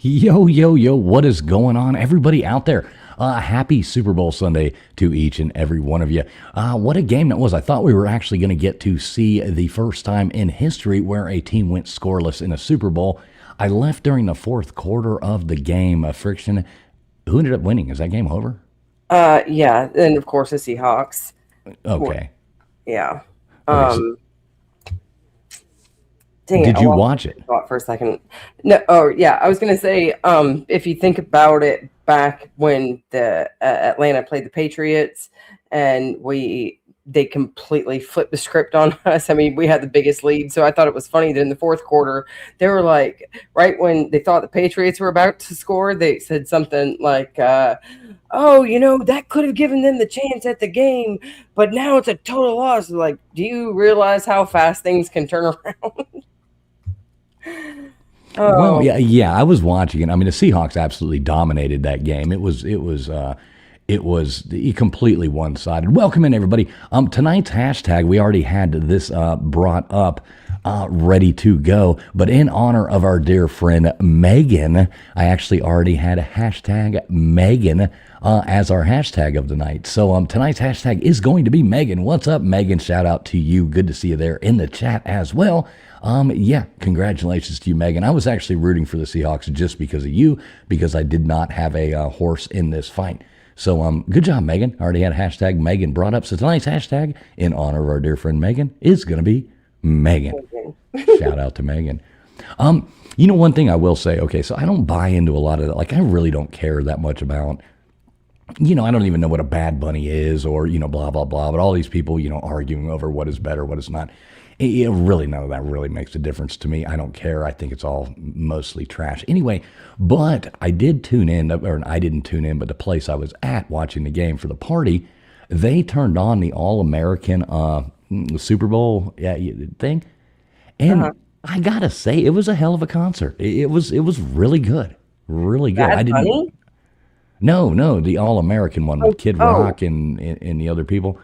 Yo, yo, yo, what is going on, everybody out there? Happy Super Bowl Sunday to each and every one of you. What a game that was. I thought we were actually going to get to see the first time in history where a team went scoreless in a Super Bowl. I left during the fourth quarter of the game. Friction, who ended up winning? Is that game over? Yeah, and of course the Seahawks. Okay. Yeah. Okay, so Dang did it, you watch it? thought for a second. No, oh yeah, I was gonna say, if you think about it, back when the Atlanta played the Patriots, and they completely flipped the script on us. I mean, we had the biggest lead, so I thought it was funny that in the fourth quarter, they were like, right when they thought the Patriots were about to score, they said something like, "Oh, that could have given them the chance at the game, but now it's a total loss." Like, do you realize how fast things can turn around? Well, Oh, yeah, I was watching it. I mean, the Seahawks absolutely dominated that game. It was completely one-sided. Welcome in, everybody. Tonight's hashtag, we already had this brought up, ready to go. But in honor of our dear friend Megan, I actually already had a hashtag Megan as our hashtag of the night. So tonight's hashtag is going to be Megan. What's up, Megan? Shout out to you. Good to see you there in the chat as well. Yeah, congratulations to you, Megan. I was actually rooting for the Seahawks just because of you, because I did not have a horse in this fight. So, good job, Megan. I already had a hashtag Megan brought up. So tonight's hashtag, in honor of our dear friend Megan, is going to be Megan. Shout out to Megan. One thing I will say, okay, so I don't buy into a lot of that. Like, I really don't care that much about, I don't even know what a Bad Bunny is or, blah, blah, blah. But all these people, arguing over what is better, what is not. Really, none of that really makes a difference to me. I don't care. I think it's all mostly trash. Anyway, but I did tune in, or I didn't tune in, but the place I was at watching the game for the party, they turned on the All-American Super Bowl thing. And I gotta say, it was a hell of a concert. It was really good. Really good. Bad Bunny? No, the All American one Oh, with Kid oh, Rock and the other people.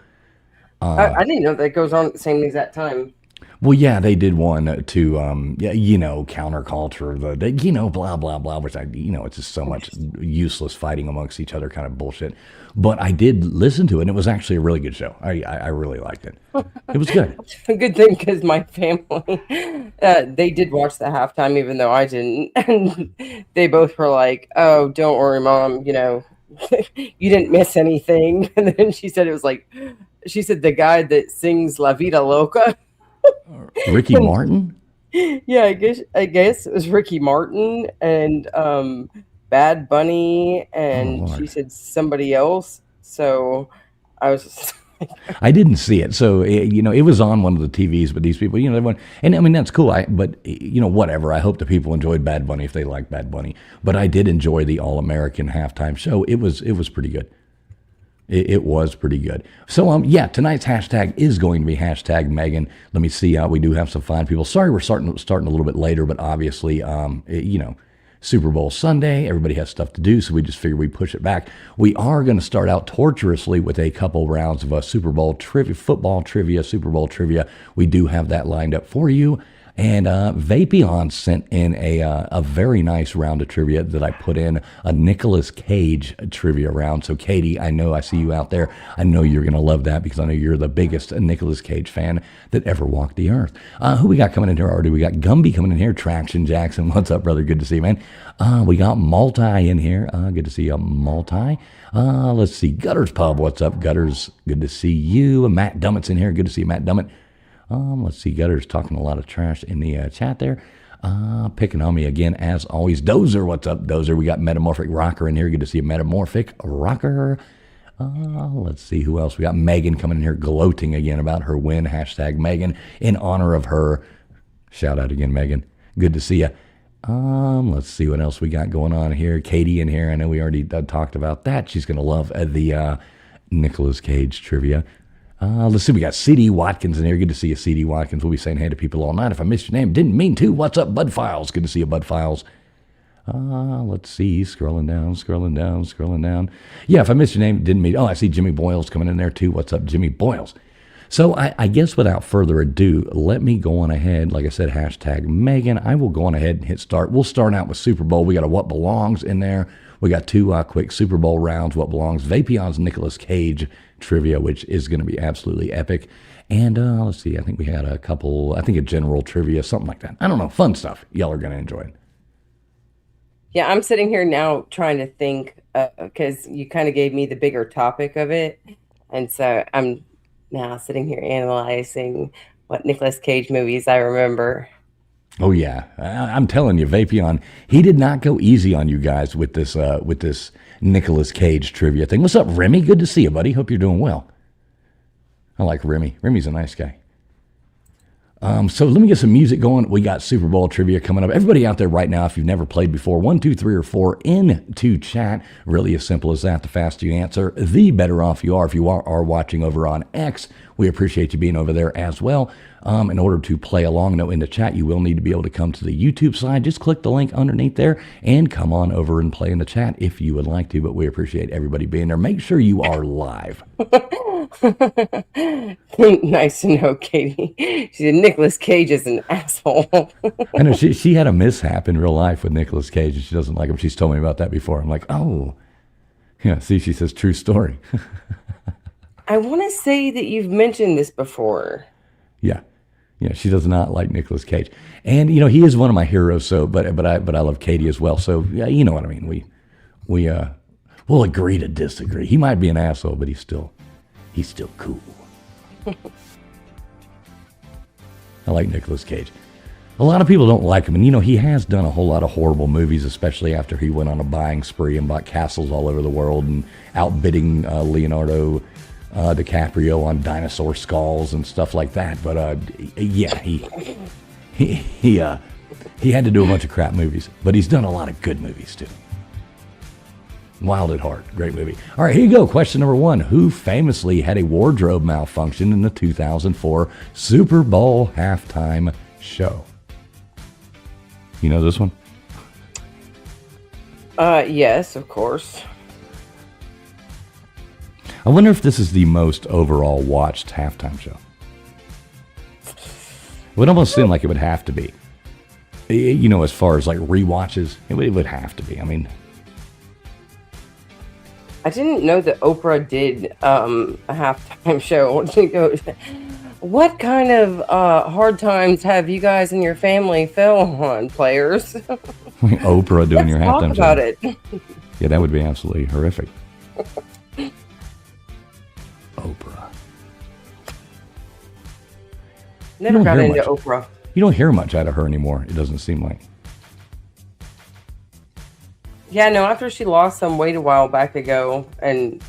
I didn't know that goes on at the same exact time. Well, yeah, they did one to, yeah, counterculture, blah, blah, blah, which it's just so much useless fighting amongst each other kind of bullshit. But I did listen to it, and it was actually a really good show. I really liked it. It was good. A good thing because my family, they did watch the halftime, even though I didn't, and they both were like, "Oh, don't worry, mom. You didn't miss anything." And then she said it was like, she said the guy that sings "La Vida Loca." Ricky And Martin? yeah, I guess it was Ricky Martin and Bad Bunny, Oh, and she Lord. said somebody else. So I was just I didn't see it. So, it was on one of the TVs, but these people, they went, and I mean, that's cool. But, whatever. I hope the people enjoyed Bad Bunny if they like Bad Bunny. But I did enjoy the All American halftime show. It was pretty good. It was pretty good. So, yeah, tonight's hashtag is going to be hashtag Megan. Let me see. We do have some fine people. Sorry, we're starting a little bit later, but obviously, Super Bowl Sunday. Everybody has stuff to do, so we just figured we'd push it back. We are going to start out torturously with a couple rounds of Super Bowl trivia, football trivia, Super Bowl trivia. We do have that lined up for you. And Vapion sent in a very nice round of trivia that I put in, a Nicolas Cage trivia round. So, Katie, I see you out there. I know you're going to love that because I know you're the biggest Nicolas Cage fan that ever walked the earth. Who we got coming in here already? We got Gumby coming in here. Traction Jackson, what's up, brother? Good to see you, man. We got Multi in here. Good to see you, Multi. Let's see, Gutters Pub, what's up, Gutters? Good to see you. Matt Dummett's in here. Good to see you, Matt Dummett. Let's see, Gutter's talking a lot of trash in the chat there. Picking on me again, as always. Dozer, what's up, Dozer? We got Metamorphic Rocker in here. Good to see you, Metamorphic Rocker. Let's see who else. We got Megan coming in here gloating again about her win. Hashtag Megan in honor of her. Shout out again, Megan. Good to see you. Let's see what else we got going on here. Katie in here. I know we already talked about that. She's going to love the Nicolas Cage trivia. Let's see, we got CD Watkins in here. Good to see you, CD Watkins. We'll be saying hey to people all night. If I missed your name, didn't mean to. What's up, Bud Files? Good to see you, Bud Files. Let's see, scrolling down. Yeah, if I missed your name, didn't mean. Oh, I see Jimmy Boyles coming in there too. What's up, Jimmy Boyles? So I guess without further ado, let me go on ahead. Like I said, hashtag Megan. I will go on ahead and hit start. We'll start out with Super Bowl. We got a What Belongs in there. We got two quick Super Bowl rounds. What Belongs? Vapion's Nicolas Cage trivia, which is going to be absolutely epic. And let's see, I think we had a general trivia, something like that. I don't know, fun stuff. Y'all are going to enjoy it. yeah, I'm sitting here now trying to think because you kind of gave me the bigger topic of it, and so I'm now sitting here analyzing what Nicolas Cage movies I remember. Oh yeah, I'm telling you, Vapion, he did not go easy on you guys with this Nicolas Cage trivia thing. What's up, Remy? Good to see you, buddy. Hope you're doing well. I like Remy. Remy's a nice guy. So let me get some music going. We got Super Bowl trivia coming up. Everybody out there right now, if you've never played before, 1, 2, 3, or 4 into chat. Really as simple as that. The faster you answer, the better off you are. If you are watching over on X, we appreciate you being over there as well. In order to play along in the chat, you will need to be able to come to the YouTube side. Just click the link underneath there and come on over and play in the chat if you would like to. But we appreciate everybody being there. Make sure you are live. Nice to know, Katie. She said Nicolas Cage is an asshole. I know she had a mishap in real life with Nicolas Cage, and she doesn't like him. She's told me about that before. I'm like, oh, yeah. See, she says true story. I want to say that you've mentioned this before. Yeah, she does not like Nicolas Cage, and he is one of my heroes. So, but I love Katie as well. So yeah, you know what I mean. We'll agree to disagree. He might be an asshole, but he's still cool. I like Nicolas Cage. A lot of people don't like him, and he has done a whole lot of horrible movies, especially after he went on a buying spree and bought castles all over the world and outbidding Leonardo DiCaprio on dinosaur skulls and stuff like that. But yeah, he had to do a bunch of crap movies, but he's done a lot of good movies too. Wild at Heart, great movie. All right, here you go. Question number 1. Who famously had a wardrobe malfunction in the 2004 Super Bowl halftime show? You know this one? Yes, of course. I wonder if this is the most overall watched halftime show. It would almost seem like it would have to be. You know, as far as like rewatches, it would have to be. I mean, I didn't know that Oprah did a halftime show. What kind of hard times have you guys and your family fell on, players? Oprah doing your halftime Talk show. about it. Yeah, that would be absolutely horrific. Oprah. Never don't got hear into much. Oprah. You don't hear much out of her anymore, it doesn't seem like. Yeah, no, after she lost some weight a while back ago, and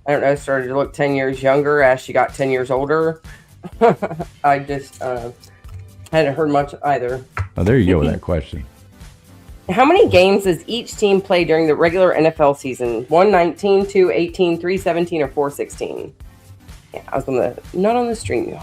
I don't know, started to look 10 years younger as she got 10 years older, I just hadn't heard much either. Oh, there you go with that question. How many games does each team play during the regular NFL season? 119, 218, 317, or 416? Yeah, I was not on the stream yard.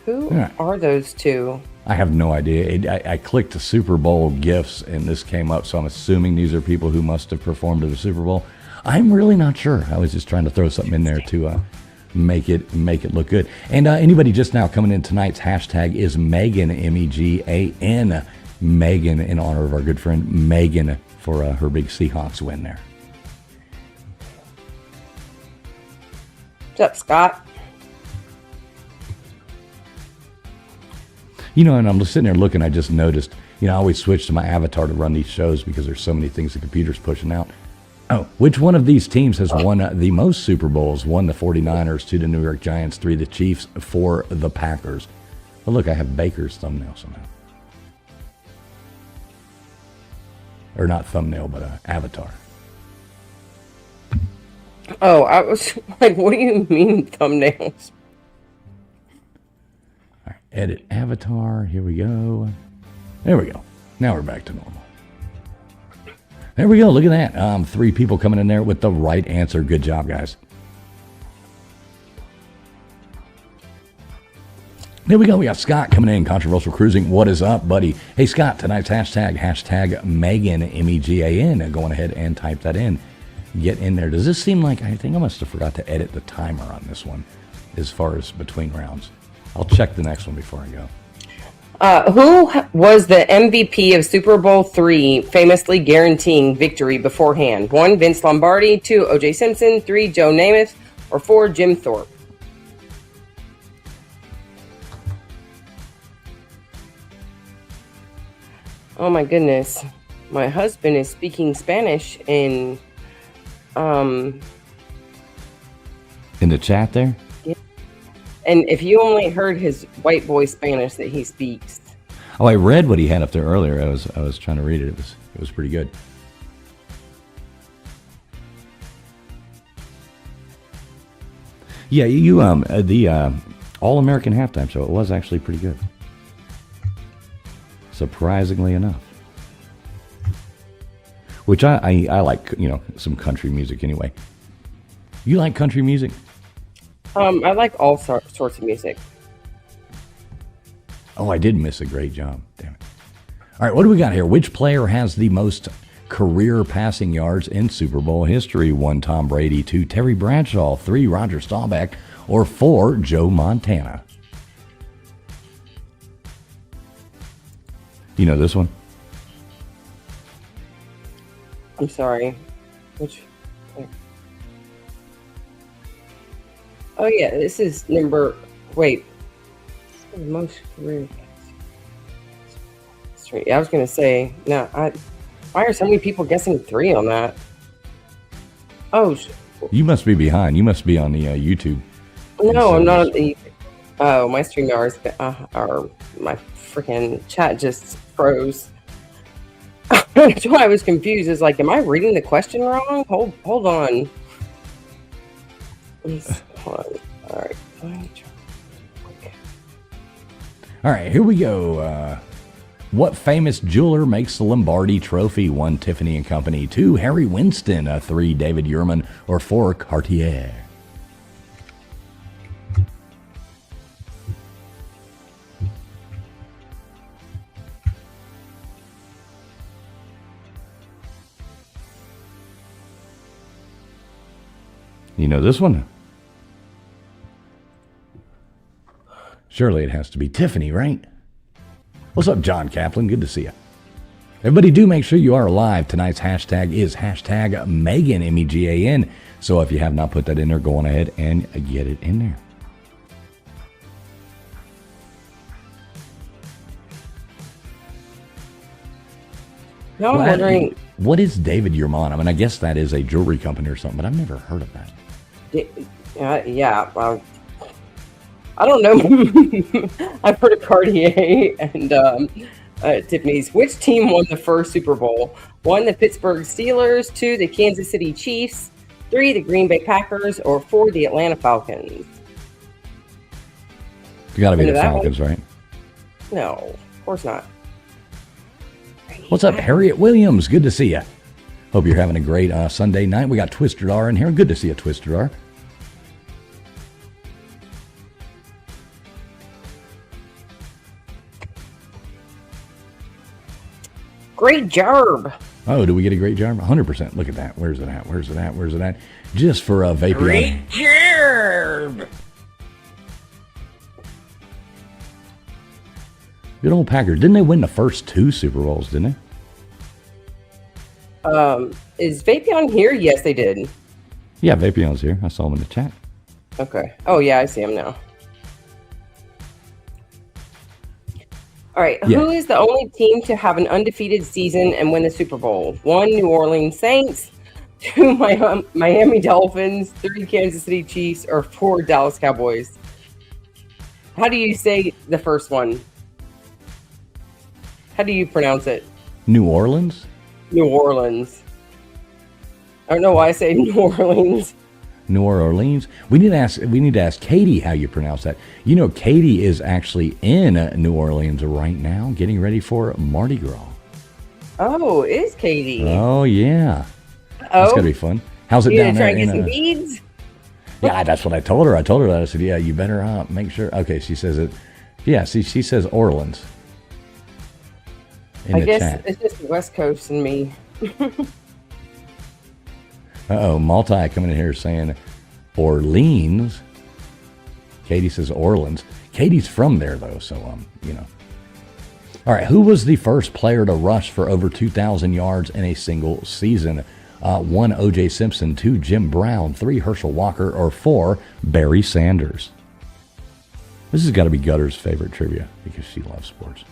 Who are those two? I have no idea. I clicked to Super Bowl gifts and this came up, so I'm assuming these are people who must have performed at the Super Bowl. I'm really not sure. I was just trying to throw something in there to make it look good. And anybody just now coming in, tonight's hashtag is Megan, M-E-G-A-N. Megan, in honor of our good friend Megan for her big Seahawks win there. What's up, Scott? You know, and I'm just sitting there looking, I just noticed, you know, I always switch to my avatar to run these shows because there's so many things the computer's pushing out. Oh, which one of these teams has won the most Super Bowls? 1, the 49ers, 2, the New York Giants, 3, the Chiefs, 4, the Packers. Oh, look, I have Baker's thumbnail somehow. Or not thumbnail, but avatar. Oh, I was like, what do you mean thumbnails? All right, edit avatar. Here we go. There we go. Now we're back to normal. There we go. Look at that. 3 people coming in there with the right answer. Good job, guys. There we go. We got Scott coming in. Controversial Cruising. What is up, buddy? Hey, Scott, tonight's hashtag Megan, M-E-G-A-N. Go on ahead and type that in. Get in there. Does this seem like, I think I must have forgot to edit the timer on this one as far as between rounds. I'll check the next one before I go. Who was the MVP of Super Bowl III, famously guaranteeing victory beforehand? 1, Vince Lombardi, 2, O.J. Simpson, 3, Joe Namath, or 4, Jim Thorpe? Oh my goodness. My husband is speaking Spanish in the chat there? And if you only heard his white boy Spanish that he speaks. Oh, I read what he had up there earlier. I was trying to read it. It was pretty good. Yeah, you the All-American halftime show, it was actually pretty good. Surprisingly enough. Which I like, you know, some country music anyway. You like country music? I like all sorts of music. Oh, I did miss a great job. Damn it. All right, what do we got here? Which player has the most career passing yards in Super Bowl history? 1, Tom Brady, 2, Terry Bradshaw, 3, Roger Staubach, or 4, Joe Montana? You know this one? I'm sorry. Which? Oh yeah, this is number. Wait, the most career. Yeah, I was gonna say no. Why are so many people guessing 3 on that? Oh, you must be behind. You must be on the YouTube. No, I'm not on the. Oh, my stream hours are my freaking chat just froze. That's why I was confused. Is like, am I reading the question wrong? Hold on. Hold on. All right. All right, here we go. What famous jeweler makes the Lombardi Trophy? 1, Tiffany & Company, 2, Harry Winston, 3, David Yurman, or 4, Cartier? You know this one? Surely it has to be Tiffany, right? What's up, John Kaplan? Good to see you. Everybody do make sure you are alive. Tonight's hashtag is hashtag Megan, M-E-G-A-N. So if you have not put that in there, go on ahead and get it in there. Now I'm wondering, what is David Yerman? I mean, I guess that is a jewelry company or something, but I've never heard of that. yeah, I don't know. I've heard of Cartier and Tiffany's. Which team won the first Super Bowl? 1, the Pittsburgh Steelers. 2, the Kansas City Chiefs. 3, the Green Bay Packers. Or 4, the Atlanta Falcons. You got to be the Falcons, right? No, of course not. What's up, Harriet Williams? Good to see you. Hope you're having a great Sunday night. We got Twisted R in here. Good to see you, Twisted R. Great job. Oh, do we get a great job? 100%. Look at that. Where's it at? Where's it at? Where's it at? Just for a Vapion. Great job. Good old Packers. Didn't they win the first 2 Super Bowls, didn't they? Is Vapion here? Yes, they did. Yeah, Vapion's here. I saw him in the chat. Okay. Oh, yeah, I see him now. All right. Yeah. Who is the only team to have an undefeated season and win the Super Bowl? 1, New Orleans Saints. 2, Miami Dolphins. 3, Kansas City Chiefs. Or 4, Dallas Cowboys. How do you say the first one? How do you pronounce it? New Orleans? New Orleans. I don't know why I say New Orleans. New Orleans. We need to ask Katie how you pronounce that. You know, Katie is actually in New Orleans right now, getting ready for Mardi Gras. Oh, is Katie? Oh yeah. That's gonna be fun. How's it down there? Try to get some beads? Yeah, that's what I told her. I told her that. I said, yeah, you better make sure. Okay, she says it. Yeah, see, she says Orleans. I guess it's just the West Coast and me. Uh-oh, Multi coming in here saying Orleans. Katie says Orleans. Katie's from there, though, so, you know. All right, who was the first player to rush for over 2,000 yards in a single season? 1, O.J. Simpson. 2, Jim Brown. 3, Herschel Walker. Or 4, Barry Sanders. This has got to be Gutter's favorite trivia because she loves sports.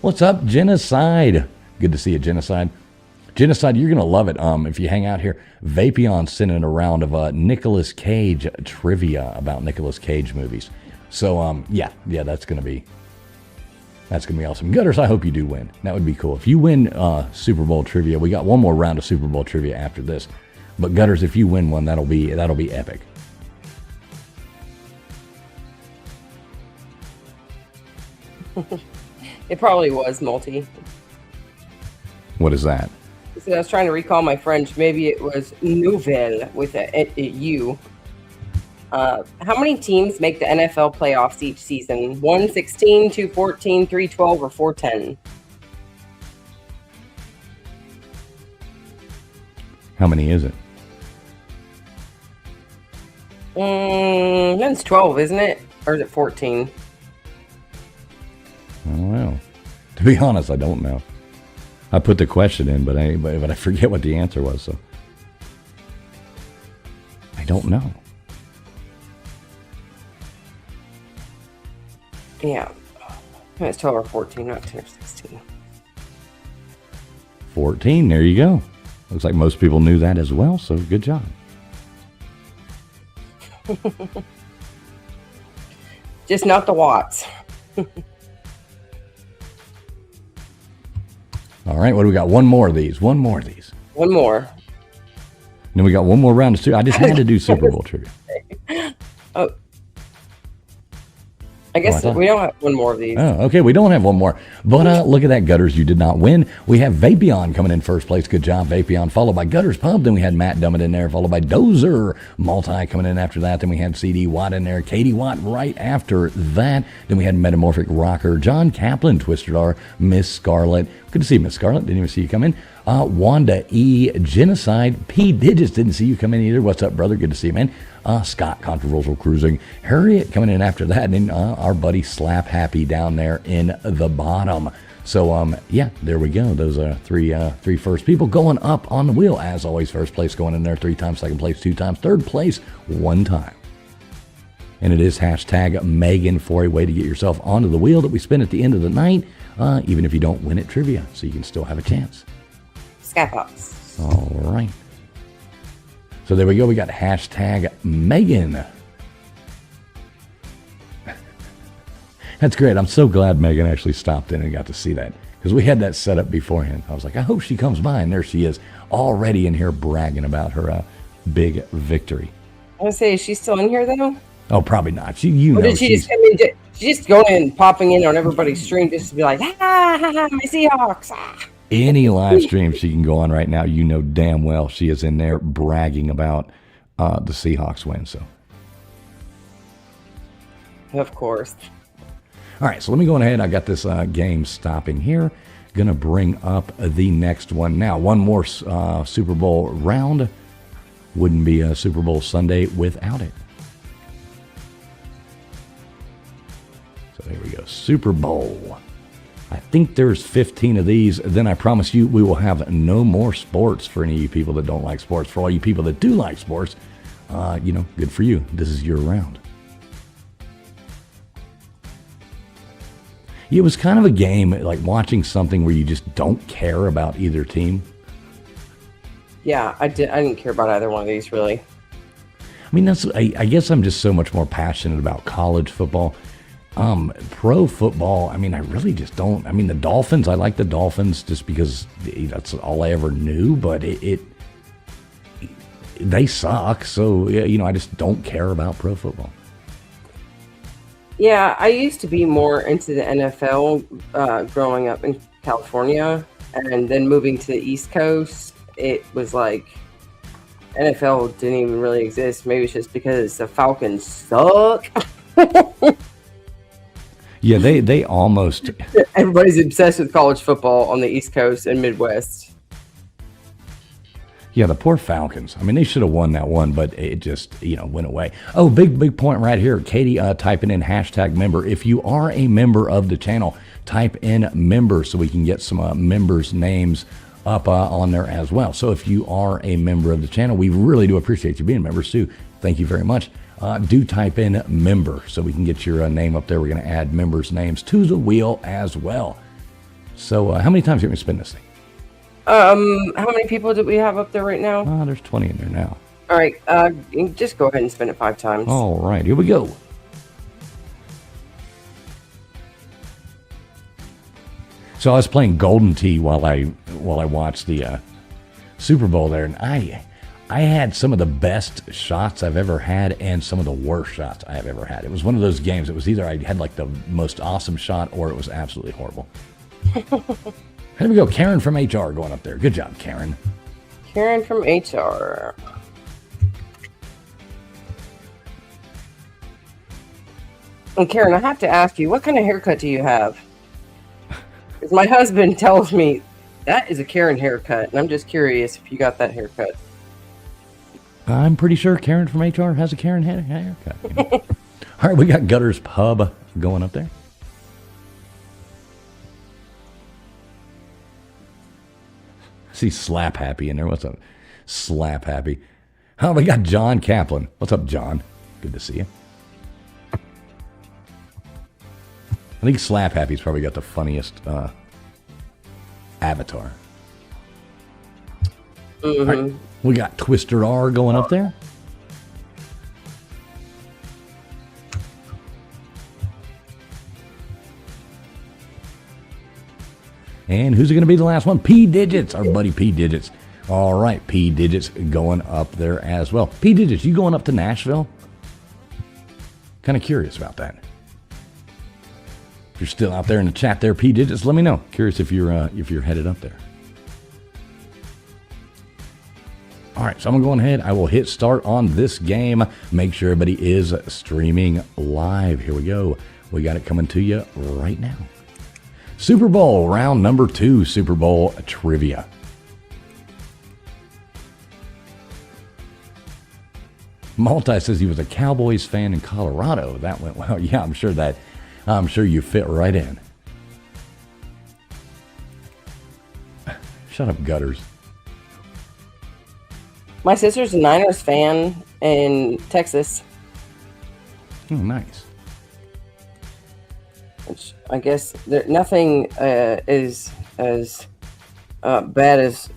What's up, Genocide? Good to see you, Genocide. Genocide, you're going to love it if you hang out here. Vapion's sending a round of Nicolas Cage trivia about Nicolas Cage movies. So, yeah, that's going to be awesome. Gutters, I hope you do win. That would be cool. If you win Super Bowl trivia, we got one more round of Super Bowl trivia after this. But Gutters, if you win one, that'll be epic. It probably was multi. What is that? So I was trying to recall my French. Maybe it was nouvelle with a U. How many teams make the NFL playoffs each season? 116, 214, 312, or 410? How many is it? That's 12, isn't it? Or is it 14? Oh, well, to be honest, I don't know. I put the question in, but I forget what the answer was, so I don't know. Yeah, it's 12 or 14, not 10 or 16. 14, there you go. Looks like most people knew that as well, so good job. Just not the watts. All right, what do we got? One more of these. One more. Then we got one more round of two. I just had to do Super Bowl trivia. Oh. I guess we don't have one more of these. Oh, okay. We don't have one more. But look at that, Gutters. You did not win. We have Vapion coming in first place. Good job, Vapion. Followed by Gutters Pub. Then we had Matt Dummett in there. Followed by Dozer Multi coming in after that. Then we had CD Watt in there. Katie Watt right after that. Then we had Metamorphic Rocker. John Kaplan, Twisted R. Miss Scarlet. Good to see you, Miss Scarlet. Didn't even see you come in. Wanda E. Genocide. P. Digits. Didn't see you come in either. What's up, brother? Good to see you, man. Scott, Controversial Cruising. Harriet coming in after that. And then our buddy Slap Happy down there in the bottom. So, yeah, there we go. Those are three first people going up on the wheel. As always, first place going in there 3 times, second place 2 times, third place 1 time. And it is hashtag Megan for a way to get yourself onto the wheel that we spin at the end of the night, even if you don't win at trivia. So you can still have a chance. Skybox. All right. So there we go. We got hashtag Megan. That's great. I'm so glad Megan actually stopped in and got to see that, because we had that set up beforehand. I was like, I hope she comes by, and there she is, already in here bragging about her big victory. I want to say, is she still in here though? Oh, probably not. Did she just come in? She's just going in, popping in on everybody's stream just to be like, ha ha ha, my Seahawks. Ah. Any live stream she can go on right now, you know damn well she is in there bragging about the Seahawks win. So, of course. All right, so let me go ahead. I got this game stopping here. Going to bring up the next one now. One more Super Bowl round. Wouldn't be a Super Bowl Sunday without it. So there we go. Super Bowl. I think there's 15 of these. Then I promise you we will have no more sports for any of you people that don't like sports. For all you people that do like sports, good for you. This is your round. It was kind of a game, like watching something where you just don't care about either team. Yeah, I didn't care about either one of these, really. I mean, I guess I'm just so much more passionate about college football. Pro football, I mean, I really just don't. I mean, the Dolphins, I like the Dolphins just because that's all I ever knew, but they suck. So, I just don't care about pro football. Yeah, I used to be more into the NFL growing up in California, and then moving to the East Coast, it was like NFL didn't even really exist. Maybe it's just because the Falcons suck. Yeah, they almost... Everybody's obsessed with college football on the East Coast and Midwest. Yeah, the poor Falcons. I mean, they should have won that one, but it just, went away. Oh, big point right here. Katie typing in hashtag member. If you are a member of the channel, type in member so we can get some members' names up on there as well. So if you are a member of the channel, we really do appreciate you being members too. Thank you very much. Do type in member so we can get your name up there. We're going to add members' names to the wheel as well. So how many times are you going to spin this thing? How many people do we have up there right now? There's 20 in there now. All right, just go ahead and spin it 5 times. All right, here we go. So I was playing Golden Tee while I watched the Super Bowl there, and I had some of the best shots I've ever had and some of the worst shots I have ever had. It was one of those games. It was either I had like the most awesome shot or it was absolutely horrible. Here we go. Karen from HR going up there. Good job, Karen. Karen from HR. And Karen, I have to ask you, what kind of haircut do you have? Because my husband tells me that is a Karen haircut, and I'm just curious if you got that haircut. I'm pretty sure Karen from HR has a Karen haircut. All right, we got Gutters Pub going up there. See Slap Happy in there. What's up, Slap Happy? Oh, we got John Kaplan. What's up, John? Good to see you. I think Slap Happy's probably got the funniest avatar. Mm-hmm. All right, we got Twister R going up there. And who's it going to be the last one? P Digits, our buddy P Digits. All right, P Digits going up there as well. P Digits, you going up to Nashville? Kind of curious about that. you're still out there in the chat there, P Digits, let me know. Curious if you're headed up there. All right, so I'm going ahead. I will hit start on this game. Make sure everybody is streaming live. Here we go. We got it coming to you right now. Super Bowl, round number 2, Super Bowl trivia. Multi says he was a Cowboys fan in Colorado. That went well. Yeah, I'm sure you fit right in. Shut up, Gutters. My sister's a Niners fan in Texas. Oh, nice. Which I guess nothing is as bad as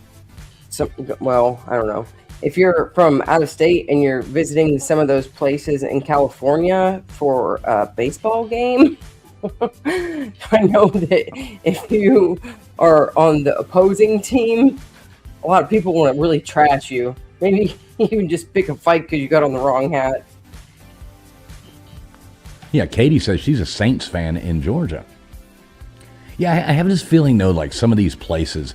some. Well, I don't know. If you're from out of state and you're visiting some of those places in California for a baseball game, I know that if you are on the opposing team, a lot of people want to really trash you. Maybe even just pick a fight because you got on the wrong hat. Yeah, Katie says she's a Saints fan in Georgia. Yeah, I have this feeling, though, like some of these places,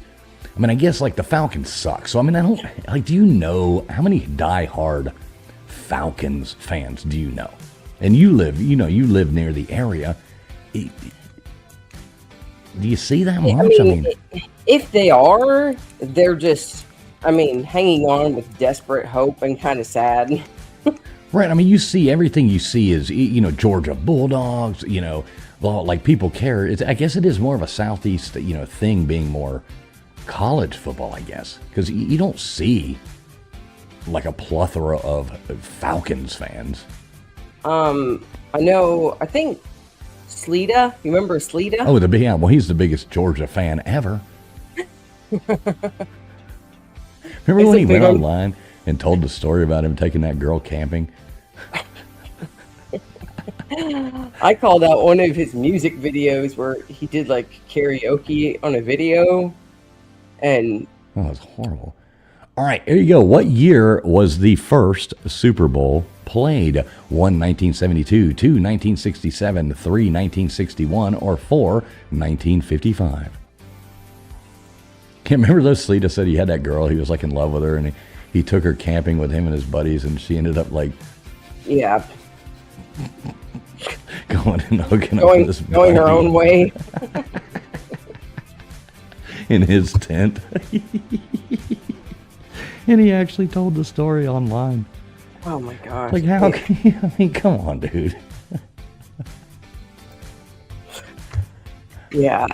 I mean, I guess, like, the Falcons suck. So, I mean, I don't, like, do you know how many diehard Falcons fans do you know? And you live near the area. Do you see that much? I mean, if they are, they're just, I mean, hanging on with desperate hope and kind of sad. Right. I mean, you see everything you see is, Georgia Bulldogs, well, like people care. I guess it is more of a Southeast, thing being more college football, I guess, because you don't see like a plethora of Falcons fans. I think Slita, you remember Slita? Oh, well, he's the biggest Georgia fan ever. Remember when he went online and told the story about him taking that girl camping? I called out one of his music videos where he did like karaoke on a video, and oh, that's horrible. All right, here you go. What year was the first Super Bowl played? 1, 1972, 2, 1967, 3, 1961, or 4, 1955? Can't remember those. Slita said he had that girl. He was like in love with her, and he took her camping with him and his buddies, and she ended up like, yeah, going and hooking up with this going her own way in his tent. And he actually told the story online. Oh my gosh! Like, how can you? I mean, come on, dude. Yeah.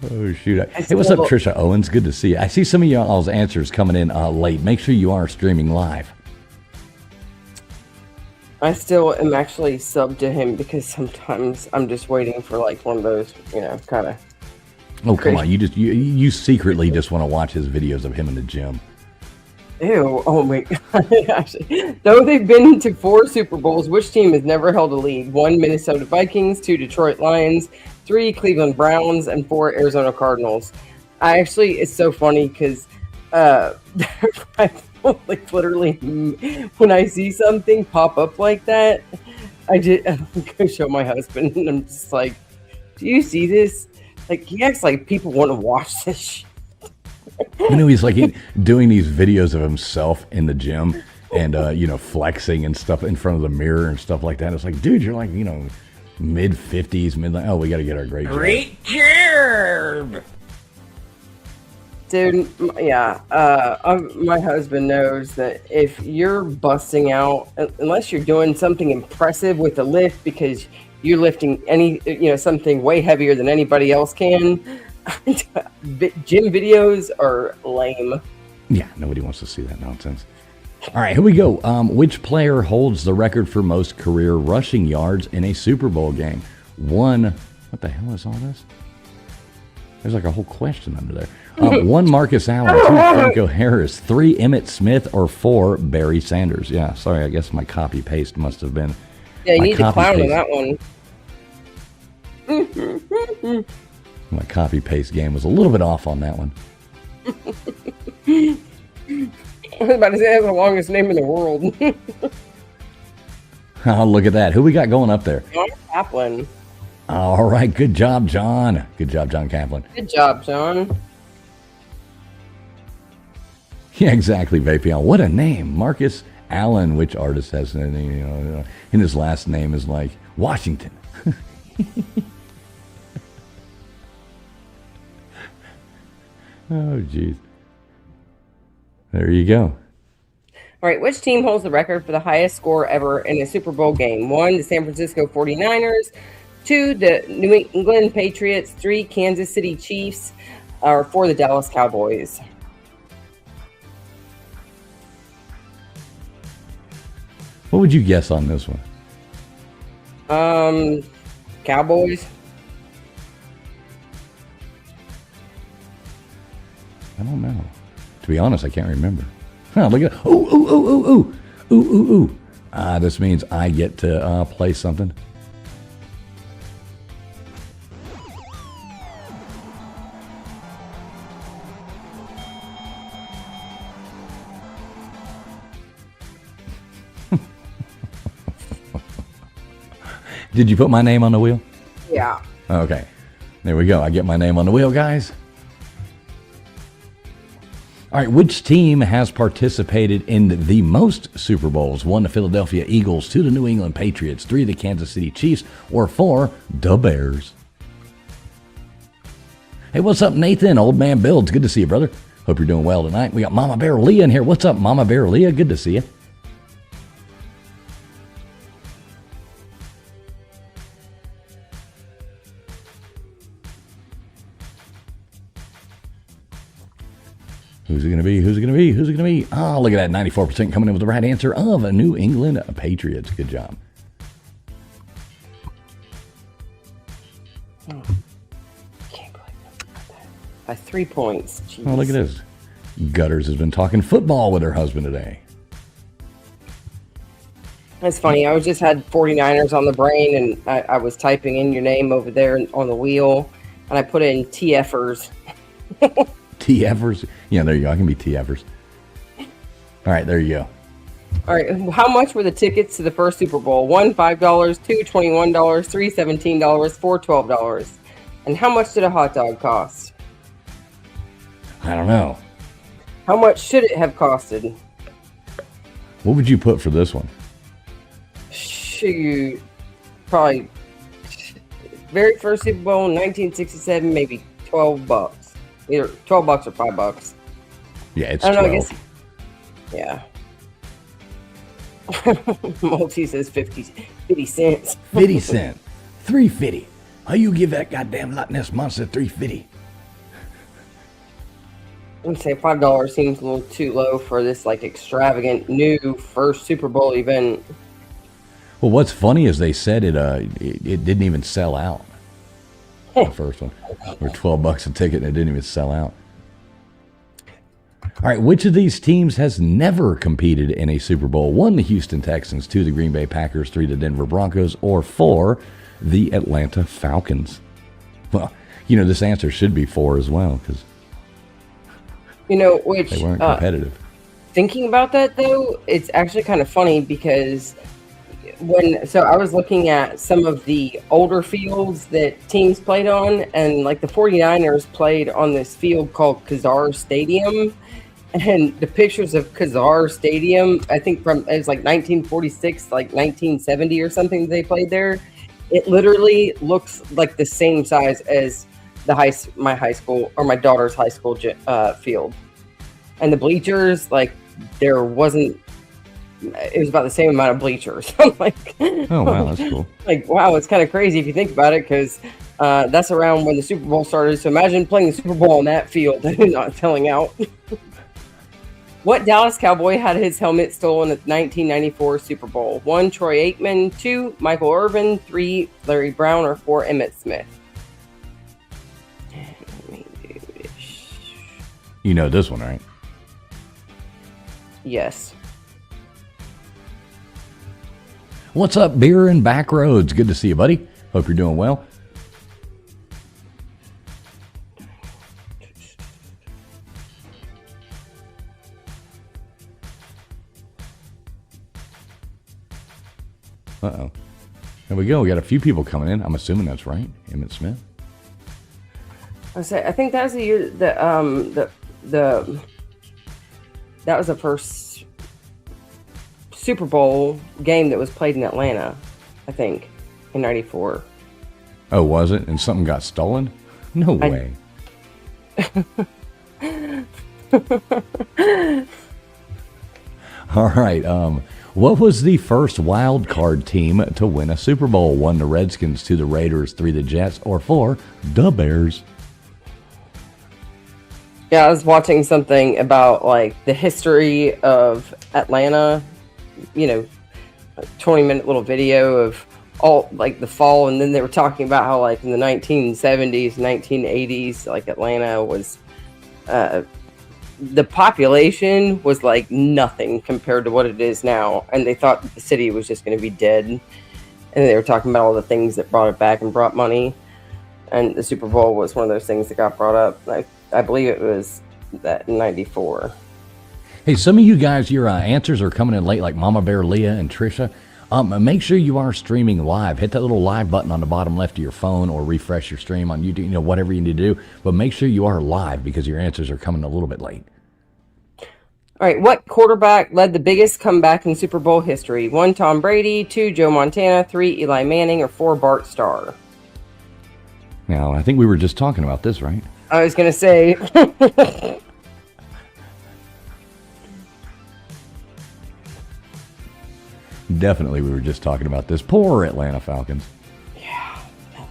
Oh, shoot. Hey, what's up, Trisha Owens? Good to see you. I see some of y'all's answers coming in late. Make sure you are streaming live. I still am actually subbed to him because sometimes I'm just waiting for like one of those, kind of. Oh, come on. You secretly just want to watch his videos of him in the gym. Ew. Oh my God. Actually, though they've been to 4 Super Bowls, which team has never held a lead? 1, Minnesota Vikings, 2, Detroit Lions, 3, Cleveland Browns, and 4, Arizona Cardinals. It's so funny because like literally when I see something pop up like that, I'm gonna show my husband and I'm just like, do you see this? Like, he acts like people want to watch this shit. He's like doing these videos of himself in the gym and flexing and stuff in front of the mirror and stuff like that. It's like, dude, you're like, mid-50s, oh, we got to get our great job. Dude, yeah. My husband knows that if you're busting out, unless you're doing something impressive with the lift because you're lifting something way heavier than anybody else can, gym videos are lame. Yeah, nobody wants to see that nonsense. All right, here we go. Which player holds the record for most career rushing yards in a Super Bowl game? 1, what the hell is all this? There's like a whole question under there. 1, Marcus Allen. 2, Franco Harris. 3, Emmitt Smith. Or 4, Barry Sanders. Yeah, sorry, I guess my copy paste must have been. Yeah, you need to clown on that one. My copy paste game was a little bit off on that one. I was about to say that's the longest name in the world. Oh, look at that. Who we got going up there? John Kaplan. All right, good job, John. Good job, John Kaplan. Good job, John. Yeah, exactly, Vapion. What a name. Marcus Allen, which artist has, and his last name is like Washington. Oh, jeez. There you go. All right, which team holds the record for the highest score ever in a Super Bowl game? 1, the San Francisco 49ers. 2, the New England Patriots. 3, Kansas City Chiefs. Or 4, the Dallas Cowboys. What would you guess on this one? Cowboys. I don't know. To be honest, I can't remember. Huh, look at ooh. This means I get to play something. Did you put my name on the wheel? Yeah. Okay. There we go. I get my name on the wheel, guys. All right, which team has participated in the most Super Bowls? 1, the Philadelphia Eagles. 2, the New England Patriots. 3, the Kansas City Chiefs. Or 4, the Bears. Hey, what's up, Nathan? Old Man Bill. It's good to see you, brother. Hope you're doing well tonight. We got Mama Bear Leah in here. What's up, Mama Bear Leah? Good to see you. Who's it going to be? Who's it going to be? Who's it going to be? Oh, look at that. 94% coming in with the right answer of a New England Patriots. Good job. Oh, can't believe that. By 3 points. Jeez. Oh, look at this. Gutters has been talking football with her husband today. That's funny. I was just had 49ers on the brain, and I was typing in your name over there on the wheel, and I put in TFers. TFers? Yeah, there you go. I can be TFers. All right, there you go. All right. How much were the tickets to the first Super Bowl? 1, $5. 2, $21. 3, $17. 4, $12. And how much did a hot dog cost? I don't know. How much should it have costed? What would you put for this one? Shoot. Probably very first Super Bowl in 1967, maybe $12. Either $12 or $5. Yeah, it's I don't 12. know, I guess. Yeah. Multi says 50 cents. 50 cents. 350. How you give that goddamn Loch Ness Monster 350? I would say $5 seems a little too low for this like extravagant new first Super Bowl event. Well, what's funny is they said it didn't even sell out. The first one. For $12 a ticket and it didn't even sell out. All right, which of these teams has never competed in a Super Bowl? 1, the Houston Texans. 2, the Green Bay Packers. 3, the Denver Broncos. Or 4, the Atlanta Falcons. Well, this answer should be 4 as well because which they weren't competitive. Thinking about that though, it's actually kind of funny because I was looking at some of the older fields that teams played on, and like the 49ers played on this field called Kazar Stadium, and the pictures of Kazar Stadium, I think it was like 1946, like 1970 or something they played there. It literally looks like the same size as my high school or my daughter's high school field, and the bleachers, like it was about the same amount of bleachers. I'm like, oh wow, that's cool. Like, wow, it's kind of crazy if you think about it, because that's around when the Super Bowl started. So imagine playing the Super Bowl on that field and not selling out. What Dallas Cowboy had his helmet stolen at the 1994 Super Bowl? 1, Troy Aikman. 2, Michael Irvin. 3, Larry Brown. Or 4, Emmitt Smith. You know this one, right? Yes. What's up, Beer and Back Roads? Good to see you, buddy. Hope you're doing well. Uh-oh. There we go. We got a few people coming in. I'm assuming that's right. Emmett Smith. I think that was the year that that was the first Super Bowl game that was played in Atlanta, I think, in '94. Oh, was it? And something got stolen? No way. All right. What was the first wild card team to win a Super Bowl? 1, the Redskins, 2, the Raiders, 3, the Jets, or 4, the Bears? Yeah, I was watching something about like the history of Atlanta, 20-minute little video of all like the fall, and then they were talking about how like in the 1970s, 1980s, like Atlanta was the population was like nothing compared to what it is now, and they thought the city was just going to be dead. And they were talking about all the things that brought it back and brought money, and the Super Bowl was one of those things that got brought up. I believe it was that in '94. Hey, some of you guys, your answers are coming in late, like Mama Bear, Leah, and Trisha. Make sure you are streaming live. Hit that little live button on the bottom left of your phone, or refresh your stream on YouTube, whatever you need to do. But make sure you are live because your answers are coming a little bit late. All right, what quarterback led the biggest comeback in Super Bowl history? 1, Tom Brady, 2, Joe Montana, 3, Eli Manning, or 4, Bart Starr? Now, I think we were just talking about this, right? I was going to say... Definitely, we were just talking about this. Poor Atlanta Falcons. Yeah. Oh,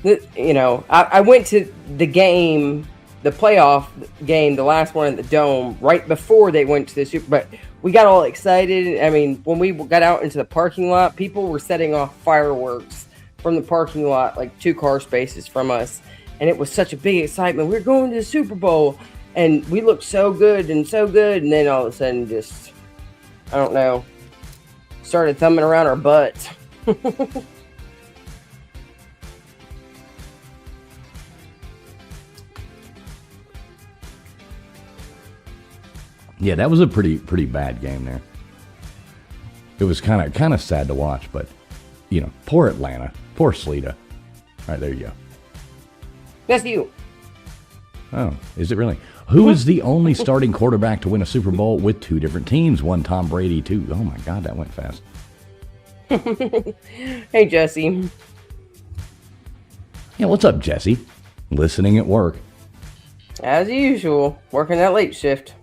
my God. I went to the game, the playoff game, the last one in the Dome, right before they went to the Super Bowl. But we got all excited. I mean, when we got out into the parking lot, people were setting off fireworks from the parking lot, like 2 car spaces from us. And it was such a big excitement. We're going to the Super Bowl. And we looked so good. And then all of a sudden, just, I don't know, started thumbing around our butts. Yeah, that was a pretty bad game there. It was kind of sad to watch, but poor Atlanta, poor Sleeta. All right, there you go. That's you. Oh, is it really? Who is the only starting quarterback to win a Super Bowl with 2 different teams? 1, Tom Brady, 2. Oh my God, that went fast. Hey, Jesse. Yeah, what's up, Jesse? Listening at work. As usual, working that late shift.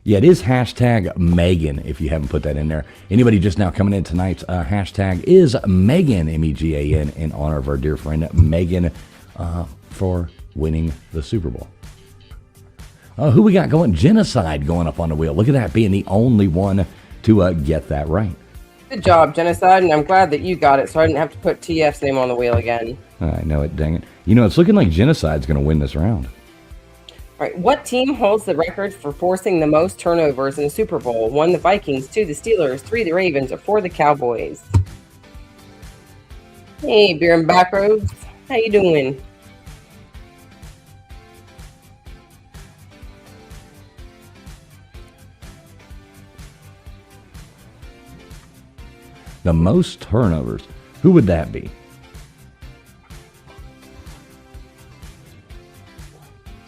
Yeah, it is hashtag Megan, if you haven't put that in there. Anybody just now coming in, tonight's hashtag is Megan, M-E-G-A-N, in honor of our dear friend Megan for winning the Super Bowl. Who we got going? Genocide going up on the wheel. Look at that, being the only one to get that right. Good job, Genocide, and I'm glad that you got it, so I didn't have to put TF's name on the wheel again. I know it, dang it. It's looking like Genocide's going to win this round. All right, what team holds the record for forcing the most turnovers in the Super Bowl? 1, the Vikings, 2, the Steelers, 3, the Ravens, or 4, the Cowboys? Hey, Beer and Backroads, how you doing? The most turnovers. Who would that be?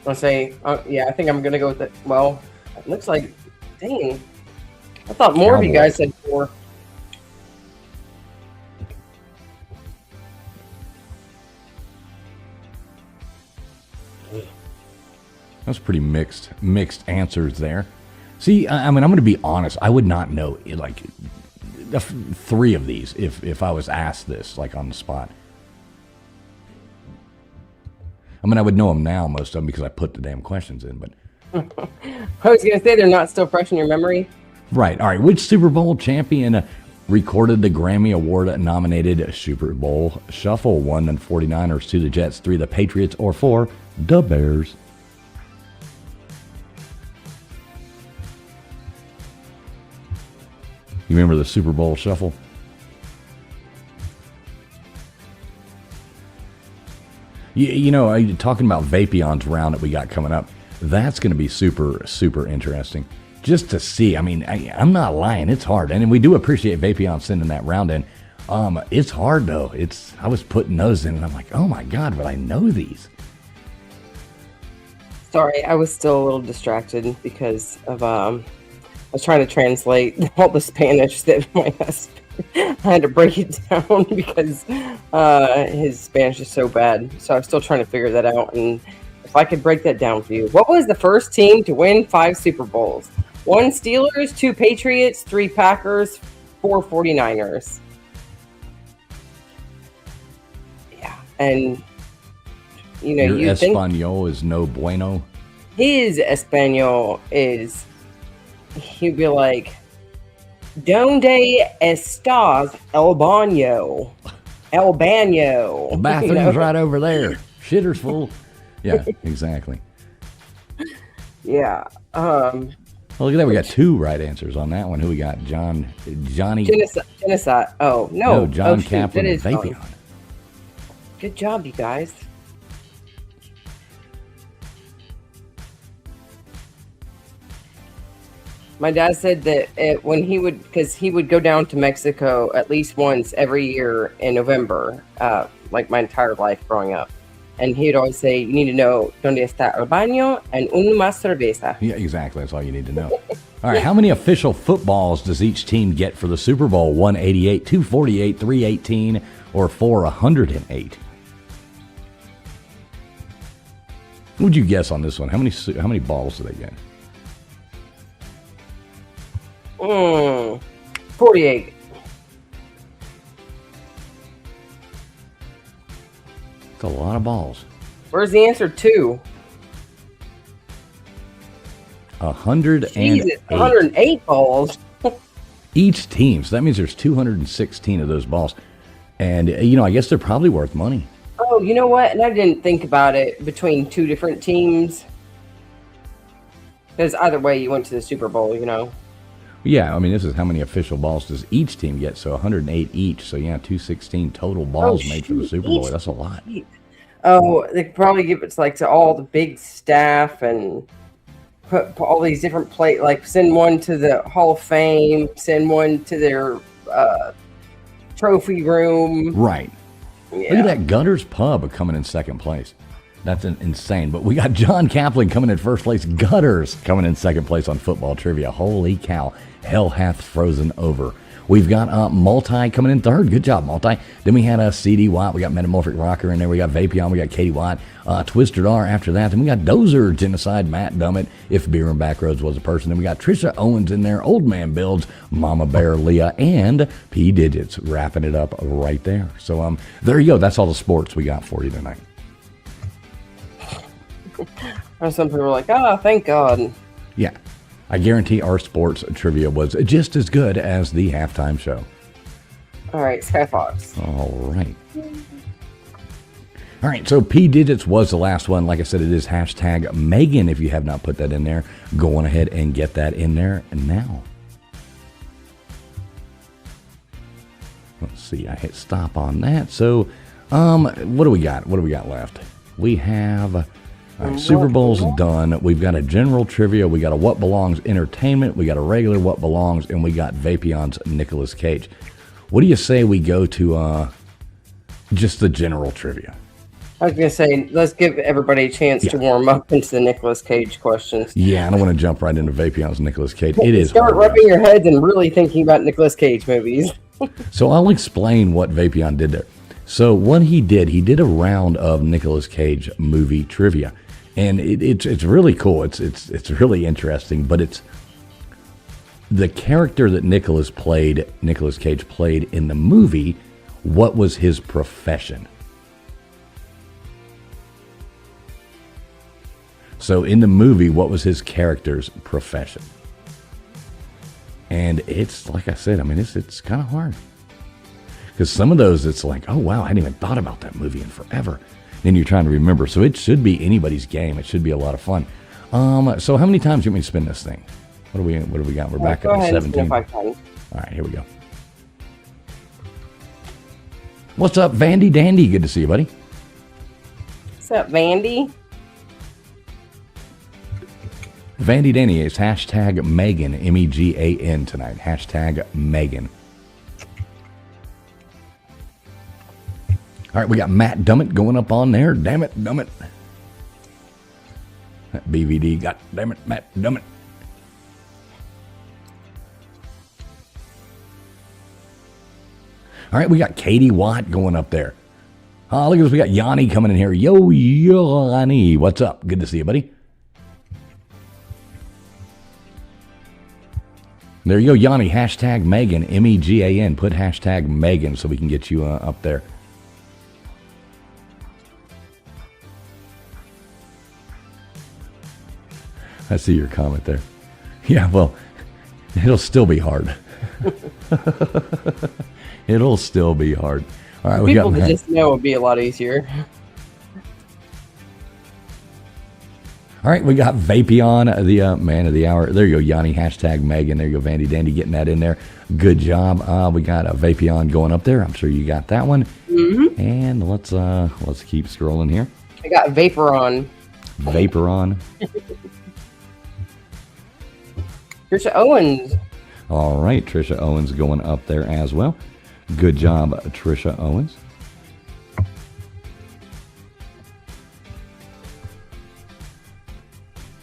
I'll say, yeah, I think I'm going to go with it. Well, it looks like, dang, I thought more of you guys said 4. That's pretty mixed answers there. See, I mean, I'm going to be honest. I would not know, like, 3 of these if I was asked this, like, on the spot. I mean, I would know them now, most of them, because I put the damn questions in, but... I was going to say they're not still fresh in your memory. Right. All right. Which Super Bowl champion recorded the Grammy Award-nominated Super Bowl Shuffle? 1, the 49ers, 2, the Jets, 3, the Patriots, or 4, the Bears? You remember the Super Bowl Shuffle? Talking about Vapion's round that we got coming up, that's going to be super, super interesting. just to see. I mean, I'm not lying. It's hard. And we do appreciate Vapion sending that round in. It's hard, though. I was putting those in, and I'm like, oh, my God, but I know these. Sorry, I was still a little distracted because of I was trying to translate all the Spanish that my husband I had to break it down because his Spanish is so bad. So I was still trying to figure that out. And if I could break that down for you, what was the first team to win 5 Super Bowls? 1 Steelers, 2 Patriots, 3 Packers, 4 49ers. Yeah, and Your Espanol is no bueno. His Espanol is, he'd be like, ¿Dónde estás el baño? El baño. The bathroom's right over there. Shitter's full. Yeah, exactly. Yeah. Well, look at that. We got 2 right answers on that one. Who we got? Johnny. Genocide. Oh, no. John Kaplan and Vapion. Good job, you guys. My dad said that when he would go down to Mexico at least once every year in November, like my entire life growing up. And he would always say, you need to know donde está el baño and una más cerveza. Yeah, exactly. That's all you need to know. All right, how many official footballs does each team get for the Super Bowl? 188, 248, 318, or 408? What would you guess on this one? How many balls do they get? 48. It's a lot of balls. Where's the answer? 2. 108. Jesus, 108 balls. Each team. So that means there's 216 of those balls. And, I guess they're probably worth money. Oh, you know what? And I didn't think about it between 2 different teams. Because either way, you went to the Super Bowl, Yeah, I mean, this is how many official balls does each team get? So 108 each. So, 216 total balls made for the Super Bowl. That's a lot. Oh, they could probably give it to all the big staff and put all these different send one to the Hall of Fame, send one to their trophy room. Right. Yeah. Look at that Gutters Pub coming in second place. That's insane. But we got John Kaplan coming in first place. Gutters coming in second place on football trivia. Holy cow. Hell hath frozen over. We've got Multi coming in third. Good job, Multi. Then we had CD Watt. We got Metamorphic Rocker in there. We got Vapion. We got Katie Watt. Twisted R after that. Then we got Dozer, Genocide, Matt Dummett, If Beer and Backroads was a person. Then we got Trisha Owens in there. Old Man Builds, Mama Bear, Leah, and P Digits wrapping it up right there. So there you go. That's all the sports we got for you tonight. Some people are like, thank God. Yeah. I guarantee our sports trivia was just as good as the halftime show. All right, Sky Fox. All right. All right, so P Digits was the last one. Like I said, it is hashtag Megan. If you have not put that in there, go on ahead and get that in there now. Let's see, I hit stop on that. So, what do we got? What do we got left? We have... All right, Super Bowl's done. We've got a general trivia. We got a What Belongs entertainment. We got a regular What Belongs, and we got Vapion's Nicolas Cage. What do you say we go to just the general trivia? I was going to say, let's give everybody a chance to warm up into the Nicolas Cage questions. Yeah, I don't want to jump right into Vapion's Nicolas Cage. It is start rubbing your heads and really thinking about Nicolas Cage movies. So I'll explain what Vapion did there. So what he did a round of Nicolas Cage movie trivia. And it's really cool. It's really interesting, but it's the character that Nicolas Cage played in the movie. What was his profession? So in the movie, what was his character's profession? And it's like I said, I mean, it's kind of hard because some of those, it's like, oh wow, I hadn't even thought about that movie in forever. Then you're trying to remember. So it should be anybody's game. It should be a lot of fun. So how many times do you want me to spin this thing? What do we got? We're back up to 17. All right, here we go. What's up, Vandy Dandy? Good to see you, buddy. What's up, Vandy? Vandy Danny is hashtag Megan, M-E-G-A-N tonight. Hashtag Megan. All right, we got Matt Dummett going up on there. Damn it, Dummett. That BVD got, damn it, Matt Dummett. All right, we got Katie Watt going up there. Look at this. We got Yanni coming in here. Yo, Yanni. What's up? Good to see you, buddy. There you go, Yanni. Hashtag Megan, M-E-G-A-N. Put hashtag Megan so we can get you up there. I see your comment there. Yeah, well, it'll still be hard. It'll still be hard. All right, we People got to just know would be a lot easier. All right, we got Vapion, the man of the hour. There you go, Yanni. Hashtag Megan. There you go, Vandy Dandy, getting that in there. Good job. We got a Vapion going up there. I'm sure you got that one. Mm-hmm. And let's keep scrolling here. I got Vaporon. Vaporon. Trisha Owens. All right, Trisha Owens going up there as well. Good job, Trisha Owens.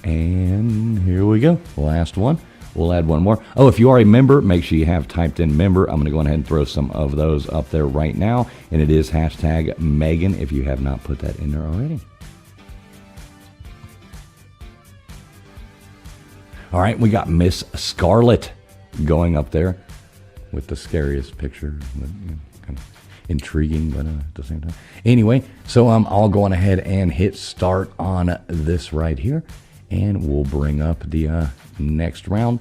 And here we go. Last one. We'll add one more. Oh, if you are a member, make sure you have typed in member. I'm going to go ahead and throw some of those up there right now. And it is hashtag Megan if you have not put that in there already. All right, we got Miss Scarlett going up there with the scariest picture. Kind of intriguing, but at the same time. Anyway, so I'll go on ahead and hit start on this right here. And we'll bring up the next round.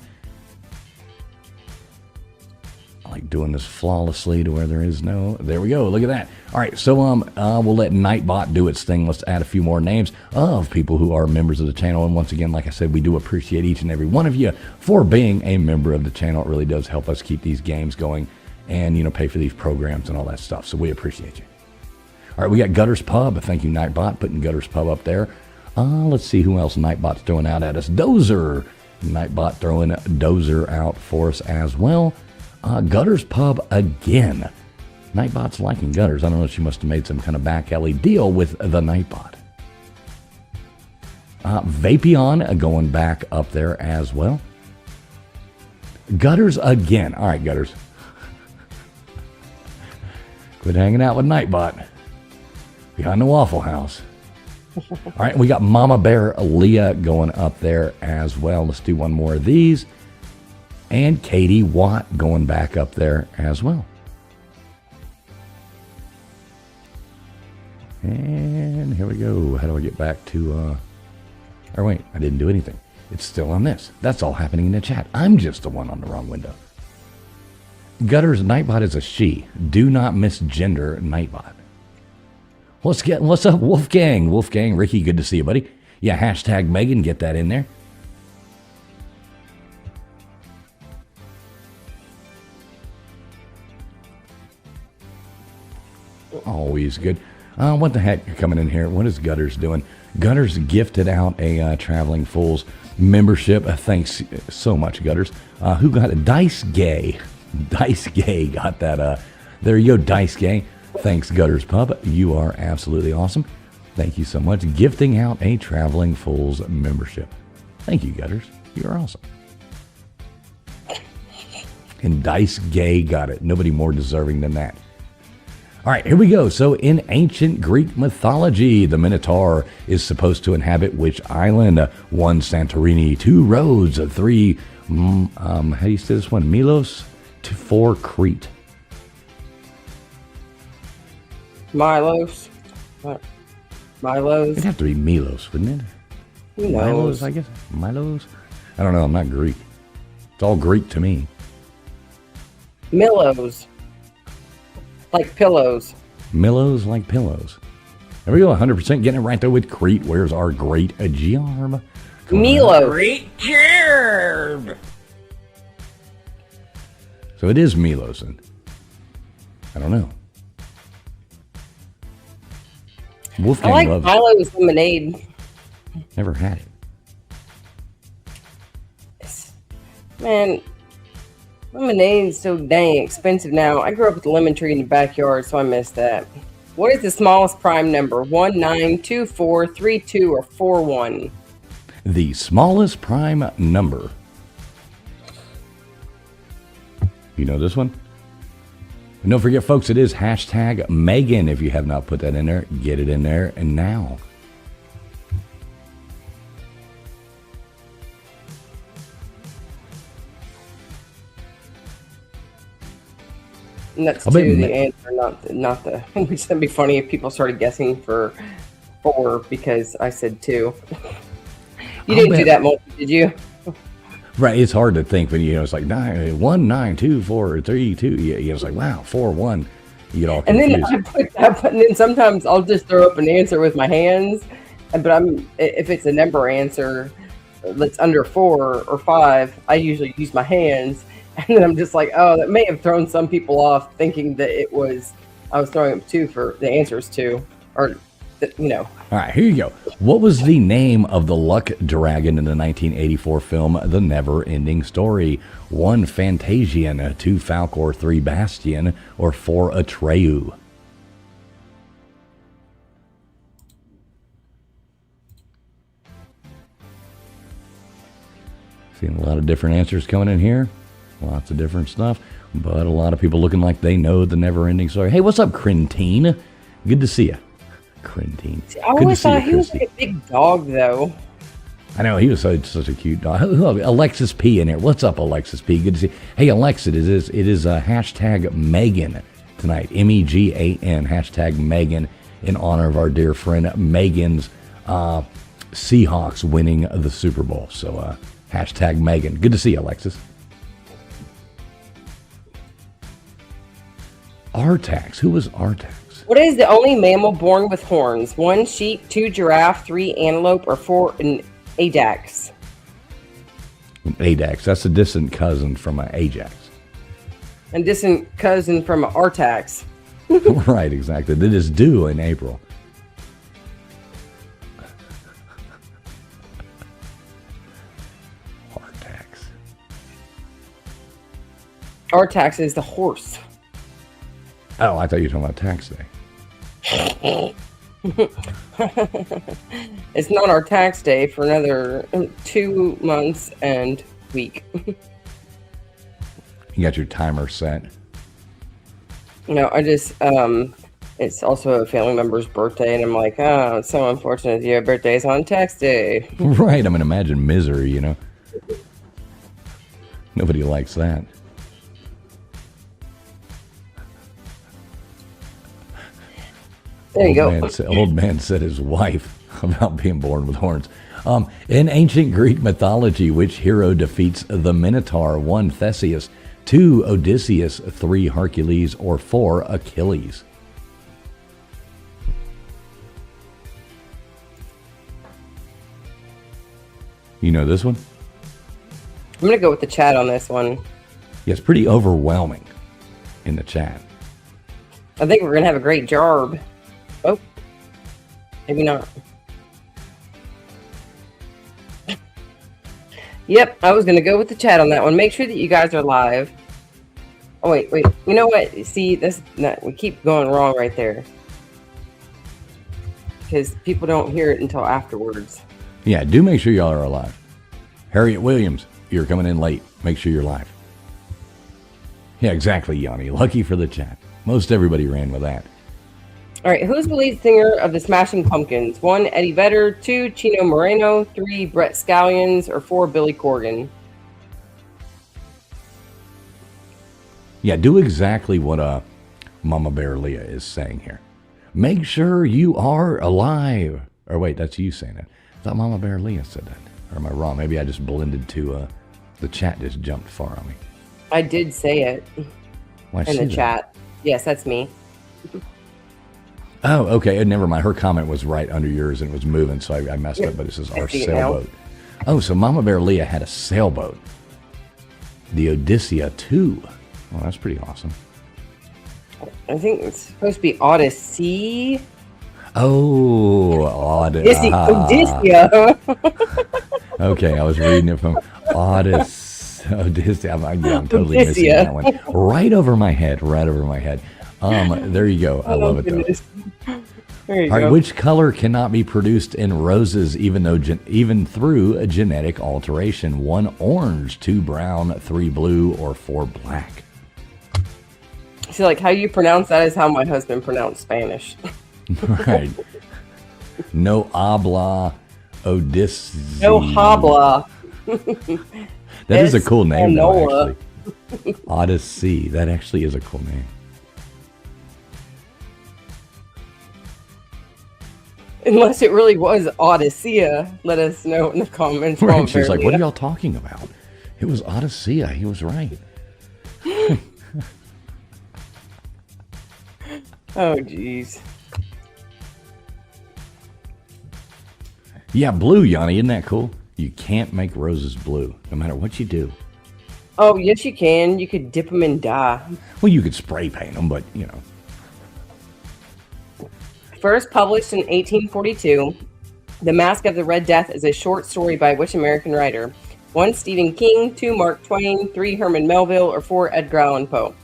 I like doing this flawlessly to where there is no... There we go. Look at that. All right, so we'll let Nightbot do its thing. Let's add a few more names of people who are members of the channel. And once again, like I said, we do appreciate each and every one of you for being a member of the channel. It really does help us keep these games going and, you know, pay for these programs and all that stuff. So we appreciate you. All right, we got Gutters Pub. Thank you, Nightbot, putting Gutters Pub up there. Let's see who else Nightbot's throwing out at us. Dozer. Nightbot throwing Dozer out for us as well. Gutters Pub again. Nightbot's liking Gutters. I don't know, she must have made some kind of back alley deal with the Nightbot. Vapion going back up there as well. Gutters again. All right, Gutters. Quit hanging out with Nightbot. Behind the Waffle House. All right, we got Mama Bear Leah going up there as well. Let's do one more of these. And Katie Watt going back up there as well. And here we go. How do I get back to... Or wait, I didn't do anything. It's still on this. That's all happening in the chat. I'm just the one on the wrong window. Gutters Nightbot is a she. Do not misgender Nightbot. What's up, Wolfgang? Wolfgang, Ricky, good to see you, buddy. Yeah, hashtag Megan, get that in there. Always good. What the heck? You're coming in here. What is Gutters doing? Gutters gifted out a Traveling Fools membership. Thanks so much, Gutters. Who got a Dice Gay? Dice Gay got that. There you go, Dice Gay. Thanks, Gutters Pub. You are absolutely awesome. Thank you so much. Gifting out a Traveling Fools membership. Thank you, Gutters. You're awesome. And Dice Gay got it. Nobody more deserving than that. All right, here we go. So in ancient Greek mythology, the Minotaur is supposed to inhabit which island? 1, Santorini. 2, Rhodes. 3, how do you say this one? Milos. 4, Crete. Milos. What? Milos. It'd have to be Milos, wouldn't it? Who knows? Milos, I guess. Milos? I don't know. I'm not Greek. It's all Greek to me. Milos. Like pillows. Milos like pillows. There we go. 100% getting it right there with Crete. Where's our great Jarb? Milo. Great Jarb. So it is Milos. And I don't know. Wolfgang I like loves Milo's lemonade. Never had it. Man, lemonade's so dang expensive now. I grew up with a lemon tree in the backyard, so I missed that. What is the smallest prime number? 1, 9, 2, 4, 3, 2, or 4, 1? The smallest prime number. You know this one? And don't forget, folks, it is hashtag Megan. If you have not put that in there, get it in there and now. And that's two, the answer, not the. Which that'd be funny if people started guessing for 4 because I said 2. You didn't do that multi, did you? Right, it's hard to think when it's like 1, 9, 2, 4, 3, 2. Yeah, it's like wow, 4, 1. You get all confused. And then I put that, and then sometimes I'll just throw up an answer with my hands. But if it's a number answer that's under 4 or 5, I usually use my hands. And then I'm just like, oh, that may have thrown some people off, thinking that I was throwing up 2 for the answers 2, or All right, here you go. What was the name of the luck dragon in the 1984 film The Never Ending Story? 1, Fantasian, 2, Falcor, 3, Bastion, or 4, Atreyu? Seeing a lot of different answers coming in here. Lots of different stuff, but a lot of people looking like they know the never-ending story. Hey, what's up, Crintine? Good to see you, Crintine. I always thought he was like a big dog, though. I know, he was such a cute dog. Alexis P in here. What's up, Alexis P? Good to see you. Hey, Alexa, it is hashtag Megan tonight. MEGAN, hashtag Megan, in honor of our dear friend Megan's Seahawks winning the Super Bowl. So, hashtag Megan. Good to see you, Alexis. Artax. Who was Artax? What is the only mammal born with horns? 1, sheep, 2, giraffe, 3, antelope, or 4, an Adax? Adax. That's a distant cousin from an Ajax. A distant cousin from an Artax. Right, exactly. That is due in April. Artax. Artax is the horse. Oh, I thought you were talking about tax day. It's not our tax day for another 2 months and week. You got your timer set. No, I just, it's also a family member's birthday, and I'm like, oh, it's so unfortunate your birthday's on tax day. Right, I mean, imagine misery, Nobody likes that. There you go. Old man said his wife about being born with horns. In ancient Greek mythology, which hero defeats the Minotaur? 1, Theseus, 2, Odysseus, 3, Hercules, or 4, Achilles? You know this one? I'm going to go with the chat on this one. Yeah, it's pretty overwhelming in the chat. I think we're going to have a great job. Oh, maybe not. Yep, I was going to go with the chat on that one. Make sure that you guys are live. Oh, wait. You know what? See, we keep going wrong right there. Because people don't hear it until afterwards. Yeah, do make sure y'all are alive. Harriet Williams, you're coming in late. Make sure you're live. Yeah, exactly, Yanni. Lucky for the chat. Most everybody ran with that. All right, who's the lead singer of the Smashing Pumpkins? 1, Eddie Vedder, 2, Chino Moreno, 3, Brett Scallions, or 4, Billy Corgan? Yeah, do exactly what Mama Bear Leah is saying here. Make sure you are alive. Or wait, that's you saying it. I thought Mama Bear Leah said that. Or am I wrong? Maybe I just blended to the chat just jumped far on me. I did say it in the chat. Yes, that's me. Oh, okay. Never mind. Her comment was right under yours and it was moving, so I messed up, but it says our sailboat. Oh, so Mama Bear Leah had a sailboat. The Odyssea 2. Well, that's pretty awesome. I think it's supposed to be Odyssey. Oh, Odyssey. Odyssea. Okay, I was reading it from Odyssey. Odysseus. I'm totally missing that one. Right over my head. There you go. I love it though. There you All right, go. which color cannot be produced in roses even through a genetic alteration? 1 orange, 2 brown, 3 blue, or 4 black? See, like how you pronounce that is how my husband pronounced Spanish. Right. No habla Odysseus. No habla. That is a cool name, though, Espanola. actually. Odyssey. That actually is a cool name. Unless it really was Odyssea, let us know in the comments. Right. She's like, what are y'all talking about? It was Odyssea. He was right. Oh, jeez. Yeah, blue, Yanni. Isn't that cool? You can't make roses blue, no matter what you do. Oh, yes, you can. You could dip them in dye. Well, you could spray paint them, but, you know. First published in 1842, The Mask of the Red Death is a short story by which American writer? 1. Stephen King, 2. Mark Twain, 3. Herman Melville, or 4. Edgar Allan Poe.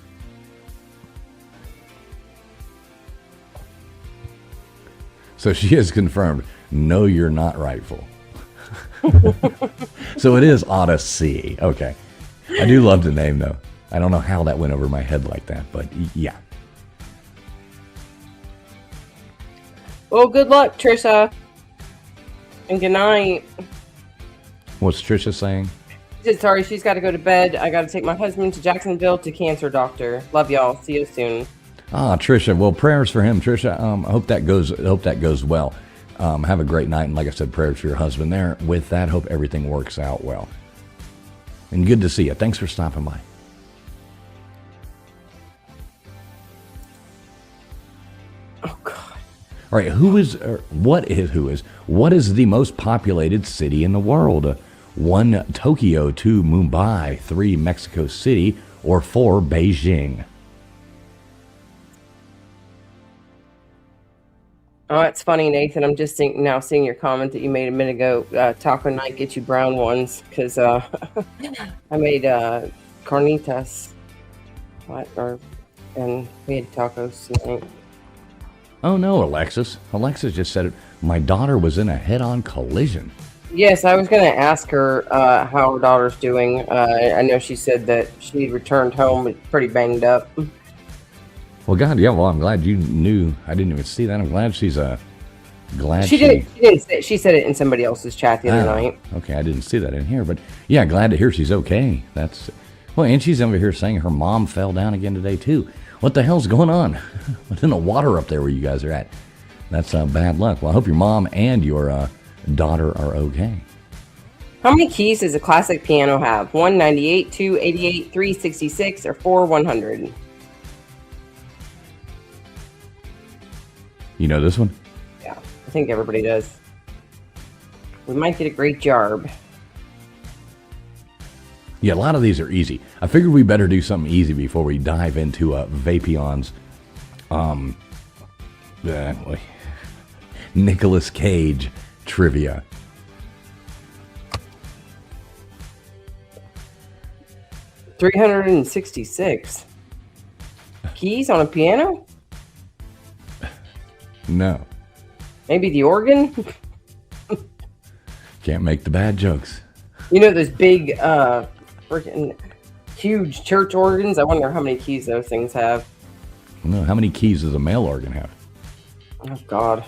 So she has confirmed, no, you're not rightful. So it is Odyssey. Okay. I do love the name, though. I don't know how that went over my head like that, but yeah. Well, good luck, Trisha. And good night. What's Trisha saying? She said, sorry, she's got to go to bed. I got to take my husband to Jacksonville to cancer doctor. Love y'all. See you soon. Ah, Trisha. Well, prayers for him, Trisha. I hope that goes well. Have a great night, and like I said, prayers for your husband there. With that, hope everything works out well. And good to see you. Thanks for stopping by. Oh God. All right, what is the most populated city in the world? 1, Tokyo, 2, Mumbai, 3, Mexico City, or 4, Beijing? Oh, it's funny, Nathan. I'm just now seeing your comment that you made a minute ago. Taco night, get you brown ones, because I made carnitas, and we had tacos tonight. Oh no, Alexis. Alexis just said it. My daughter was in a head-on collision. Yes, I was going to ask her how her daughter's doing. I know she said that she returned home pretty banged up. Well, God, yeah. Well, I'm glad you knew. I didn't even see that. I'm glad she didn't. She said it in somebody else's chat the other night. Okay, I didn't see that in here, but yeah, glad to hear she's okay. And she's over here saying her mom fell down again today too. What the hell's going on? What's in the water up there where you guys are at? That's bad luck. Well, I hope your mom and your daughter are okay. How many keys does a classic piano have? 198, 288, 366, or 4 100? You know this one? Yeah, I think everybody does. We might get a great jarb. Yeah, a lot of these are easy. I figured we better do something easy before we dive into Vapion's Nicolas Cage trivia. $366 keys on a piano? No. Maybe the organ? Can't make the bad jokes. You know those big, freaking huge church organs? I wonder how many keys those things have. No, how many keys does a male organ have? Oh, God.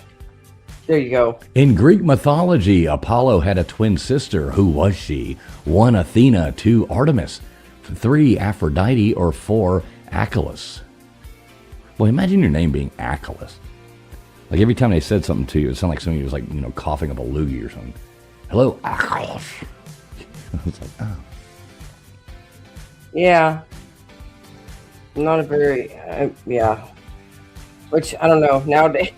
There you go. In Greek mythology, Apollo had a twin sister. Who was she? 1, Athena. 2, Artemis. 3, Aphrodite. Or 4, Achelous. Well, imagine your name being Achelous. Like every time they said something to you, it sounded like somebody was like, coughing up a loogie or something. Hello, Achelous. It's like, oh. Yeah. Not a very, yeah. Which, I don't know, nowadays,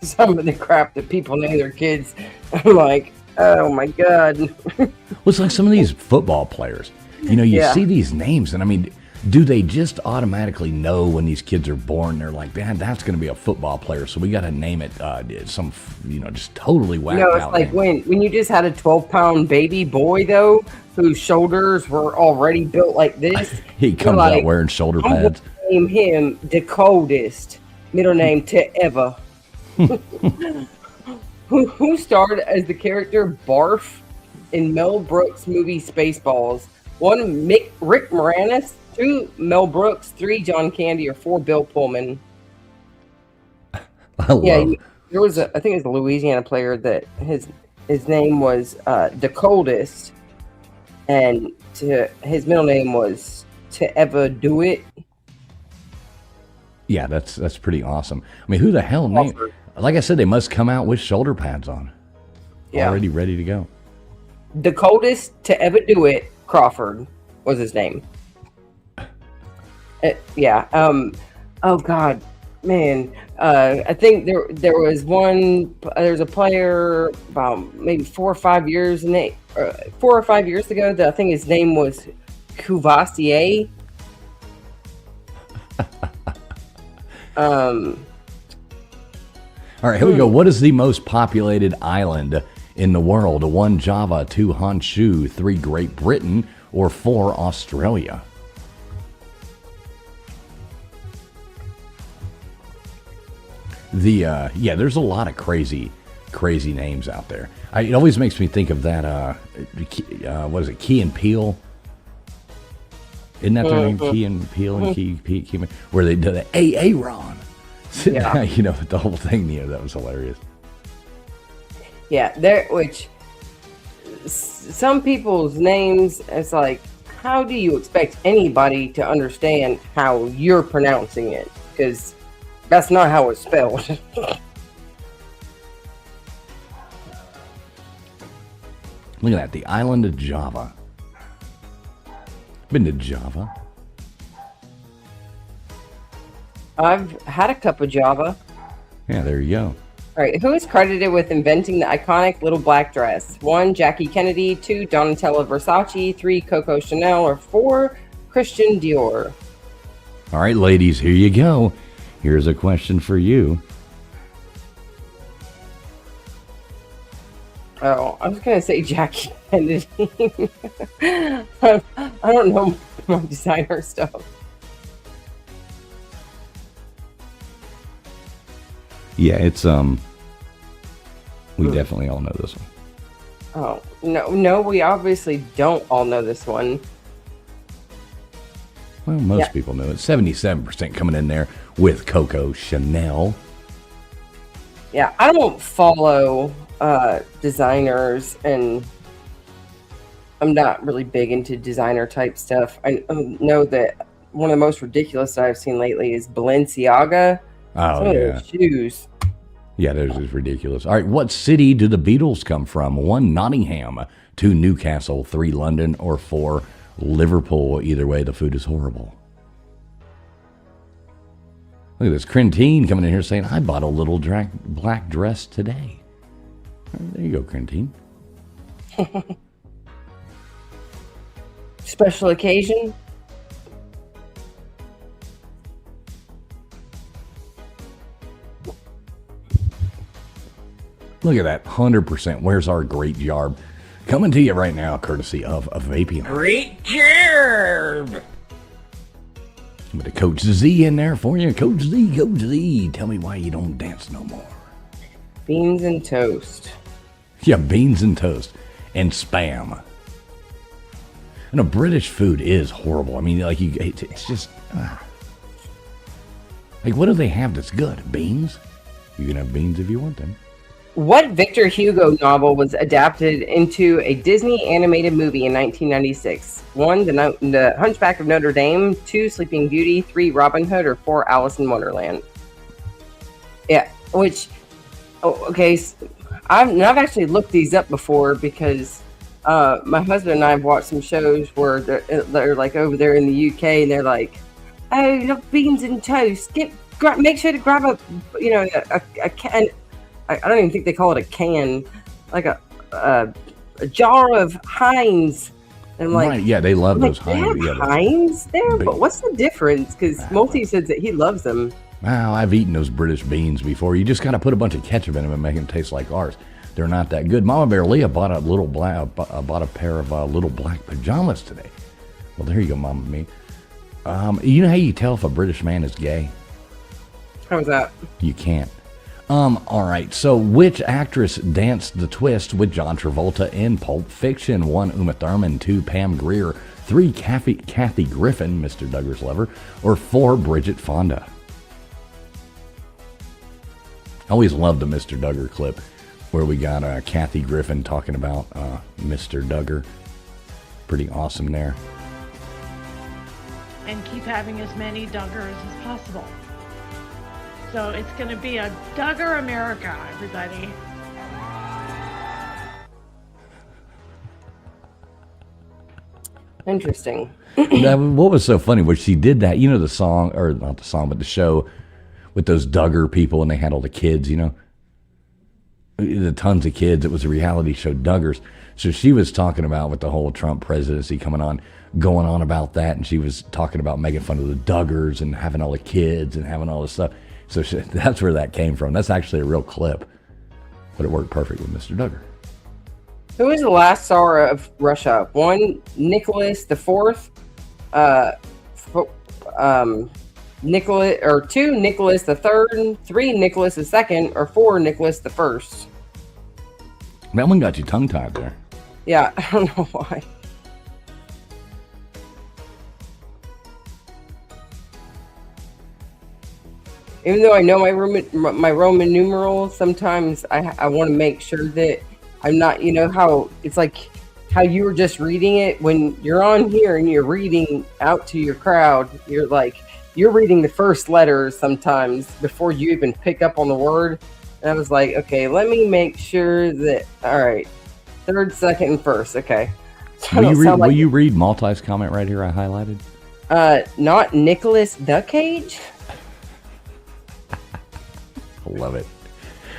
some of the crap that people name their kids, I'm like, oh my God. Well, it's like some of these football players. You Yeah. see these names, and I mean, Do they just automatically know when these kids are born? They're like, man, that's going to be a football player, so we got to name it some, just totally whacked No, it's out like name. when you just had a 12-pound baby boy though, whose shoulders were already built like this. He comes out wearing shoulder I'm pads. gonna name him the coldest. Middle name to ever. who starred as the character Barf in Mel Brooks' movie Spaceballs? 1, Rick Moranis. 2, Mel Brooks. 3, John Candy. Or 4, Bill Pullman. I love. There was I think it was a Louisiana player that his name was the coldest, and his middle name was to ever do it. Yeah, that's pretty awesome. I mean, who the hell named? Like I said, they must come out with shoulder pads on, already ready to go. The coldest to ever do it, Crawford was his name. Oh God, man. I think there's a player about maybe 4 or 5 years 4 or 5 years ago that I think his name was Cuvassier. All right, here we go. What is the most populated island in the world? 1, Java. 2, Honshu. 3, Great Britain. Or 4, Australia? There's a lot of crazy names out there. It always makes me think of that, what is it, Key and Peele? Isn't that their name? Key and Peele and Key, where they do the Aaron. Yeah. The whole thing, that was hilarious. Yeah, which some people's names, it's like, how do you expect anybody to understand how you're pronouncing it? Because that's not how it's spelled. Look at that, the island of Java. Been to Java. I've had a cup of Java. Yeah, there you go. All right, who is credited with inventing the iconic little black dress? 1, Jackie Kennedy. 2, Donatella Versace. 3, Coco Chanel. Or 4, Christian Dior. All right, ladies, here you go. Here's a question for you. Oh, I was going to say Jackie Kennedy. I don't know my designer stuff. Yeah, it's we definitely all know this one. Oh, no, we obviously don't all know this one. Well, most people know it. 77% coming in there with Coco Chanel. Yeah, I don't follow designers, and I'm not really big into designer type stuff. I know that one of the most ridiculous that I've seen lately is Balenciaga. Oh, some of those shoes. Yeah, those is ridiculous. All right, what city do the Beatles come from? 1, Nottingham. 2, Newcastle. 3, London. Or 4, Liverpool. Either way, the food is horrible. Look at this. Crentine coming in here saying, I bought a little black dress today. There you go, Crentine. Special occasion? Look at that, 100%. Where's our great jarb? Coming to you right now, courtesy of a vaping. Great jarb! With a Coach Z in there for you. Coach Z, tell me why you don't dance no more. Beans and toast. Yeah, beans and toast. And Spam. And British food is horrible. I mean, like, it's just... Like, what do they have that's good? Beans? You can have beans if you want them. What Victor Hugo novel was adapted into a Disney animated movie in 1996? 1, The Hunchback of Notre Dame. 2, Sleeping Beauty. 3, Robin Hood. Or 4, Alice in Wonderland. Yeah, which... Oh, okay, I've actually looked these up before because my husband and I have watched some shows where they're like over there in the UK, and they're like, "Oh, look, beans and toast. Make sure to grab a can. I don't even think they call it a can, like a jar of Heinz And like, right, yeah, they love those they Heinz. have Yeah, Heinz there, big- but what's the difference? Because Multi says that he loves them. wow, I've eaten those British beans before. You just got to put a bunch of ketchup in them and make them taste like ours. They're not that good. Mama Bear Leah bought a pair of little black pajamas today. Well, there you go, Mama Me. You know how you tell if a British man is gay? How's that? You can't. All right. So, which actress danced the twist with John Travolta in Pulp Fiction? 1, Uma Thurman. 2, Pam Grier. 3, Kathy Griffin, Mr. Duggar's lover. Or 4, Bridget Fonda. I always loved the Mr. Duggar clip where we got Kathy Griffin talking about Mr. Duggar. Pretty awesome there. And keep having as many Duggars as possible. So it's going to be a Duggar America, everybody. Interesting. What was so funny was she did that, you know, the song, or not the song, but the show with those Duggar people, and they had all the kids, you know, the tons of kids. It was a reality show, Duggars. So she was talking about with the whole Trump presidency coming on, going on about that, and she was talking about making fun of the Duggars and having all the kids and having all this stuff. So that's where that came from. That's actually a real clip, but it worked perfect with Mr. Duggar. Who was the last Tsar of Russia? 1, Nicholas the Fourth. 2, Nicholas the Third. 3, Nicholas the Second. Or 4, Nicholas the First. That one got you tongue-tied there. Yeah, I don't know why. Even though I know my Roman numerals, sometimes I want to make sure that I'm not, you know, how it's like how you were just reading it when you're on here and you're reading out to your crowd. You're reading the first letters sometimes before you even pick up on the word. And I was like, okay, let me make sure that, all right, 3rd, 2nd, and 1st. Okay. So Will you read Maltese comment right here I highlighted? Not Nicolas the Cage. I love it.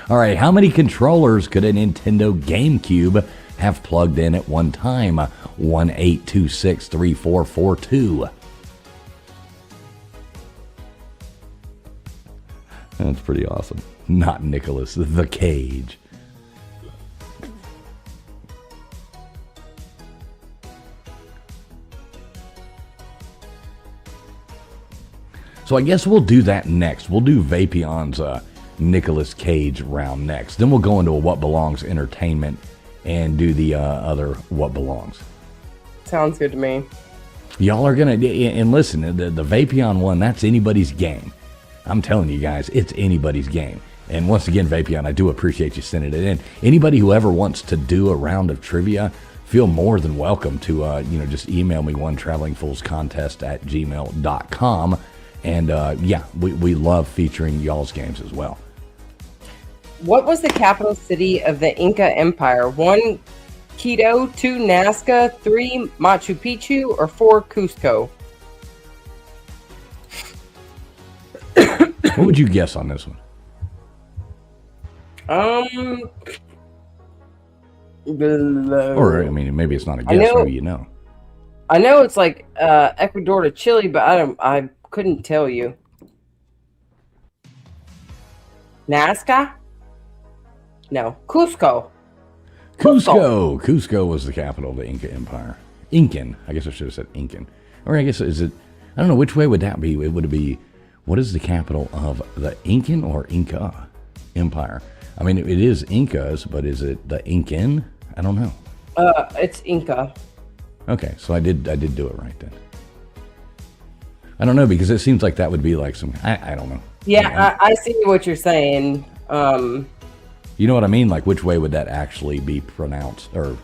All right, how many controllers could a Nintendo GameCube have plugged in at one time? 1-826-3442. That's pretty awesome. Not Nicolas the Cage. So I guess we'll do that next. We'll do Vapion's Nicolas Cage round next. Then we'll go into a What Belongs Entertainment and do the other What Belongs. Sounds good to me. Y'all are going to, and listen, the Vapion one, that's anybody's game. I'm telling you guys, it's anybody's game. And once again, Vapion, I do appreciate you sending it in. Anybody who ever wants to do a round of trivia, feel more than welcome to, just email me onetravelingfoolscontest@gmail.com. And yeah, we love featuring y'all's games as well. What was the capital city of the Inca Empire? 1, Quito. 2, Nazca. 3, Machu Picchu. Or 4, Cusco. What would you guess on this one? Or, I mean, maybe it's not a guess, maybe you know. I know it's like Ecuador to Chile, but I couldn't tell you. Nazca? No. Cusco. Cusco was the capital of the Inca Empire. Incan. I guess I should have said Incan. Or I guess, is it, I don't know, which way would that be? Would it be, what is the capital of the Incan or Inca Empire? I mean, it is Incas, but is it the Incan? I don't know. It's Inca. Okay, so I did do it right then. I don't know, because it seems like that would be like some, I don't know. Yeah, I see what you're saying. You know what I mean? Like, which way would that actually be pronounced? Or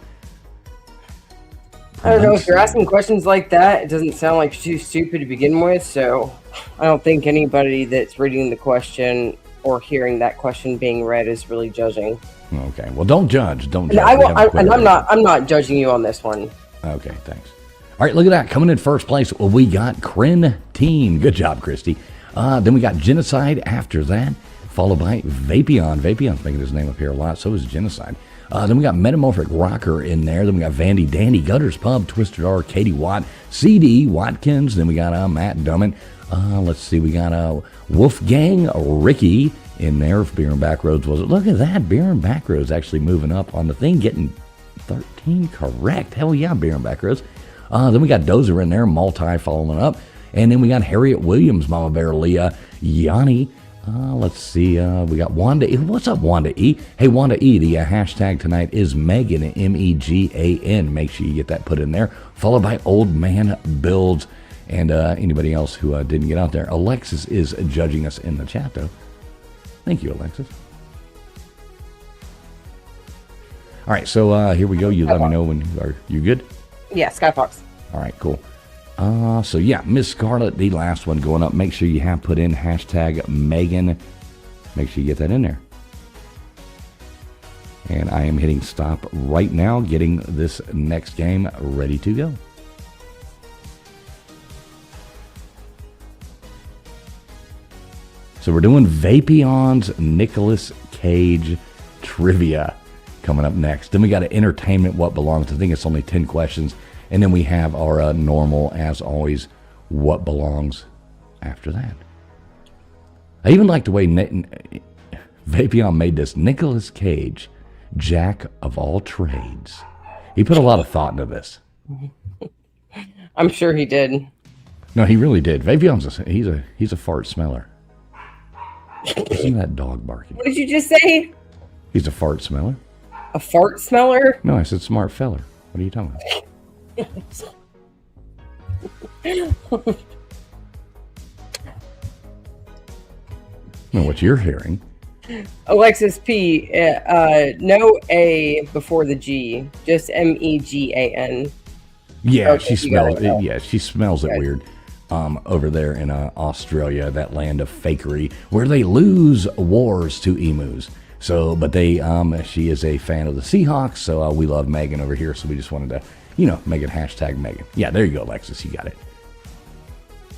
I don't know. If you're asking questions like that, it doesn't sound like too stupid to begin with. So I don't think anybody that's reading the question or hearing that question being read is really judging. Okay, well, don't judge. Don't judge. I'm not judging you on this one. Okay, thanks. All right, look at that. Coming in first place, we got Crin Teen. Good job, Christy. Then we got Genocide after that, followed by Vapion. Vapion's making his name up here a lot, so is Genocide. Then we got Metamorphic Rocker in there. Then we got Vandy Dandy, Gutters Pub, Twisted R, Katie Watt, CD Watkins. Then we got Matt Dummett. Let's see, we got Wolfgang Ricky in there. If Beer and Backroads was it. Look at that. Beer and Backroads actually moving up on the thing, getting 13 correct. Hell yeah, Beer and Backroads. Then we got Dozer in there, Multi following up. And then we got Harriet Williams, Mama Bear, Leah, Yanni. Let's see, we got Wanda E. What's up, Wanda E? Hey, Wanda E, the hashtag tonight is Megan, M-E-G-A-N. Make sure you get that put in there. Followed by Old Man Builds. And anybody else who didn't get out there. Alexis is judging us in the chat, though. Thank you, Alexis. All right, so here we go. You let me know when you good? Yeah, Skyfox. All right, cool. So yeah, Miss Scarlett, the last one going up. Make sure you have put in hashtag Megan. Make sure you get that in there. And I am hitting stop right now, getting this next game ready to go. So we're doing Vapion's Nicolas Cage trivia coming up next. Then we got an entertainment what belongs. I think it's only 10 questions. And then we have our normal, as always, what belongs after that. I even like the way Vapion made this. Nicolas Cage, jack of all trades. He put a lot of thought into this. I'm sure he did. No, he really did. Vapion's he's a fart smeller. Listen to that dog barking. What did you just say? He's a fart smeller. A fart smeller? No, I said smart feller. What are you talking about? No, what you're hearing. Alexis P. No A before the G, just Megan. Yeah, Okay, she smells it. Yeah, she smells it weird. Over there in Australia, that land of fakery, where they lose wars to emus. So, but they, she is a fan of the Seahawks, so we love Megan over here. So we just wanted to, make it hashtag Megan. Yeah, there you go, Alexis. You got it.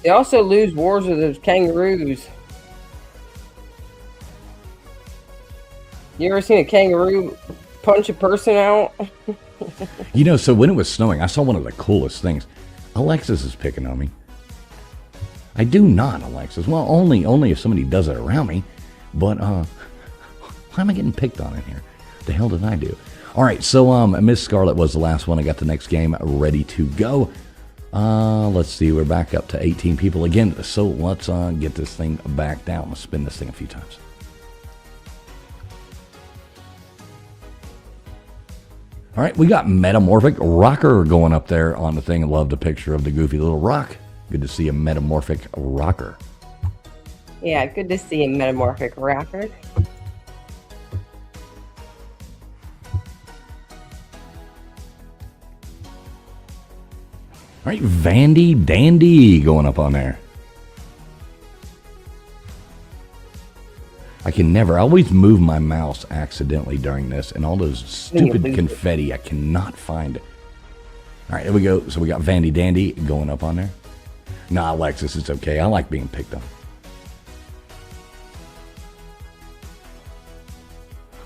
They also lose wars with those kangaroos. You ever seen a kangaroo punch a person out? So when it was snowing, I saw one of the coolest things. Alexis is picking on me. I do not, Alexis. Well, only if somebody does it around me. But why am I getting picked on in here? The hell did I do? All right, so Miss Scarlett was the last one. I got the next game ready to go. Let's see, we're back up to 18 people again. So let's get this thing back down. Let's spin this thing a few times. All right, we got Metamorphic Rocker going up there on the thing. I love the picture of the goofy little rock. Good to see a Metamorphic Rocker. Yeah, good to see a Metamorphic Rocker. All right, Vandy Dandy going up on there. I always move my mouse accidentally during this, and all those stupid confetti, I cannot find it. All right, here we go. So we got Vandy Dandy going up on there. Nah, Alexis, it's okay. I like being picked on.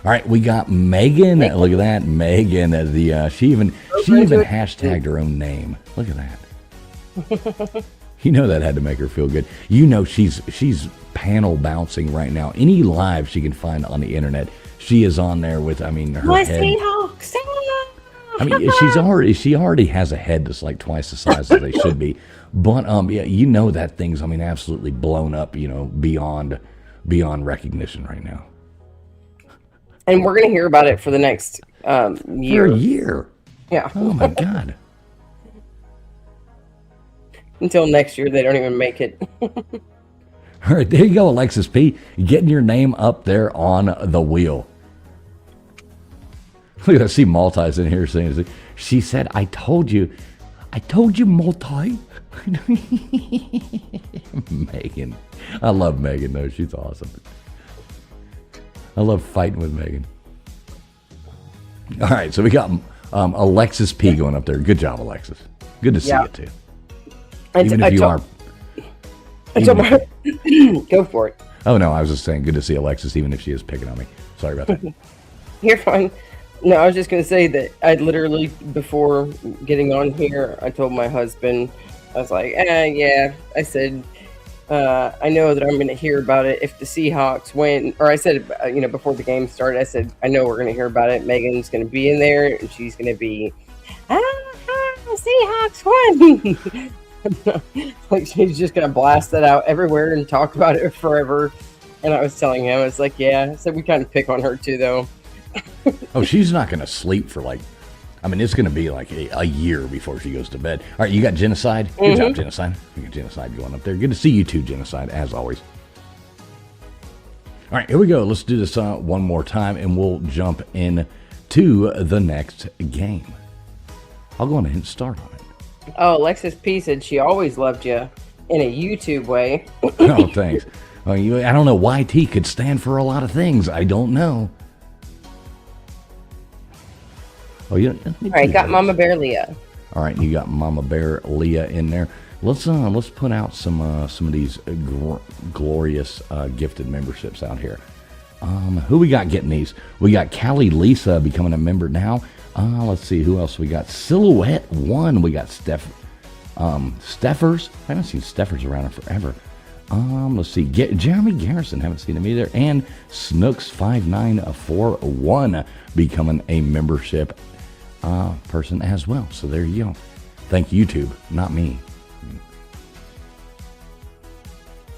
All right, we got Megan. Look at that, Megan. She even hashtagged her own name. Look at that. That had to make her feel good. She's panel bouncing right now. Any live she can find on the internet, she is on there with. Her My head. Seahawks. She already has a head that's like twice the size as they should be. But that thing's absolutely blown up. Beyond recognition right now. And we're going to hear about it for the next year. For a year. Yeah. Oh my God. Until next year, they don't even make it. All right, there you go, Alexis P. Getting your name up there on the wheel. Look at that. See Multi's in here saying, she said, I told you, Multi. Megan. I love Megan, though. She's awesome. I love fighting with Megan. All right, so we got Alexis P going up there. Good job, Alexis. Good to see you, too. Even if you are. Go for it. Oh, no, I was just saying good to see Alexis, even if she is picking on me. Sorry about that. You're fine. No, I was just going to say that I literally, before getting on here, I told my husband, I was like, yeah. I said, I know that I'm going to hear about it if the Seahawks win. Or I said, before the game started, I said, I know we're going to hear about it. Megan's going to be in there, and she's going to be, Seahawks won. Like, she's just going to blast that out everywhere and talk about it forever. And I was telling him, I was like, yeah. So we kind of pick on her, too, though. Oh, she's not going to sleep for it's going to be like a year before she goes to bed. All right, you got Genocide. Good job, Genocide. You got Genocide going up there. Good to see you too, Genocide, as always. All right, here we go. Let's do this one more time, and we'll jump in to the next game. I'll go ahead and start on it. Oh, Alexis P said she always loved you in a YouTube way. Oh, thanks. I don't know. YT could stand for a lot of things. I don't know. Oh, yeah. All right, got Mama Bear Leah. All right, you got Mama Bear Leah in there. Let's put out some of these glorious gifted memberships out here. Who we got getting these? We got Callie Lisa becoming a member now. Let's see who else we got. Silhouette 1. We got Steffers. I haven't seen Steffers around in forever. Let's see. Jeremy Garrison. Haven't seen him either. And Snooks5941 becoming a membership person as well. So there you go. Thank YouTube, not me.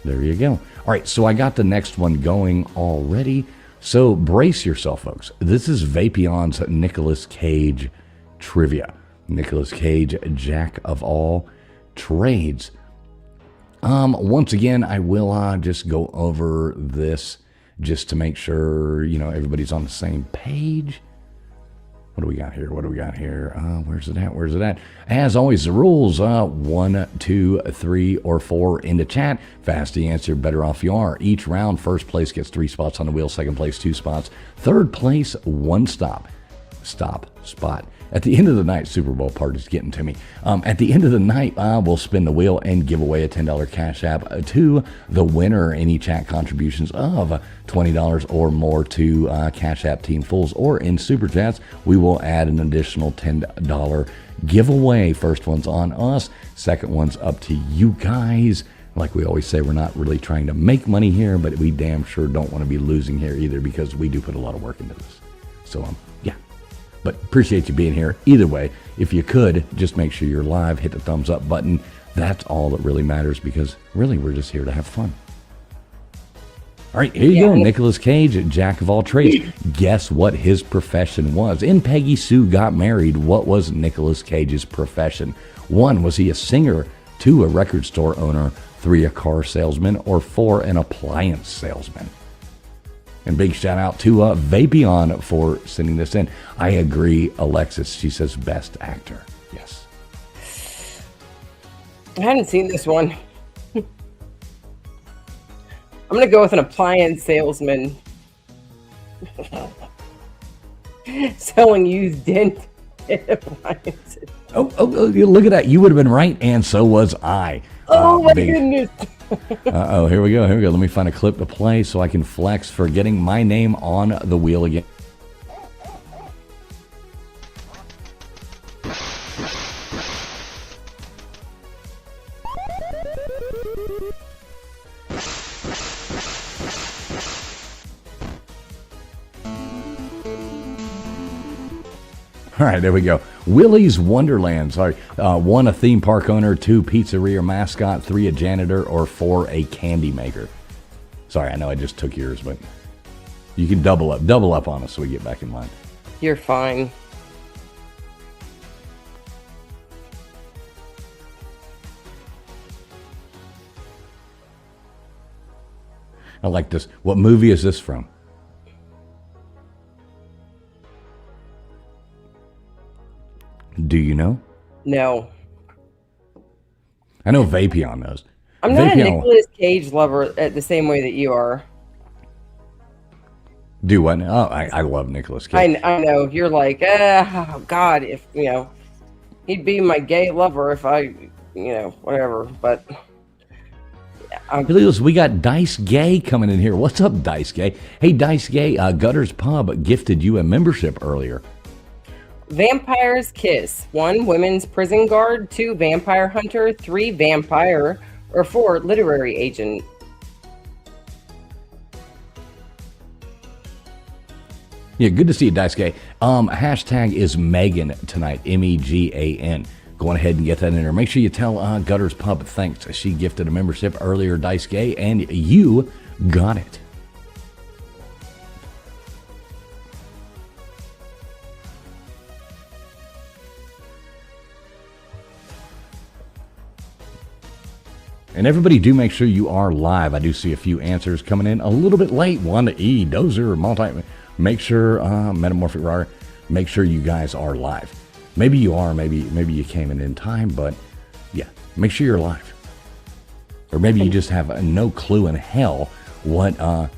There you go. All right, so I got the next one going already. So brace yourself, folks. This is Vapeon's Nicolas Cage trivia. Nicolas Cage, jack of all trades. Once again, I will just go over this just to make sure, everybody's on the same page. What do we got here? Where's it at? As always, the rules, 1, 2, 3, or 4 in the chat. Fast the answer, better off you are. Each round, first place gets 3 spots on the wheel, second place 2 spots, third place 1 spot. At the end of the night, Super Bowl party's getting to me. At the end of the night, we'll spin the wheel and give away a $10 cash app to the winner. Any chat contributions of $20 or more to Cash App Team Fools or in Super Chats, we will add an additional $10 giveaway. First one's on us. Second one's up to you guys. Like we always say, we're not really trying to make money here, but we damn sure don't want to be losing here either because we do put a lot of work into this. So, yeah. But appreciate you being here. Either way, if you could, just make sure you're live, hit the thumbs up button. That's all that really matters because really we're just here to have fun. All right, here you go. Nicolas Cage, jack of all trades. Guess what his profession was. In Peggy Sue Got Married, what was Nicolas Cage's profession? 1, was he a singer? 2, a record store owner? 3, a car salesman? Or 4, an appliance salesman? And big shout out to Vapeon for sending this in. I agree, Alexis. She says best actor. Yes. I hadn't seen this one. I'm going to go with an appliance salesman. Selling used dent appliances. Oh, look at that. You would have been right, and so was I. Oh, my goodness. Uh-oh, here we go. Let me find a clip to play so I can flex for getting my name on the wheel again. All right, there we go. Willy's Wonderland. Sorry. 1, a theme park owner. 2, pizzeria mascot. 3, a janitor. Or 4, a candy maker. Sorry, I know I just took yours, but you can double up on us so we get back in line. You're fine. I like this. What movie is this from? Do you know? No. I know Vapeon knows. I'm not a Nicolas Cage lover the same way that you are. Do what? Oh, I love Nicolas Cage. I know. You're like, oh, God, if, he'd be my gay lover if I, whatever. But we got Dice Gay coming in here. What's up, Dice Gay? Hey, Dice Gay, Gutters Pub gifted you a membership earlier. Vampire's Kiss. 1, women's prison guard. 2, vampire hunter. 3, vampire. Or 4, literary agent. Yeah, good to see you, Dice Gay. Hashtag is Megan tonight, Megan. Go on ahead and get that in there. Make sure you tell Gutters Pub thanks. She gifted a membership earlier, Dice Gay, and you got it. And everybody, do make sure you are live. I do see a few answers coming in a little bit late. Wanda E, Dozer, Multi. Make sure, Metamorphic Rar, make sure you guys are live. Maybe you are, maybe you came in time, but yeah, make sure you're live. Or maybe you just have no clue in hell what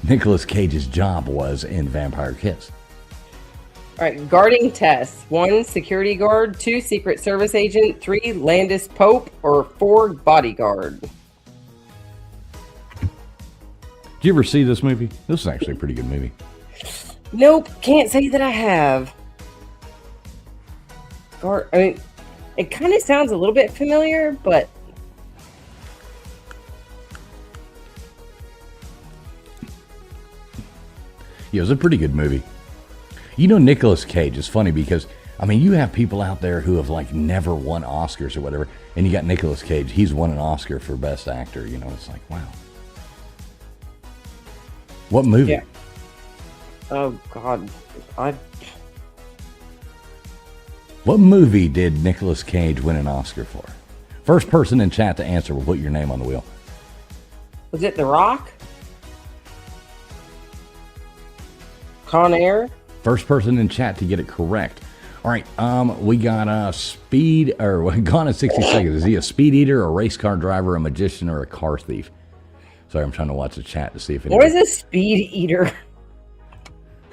Nicolas Cage's job was in Vampire Kiss. All right, guarding tests. 1, security guard. 2, secret service agent. 3, Landis Pope. Or 4, bodyguard. Did you ever see this movie? This is actually a pretty good movie. Nope, can't say that I have. I mean, it kind of sounds a little bit familiar, but Yeah, it was a pretty good movie. You know, Nicolas Cage is funny because, I mean, you have people out there who have, like, never won Oscars or whatever, and you got Nicolas Cage. He's won an Oscar for Best Actor. You know, it's like, wow. What movie? yeah. Oh God, What movie did Nicolas Cage win an Oscar for? First person in chat to answer will put your name on the wheel. was it The Rock? Con Air? First person in chat to get it correct. All right, we got speed, or Gone in 60 seconds. Is he a speed eater, a race car driver, a magician, or a car thief? Sorry, I'm trying to watch the chat to see if What is a speed eater?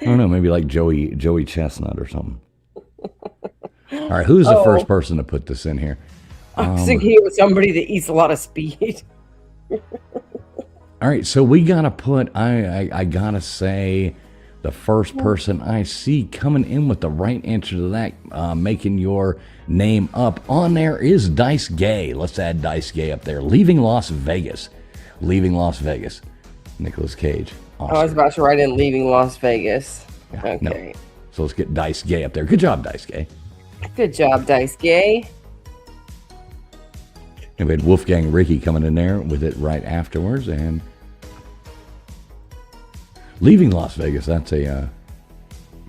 I don't know, maybe like Joey Chestnut or something. All right, who's the first person to put this in here? I was thinking it was somebody that eats a lot of speed. All right, so we gotta put. I gotta say, the first person I see coming in with the right answer to that, making your name up on there is Dice Gay. Let's add Dice Gay up there. Leaving Las Vegas. Nicolas Cage. Oscar. I was about to write in Leaving Las Vegas. Yeah, Okay. no. So let's get Dice Gay up there. Good job, Dice Gay. Good job, Dice Gay. And we had Wolfgang Ricky coming in there with it right afterwards, and Leaving Las Vegas. That's a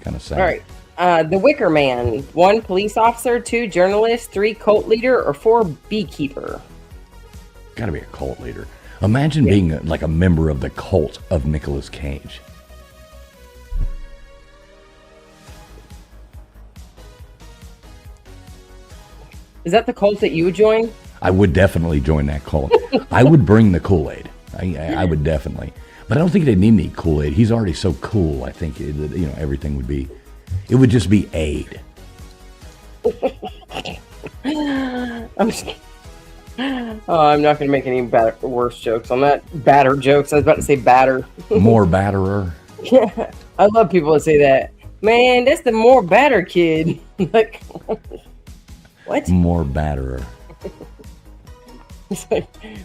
kind of sad. All right. The Wicker Man. 1, police officer. 2, journalist. 3, cult leader. Or 4, beekeeper. Got to be a cult leader. Imagine being like a member of the cult of Nicolas Cage. Is that the cult that you would join? I would definitely join that cult. I would bring the Kool-Aid. I would definitely. But I don't think they need any Kool-Aid. He's already so cool. I think everything would be. It would just be aid. I'm not going to make any worse jokes on that. Batter jokes. I was about to say batter. More batterer. Yeah, I love people that say that. Man, that's the more batter kid. Like, what? More batterer.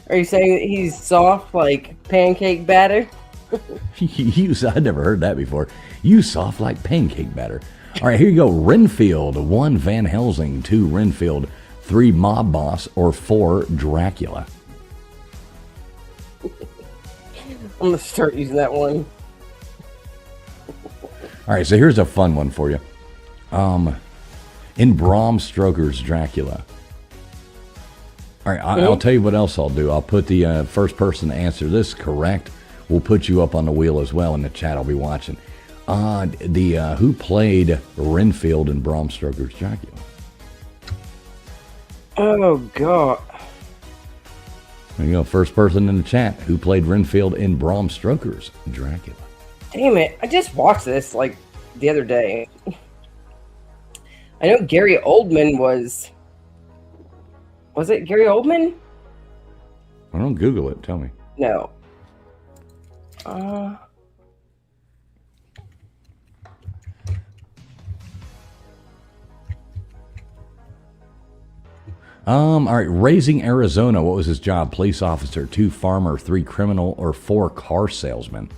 Are you saying that he's soft like pancake batter? I never heard that before. You soft like pancake batter. All right, here you go. Renfield. 1, Van Helsing. 2, Renfield. 3, Mob Boss. Or 4, Dracula. I'm going to start using that one. All right, so here's a fun one for you. In Bram Stoker's Dracula. All right, I'll tell you what else I'll do. I'll put the first person to answer this correct. We'll put you up on the wheel as well in the chat. I'll be watching. Who played Renfield in Bram Stoker's Dracula? Oh, God. There you go. First person in the chat. Who played Renfield in Bram Stoker's Dracula? Damn it. I just watched this like the other day. I know Gary Oldman was. Was it Gary Oldman? I don't Google it. Tell me. No. All right. Raising Arizona. What was his job? Police officer, 2 farmer, 3 criminal, or 4 car salesman?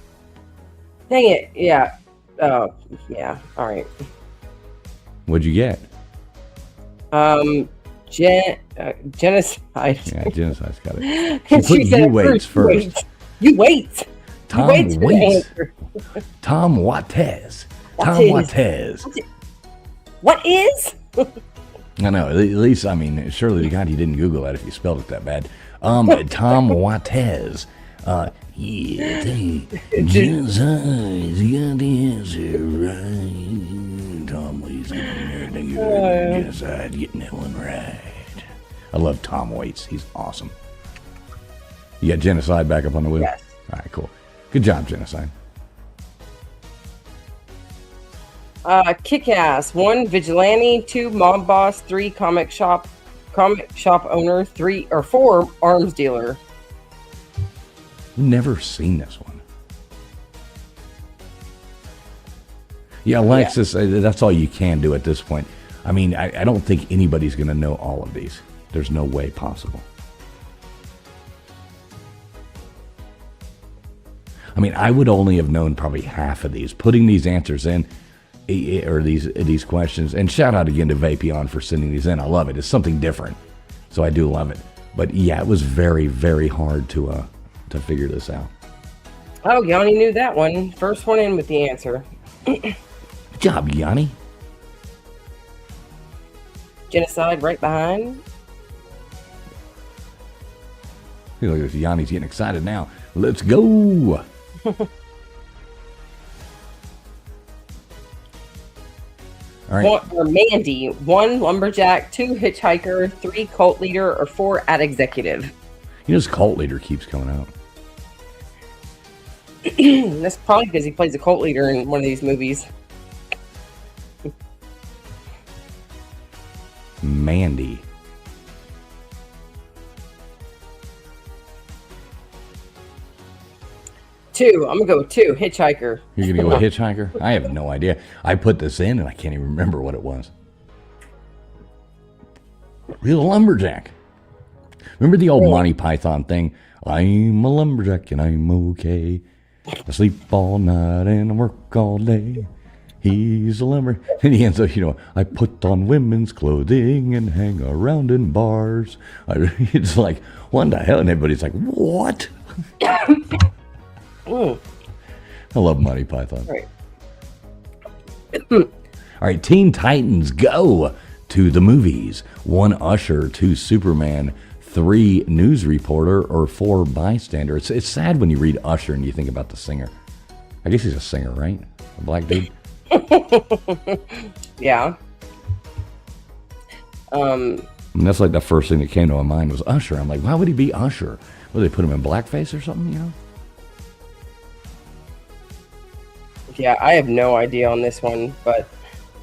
Dang it. Yeah. Oh, yeah. All right. What'd you get? Genocide. Yeah, genocide's got it. And She put said you it waits first. You wait. Tom you wait for the Waits. answer. Tom Wattez. Tom Wattez. Wattez. What is? I know. At least, I mean, surely to God you didn't Google that if you spelled it that bad. Tom Wattez. Yeah, genocide's got the answer right. Tom Waits getting genocide, getting that one right. I love Tom Waits. He's awesome. You got genocide back up on the wheel? Yes. All right, cool. Good job, genocide. Kick-Ass. 1, vigilante. 2, mob boss. 3, comic shop owner. 4, arms dealer. Never seen this one. Yeah, Alexis, that's all you can do at this point. I mean, I don't think anybody's going to know all of these. There's no way possible. I mean, I would only have known probably half of these. Putting these answers in, or these questions, and shout out again to Vapion for sending these in. I love it. It's something different, so I do love it. But yeah, it was very, very hard to figure this out. Oh, Yanni knew that one. First one in with the answer. Good job, Yanni. Genocide right behind. Look at this. Yanni's getting excited now. Let's go. All right. Or Mandy. 1, lumberjack. 2, hitchhiker. 3, cult leader. Or 4, ad executive. You know, this cult leader keeps coming out. That's probably because he plays a cult leader in one of these movies. Mandy. Two. I'm gonna go with 2. Hitchhiker. You're gonna go with hitchhiker? I have no idea. I put this in and I can't even remember what it was. Real lumberjack. Remember the old Monty Python thing? I'm a lumberjack and I'm okay. I sleep all night and I work all day. He's a lumber. And he ends up, I put on women's clothing and hang around in bars. It's like, what the hell? And everybody's like, what? I love Monty Python. Right. All right, Teen Titans Go to the movies. 1, Usher. 2, Superman. 3, news reporter. Or 4, bystander. It's sad when you read Usher and you think about the singer. I guess he's a singer, right? A black dude. Yeah. And that's like the first thing that came to my mind was Usher. I'm like, why would he be Usher? Would they put him in blackface or something? Yeah, I have no idea on this one, but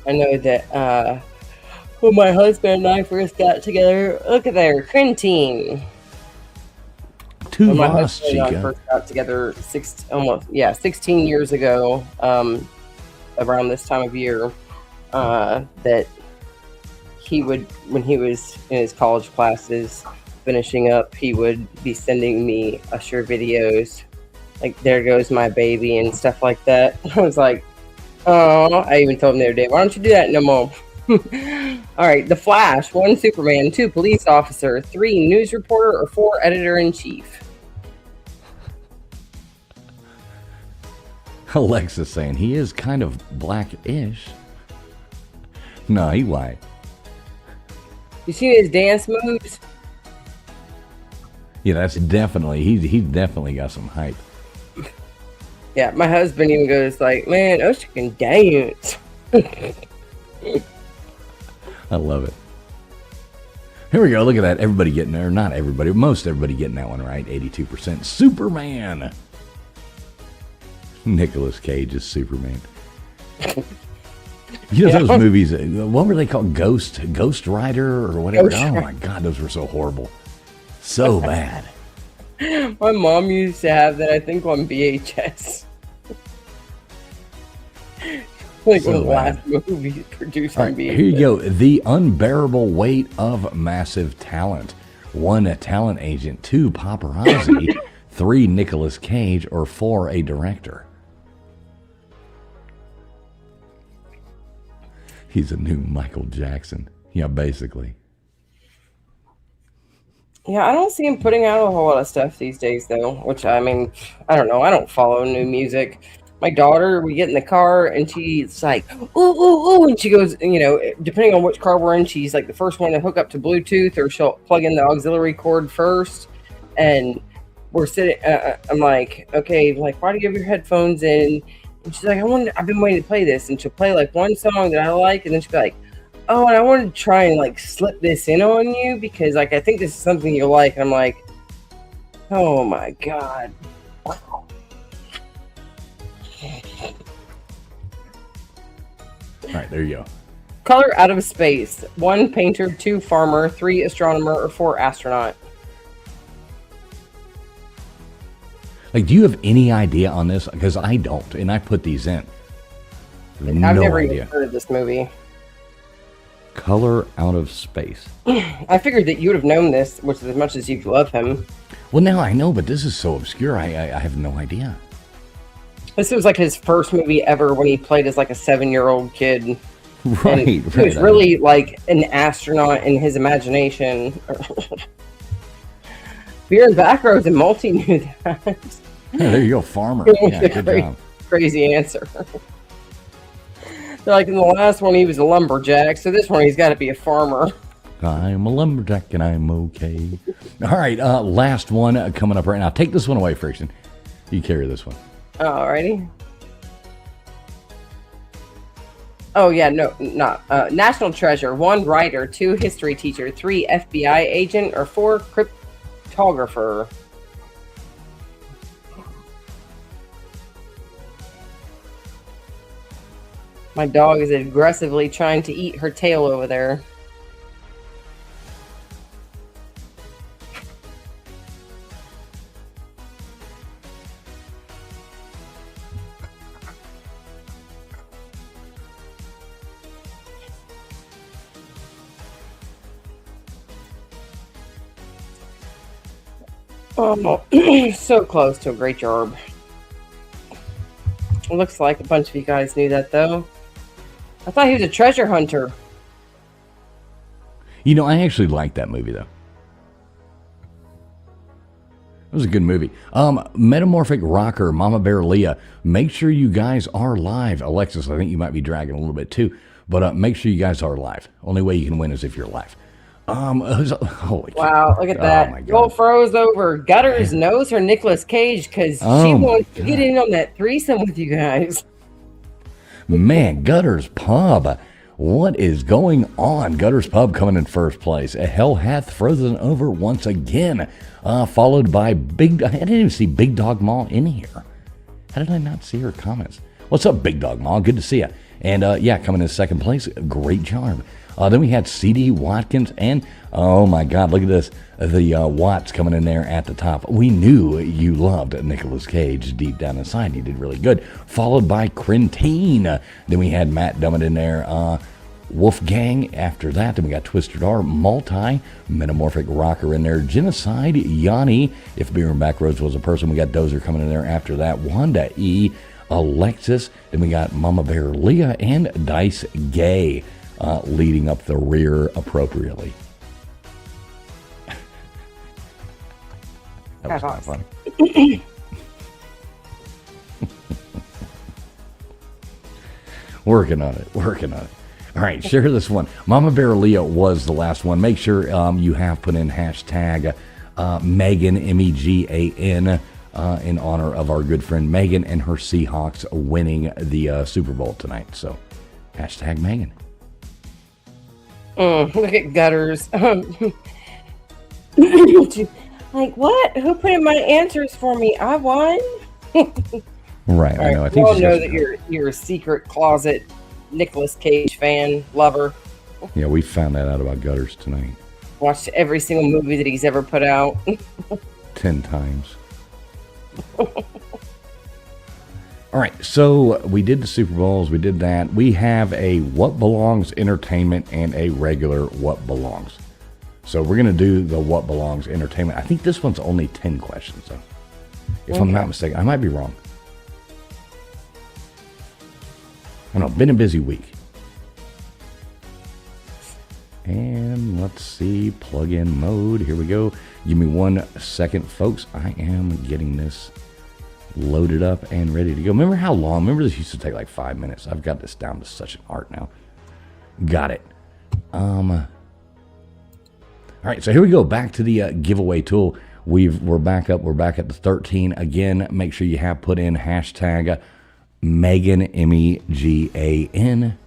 I know that when my husband and I first got together, look at there, Quentin. When my husband and I first got together 16 years ago, around this time of year, that he would, when he was in his college classes finishing up, he would be sending me Usher videos, like "There Goes My Baby" and stuff like that. I was like, oh, I even told him the other day, why don't you do that no more? All right, The Flash. 1, Superman. 2, police officer. 3, news reporter. Or 4, editor-in-chief. Alexa's saying he is kind of black-ish. No, he white. You see his dance moves? Yeah, that's definitely, he's definitely got some hype. Yeah, my husband even goes like, man, Usher can dance. I love it. Here we go. Look at that. Everybody getting there. Not everybody. Most everybody getting that one right. 82%. Superman. Nicolas Cage is Superman. Those movies, what were they called? Ghost Rider or whatever? Oh my God, those were so horrible. So bad. My mom used to have that, I think, on VHS. Like So one of the bad. last movies produced All on right, being. here you go. The unbearable weight of massive talent. 1, a talent agent. 2, paparazzi. 3, Nicolas Cage. Or 4, a director. He's a new Michael Jackson. Yeah, basically. Yeah, I don't see him putting out a whole lot of stuff these days, though. Which I mean, I don't know. I don't follow new music. My daughter, we get in the car and she's like, "Ooh, ooh, ooh," and she goes, depending on which car we're in, she's like the first one to hook up to Bluetooth, or she'll plug in the auxiliary cord first. And we're sitting. I'm like, okay, like, why do you have your headphones in? And she's like, I've been waiting to play this, and she'll play like one song that I like, and then she'll be like, oh, and I want to try and like slip this in on you because like I think this is something you like. And I'm like, oh my god. All right, there you go. Color out of space. 1, painter. 2, farmer. 3, astronomer. Or 4, astronaut. Like, do you have any idea on this? Because I don't, and I put these in. I've No never idea. even heard of this movie. Color out of space. I figured that you would have known this, which is as much as you love him. Well, now I know, but this is so obscure. I have no idea. This was like his first movie ever when he played as like a 7-year-old kid. Right, He was really like an astronaut in his imagination. Beer and back rows and multi knew that. Yeah, there you go, farmer. Yeah, good job. Crazy answer. They're like in the last one he was a lumberjack, so this one he's got to be a farmer. I'm a lumberjack and I'm okay. All right, last one coming up right now. Take this one away, Friction. You carry this one. Alrighty. Oh yeah, no, not national treasure. 1, writer. 2, history teacher. 3, FBI agent. Or 4, cryptographer. My dog is aggressively trying to eat her tail over there. Oh, so close to a great job. It looks like a bunch of you guys knew that, though. I thought he was a treasure hunter. You know, I actually liked that movie, though. It was a good movie. Metamorphic Rocker, Mama Bear Leah. Make sure you guys are live. Alexis, I think you might be dragging a little bit, too. But make sure you guys are live. Only way you can win is if you're live. Holy Wow, look at that. Oh my Gold God. froze over. Gutters knows her Nicolas Cage because she Oh my wants to get God. in on that threesome with you guys. Man, Gutters Pub. What is going on? Gutters Pub coming in first place. Hell hath frozen over once again. Followed by Big... I didn't even see Big Dog Mall in here. How did I not see her comments? What's up, Big Dog Mall? Good to see you. And yeah, coming in second place. Great job. Then we had C.D. Watkins and, oh my God, look at this. The Watts coming in there at the top. We knew you loved Nicolas Cage deep down inside. He did really good. Followed by Crentine. Then we had Matt Dummett in there. Wolfgang after that. Then we got Twisted R, Multi, Metamorphic Rocker in there. Genocide, Yanni. If Beer and Backroads was a person, we got Dozer coming in there after that. Wanda E, Alexis. Then we got Mama Bear Leah and Dice Gay. Leading up the rear appropriately. That was kind of funny. Working on it. All right, share this one. Mama Bear Leah was the last one. Make sure you have put in hashtag Megan, M-E-G-A-N, in honor of our good friend Megan and her Seahawks winning the Super Bowl tonight. So, hashtag Megan. Look at Gutters. Like, what? Who put in my answers for me? I won? Right, I know. I think we all it's know just- that you're a secret closet Nicolas Cage fan, lover. Yeah, we found that out about Gutters tonight. Watched every single movie that he's ever put out. 10 times. All right, so we did the Super Bowls. We did that. We have a What Belongs Entertainment and a regular What Belongs. So we're going to do the What Belongs Entertainment. I think this one's only 10 questions, though. If I'm not mistaken. I might be wrong. I don't know. Been a busy week. And let's see. Plug-in mode. Here we go. Give me 1 second, folks. I am getting this loaded up and ready to go. Remember how long? Remember this used to take like 5 minutes. I've got this down to such an art now. Got it. All right, so here we go. Back to the giveaway tool. We're back up. We're back at the 13 again. Make sure you have put in hashtag Megan MEGAN.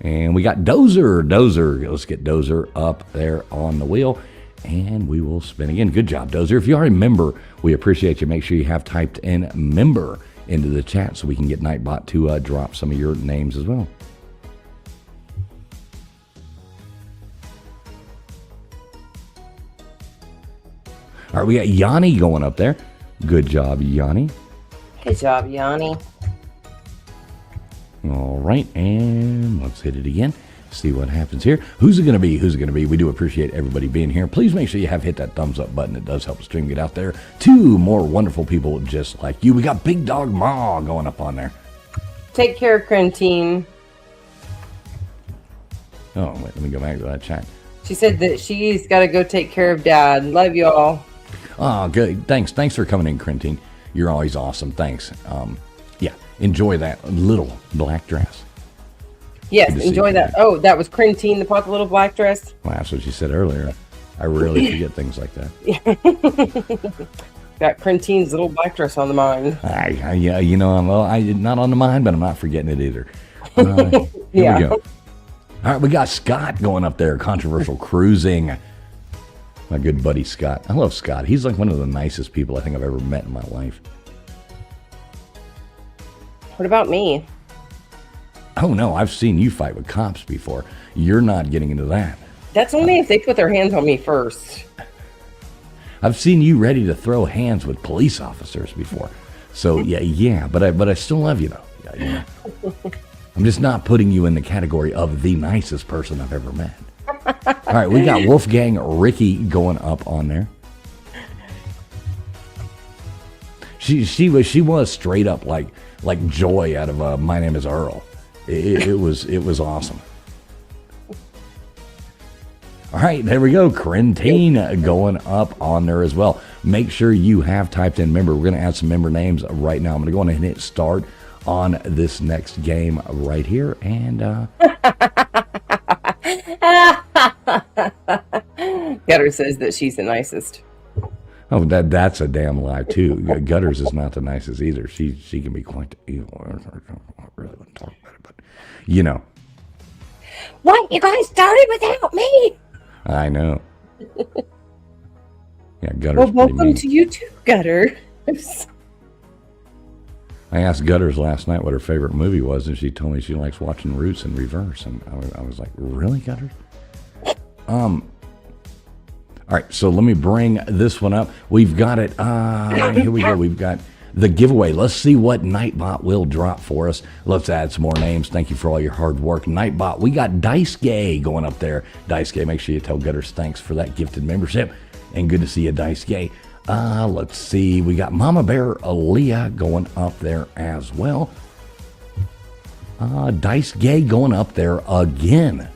And we got Dozer. Let's get Dozer up there on the wheel. And we will spin again. Good job, Dozer. If you are a member, we appreciate you. Make sure you have typed in member into the chat so we can get Nightbot to drop some of your names as well. All right, we got Yanni going up there. Good job, Yanni. Good job, Yanni. All right, and let's hit it again. See what happens here. Who's it going to be? Who's it going to be? We do appreciate everybody being here. Please make sure you have hit that thumbs up button. It does help the stream get out there to more wonderful people just like you. We got Big Dog Ma going up on there. Take care, Crentine. Oh, wait, let me go back to that chat. She said that she's got to go take care of Dad. Love y'all. Oh, good. Thanks for coming in, Crentine. You're always awesome. Thanks. Yeah, enjoy that little black dress. Yes, enjoy that. Oh, that was Crentine that bought the little black dress? Well, that's what she said earlier. I rarely forget things like that. Got Crentine's little black dress on the mind. Yeah, you know, I'm not on the mind, but I'm not forgetting it either. Here Yeah. we go. All right, we got Scott going up there. Controversial cruising. My good buddy Scott. I love Scott. He's like one of the nicest people I think I've ever met in my life. What about me? Oh, no, I've seen you fight with cops before. You're not getting into that. That's only if they put their hands on me first. I've seen you ready to throw hands with police officers before. So, yeah, but I still love you, though. Yeah. I'm just not putting you in the category of the nicest person I've ever met. All right, we got Wolfgang Ricky going up on there. She was straight up like Joy out of My Name Is Earl. It was awesome. All right, there we go. Crentine going up on there as well. Make sure you have typed in member. We're going to add some member names right now. I'm going to go on and hit start on this next game right here. And Gutter says that she's the nicest. oh, that's a damn lie too. Gutters is not the nicest either. She can be quite evil. I really wouldn't talk about it, but you know. What? You guys started without me? I know. Yeah, Gutters. Well, welcome mean. to you too, Gutter. I asked Gutters last night what her favorite movie was, and she told me she likes watching Roots in reverse, and I was like, really, Gutters? All right, so let me bring this one up. We've got it. Here we go. We've got the giveaway. Let's see what Nightbot will drop for us. Let's add some more names. Thank you for all your hard work, Nightbot. We got Dice Gay going up there. Dice Gay, make sure you tell Gutters thanks for that gifted membership. And good to see you, Dice Gay. Let's see. We got Mama Bear Aaliyah going up there as well. Dice Gay going up there again.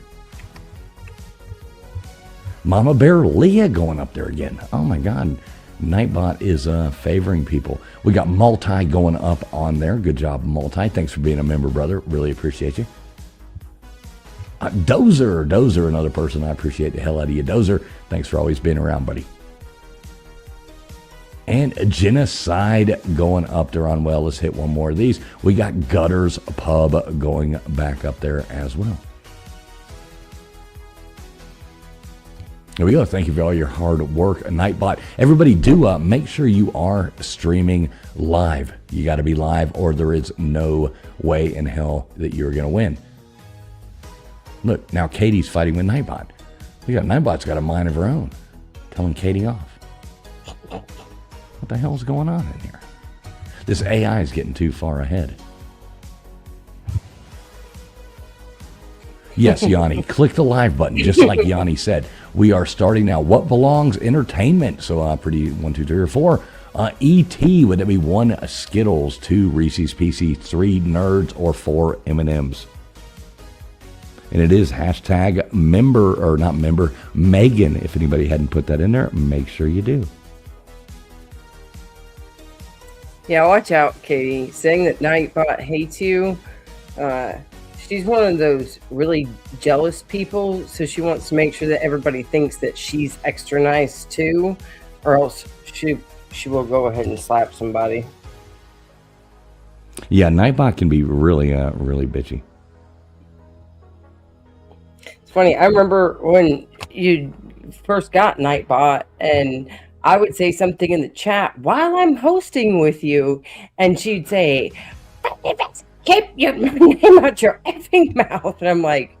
Mama Bear Leah going up there again. Oh my God. Nightbot is favoring people. We got Multi going up on there. Good job, Multi. Thanks for being a member, brother. Really appreciate you. Dozer, another person. I appreciate the hell out of you, Dozer. Thanks for always being around, buddy. And Genocide going up there on well. Let's hit one more of these. We got Gutters Pub going back up there as well. There we go. Thank you for all your hard work, Nightbot. Everybody do make sure you are streaming live. You got to be live or there is no way in hell that you're going to win. Look, now Katie's fighting with Nightbot. Look at Nightbot's got a mind of her own, telling Katie off. What the hell's going on in here? This AI is getting too far ahead. Yes, Yanni, click the live button, just like Yanni said. We are starting now. What belongs? Entertainment. So pretty 1, 2, 3, or 4. E.T. Would it be 1 Skittles, 2 Reese's Pieces, 3 Nerds, or 4 M&Ms? And it is hashtag member, or not member, Megan. If anybody hadn't put that in there, make sure you do. Yeah, watch out, Katie. Saying that Nightbot hates you. She's one of those really jealous people, so she wants to make sure that everybody thinks that she's extra nice too, or else she will go ahead and slap somebody. Yeah, Nightbot can be really, really bitchy. It's funny. I remember when you first got Nightbot, and I would say something in the chat while I'm hosting with you, and she'd say, "Keep your name out your effing mouth." And I'm like,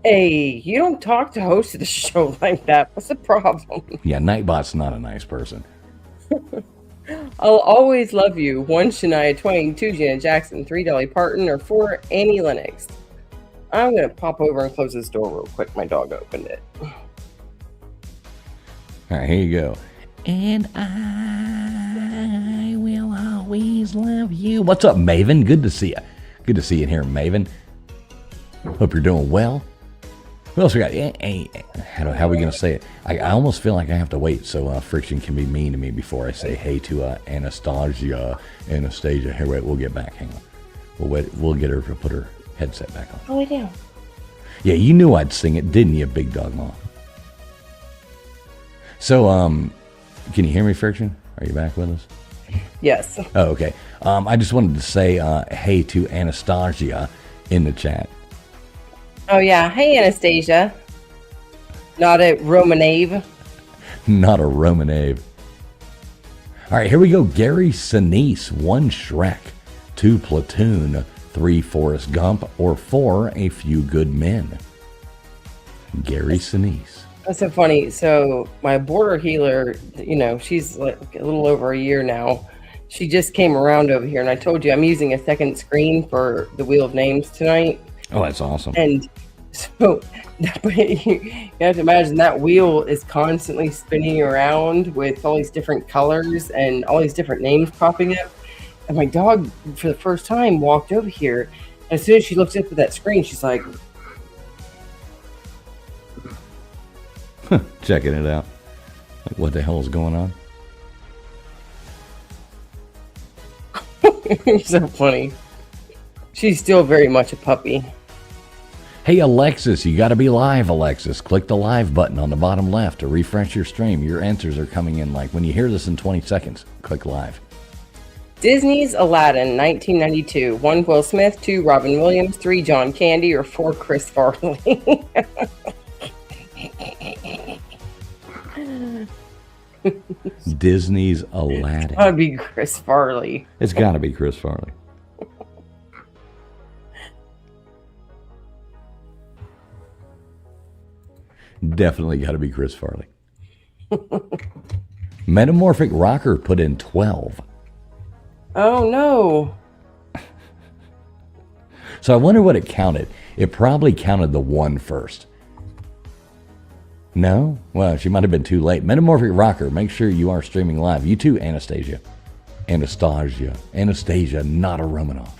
hey, you don't talk to hosts of the show like that. What's the problem? Yeah, Nightbot's not a nice person. I'll always love you. 1 Shania Twain, 2 Janet Jackson, 3 Dolly Parton, or 4 Annie Lennox. I'm going to pop over and close this door real quick. My dog opened it. All right, here you go. And I will always love you. What's up, Maven? Good to see you. Good to see you in here, Maven. Hope you're doing well. What else we got? How are we going to say it? I almost feel like I have to wait so Friction can be mean to me before I say hey to Anastasia. Here, wait, we'll get back. Hang on. We'll get her to put her headset back on. Oh, yeah. Yeah, you knew I'd sing it, didn't you, Big Dog Mom? So, can you hear me, Friction? Are you back with us? Yes. Oh, okay. I just wanted to say hey to Anastasia in the chat. Oh, yeah. Hey, Anastasia. Not a Romanave. Not a Romanave. All right, here we go. Gary Sinise, 1 Shrek, 2 Platoon, 3 Forrest Gump, or 4 A Few Good Men. Gary Sinise. That's so funny. So my border healer, she's like a little over a year now. She just came around over here, and I told you I'm using a second screen for the Wheel of Names tonight. Oh, that's awesome. And so you have to imagine that wheel is constantly spinning around with all these different colors and all these different names popping up. And my dog, for the first time, walked over here. And as soon as she looks up at that screen, she's like, checking it out. Like, what the hell is going on? so funny. She's still very much a puppy. Hey, Alexis, you got to be live, Alexis. Click the live button on the bottom left to refresh your stream. Your answers are coming in like when you hear this in 20 seconds. Click live. Disney's Aladdin, 1992. 1 Will Smith, 2 Robin Williams, 3 John Candy, or 4 Chris Farley. Disney's Aladdin. It's gotta be Chris Farley. It's got to be Chris Farley. Definitely got to be Chris Farley. Metamorphic Rocker put in 12. Oh, no. So I wonder what it counted. It probably counted the 1 first. No? Well, she might have been too late. Metamorphic Rocker, make sure you are streaming live. You too, Anastasia. Anastasia, not a Romanov.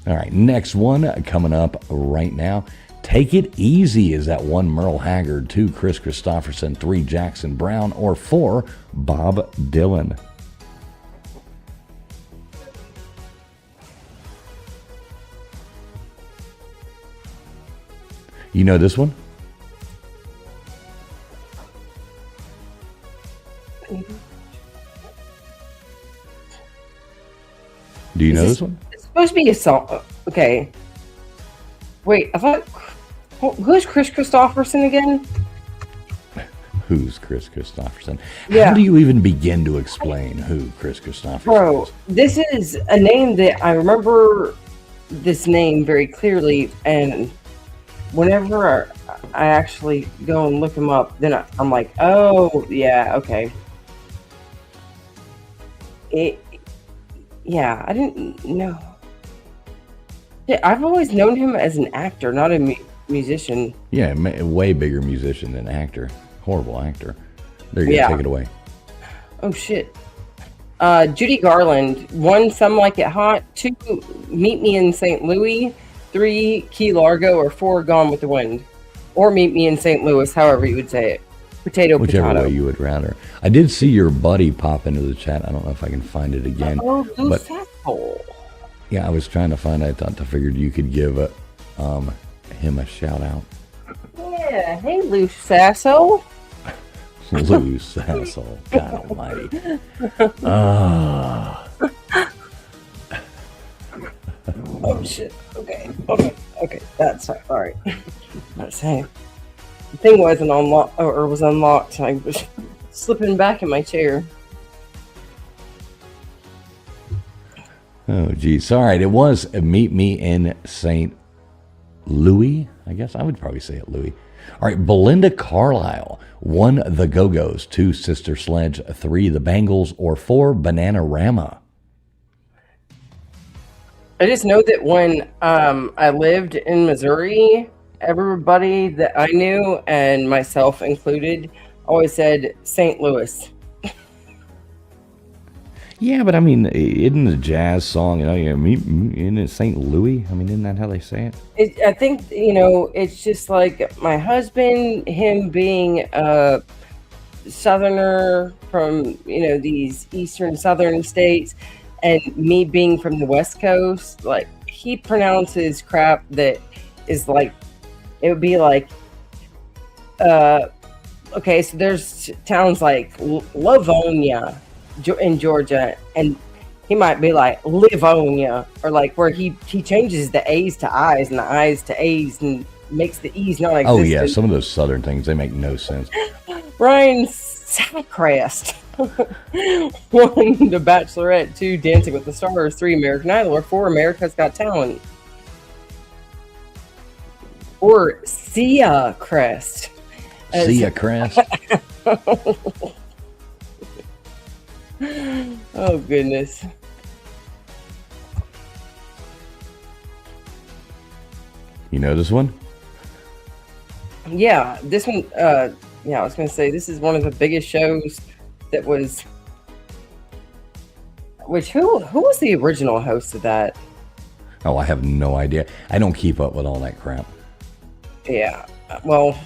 All right, next one coming up right now. Take It Easy is that 1 Merle Haggard, 2 Chris Christopherson, 3 Jackson Brown, or 4 Bob Dylan. You know this one? Do you know this one? It's supposed to be a song. Okay. Wait, I thought... Who's Chris Christopherson again? Who's Chris Christopherson? Yeah. How do you even begin to explain who Chris Christopherson Bro, is? this is a name that I remember this name very clearly, and whenever I actually go and look him up, then I'm like, oh yeah, okay. Yeah, I didn't know. Yeah, I've always known him as an actor, not a musician. Yeah, way bigger musician than actor. Horrible actor. There you Yeah. go, take it away. Oh shit. Judy Garland. 1, Some Like It Hot. 2, Meet Me in St. Louis. 3, Key Largo. Or 4, Gone with the Wind. Or Meet Me in St. Louis, however you would say it. Whichever Potato. way you would rather. I did see your buddy pop into the chat. I don't know if I can find it again. Oh, but Sassel. yeah, I was trying to find it. I figured you could give him a shout out. Yeah. Hey, Lou Sasso. Loose asshole. God almighty. Ah. Oh shit. Okay. That's all right. Not saying. The thing wasn't unlocked, or was unlocked, and I was slipping back in my chair. Oh, geez. All right. It was Meet Me in St. Louis. I guess I would probably say it Louis. All right. Belinda Carlisle. 1, The Go-Go's. 2, Sister Sledge. 3, The Bangles. Or 4, Bananarama. I just know that when I lived in Missouri, everybody that I knew, and myself included, always said St. Louis. Yeah, but I mean, isn't a jazz song, meet in St. Louis? I mean, isn't that how they say it? I think, it's just like my husband, him being a southerner from, these eastern southern states, and me being from the West Coast, like, he pronounces crap that is like, it would be like, okay, so there's towns like Livonia in Georgia, and he might be like Livonia, or like where he changes the A's to I's and the I's to A's and makes the E's non-existent. Oh, yeah, some of those southern things, they make no sense. Ryan Sackrest. 1, The Bachelorette. 2, Dancing with the Stars. 3, American Idol. Or 4, America's Got Talent. Or Sia Crest. Sia Crest. Oh goodness. You know this one? Yeah, this one. Yeah, I was gonna say this is one of the biggest shows that was. Which who was the original host of that? Oh, I have no idea. I don't keep up with all that crap. Yeah, well,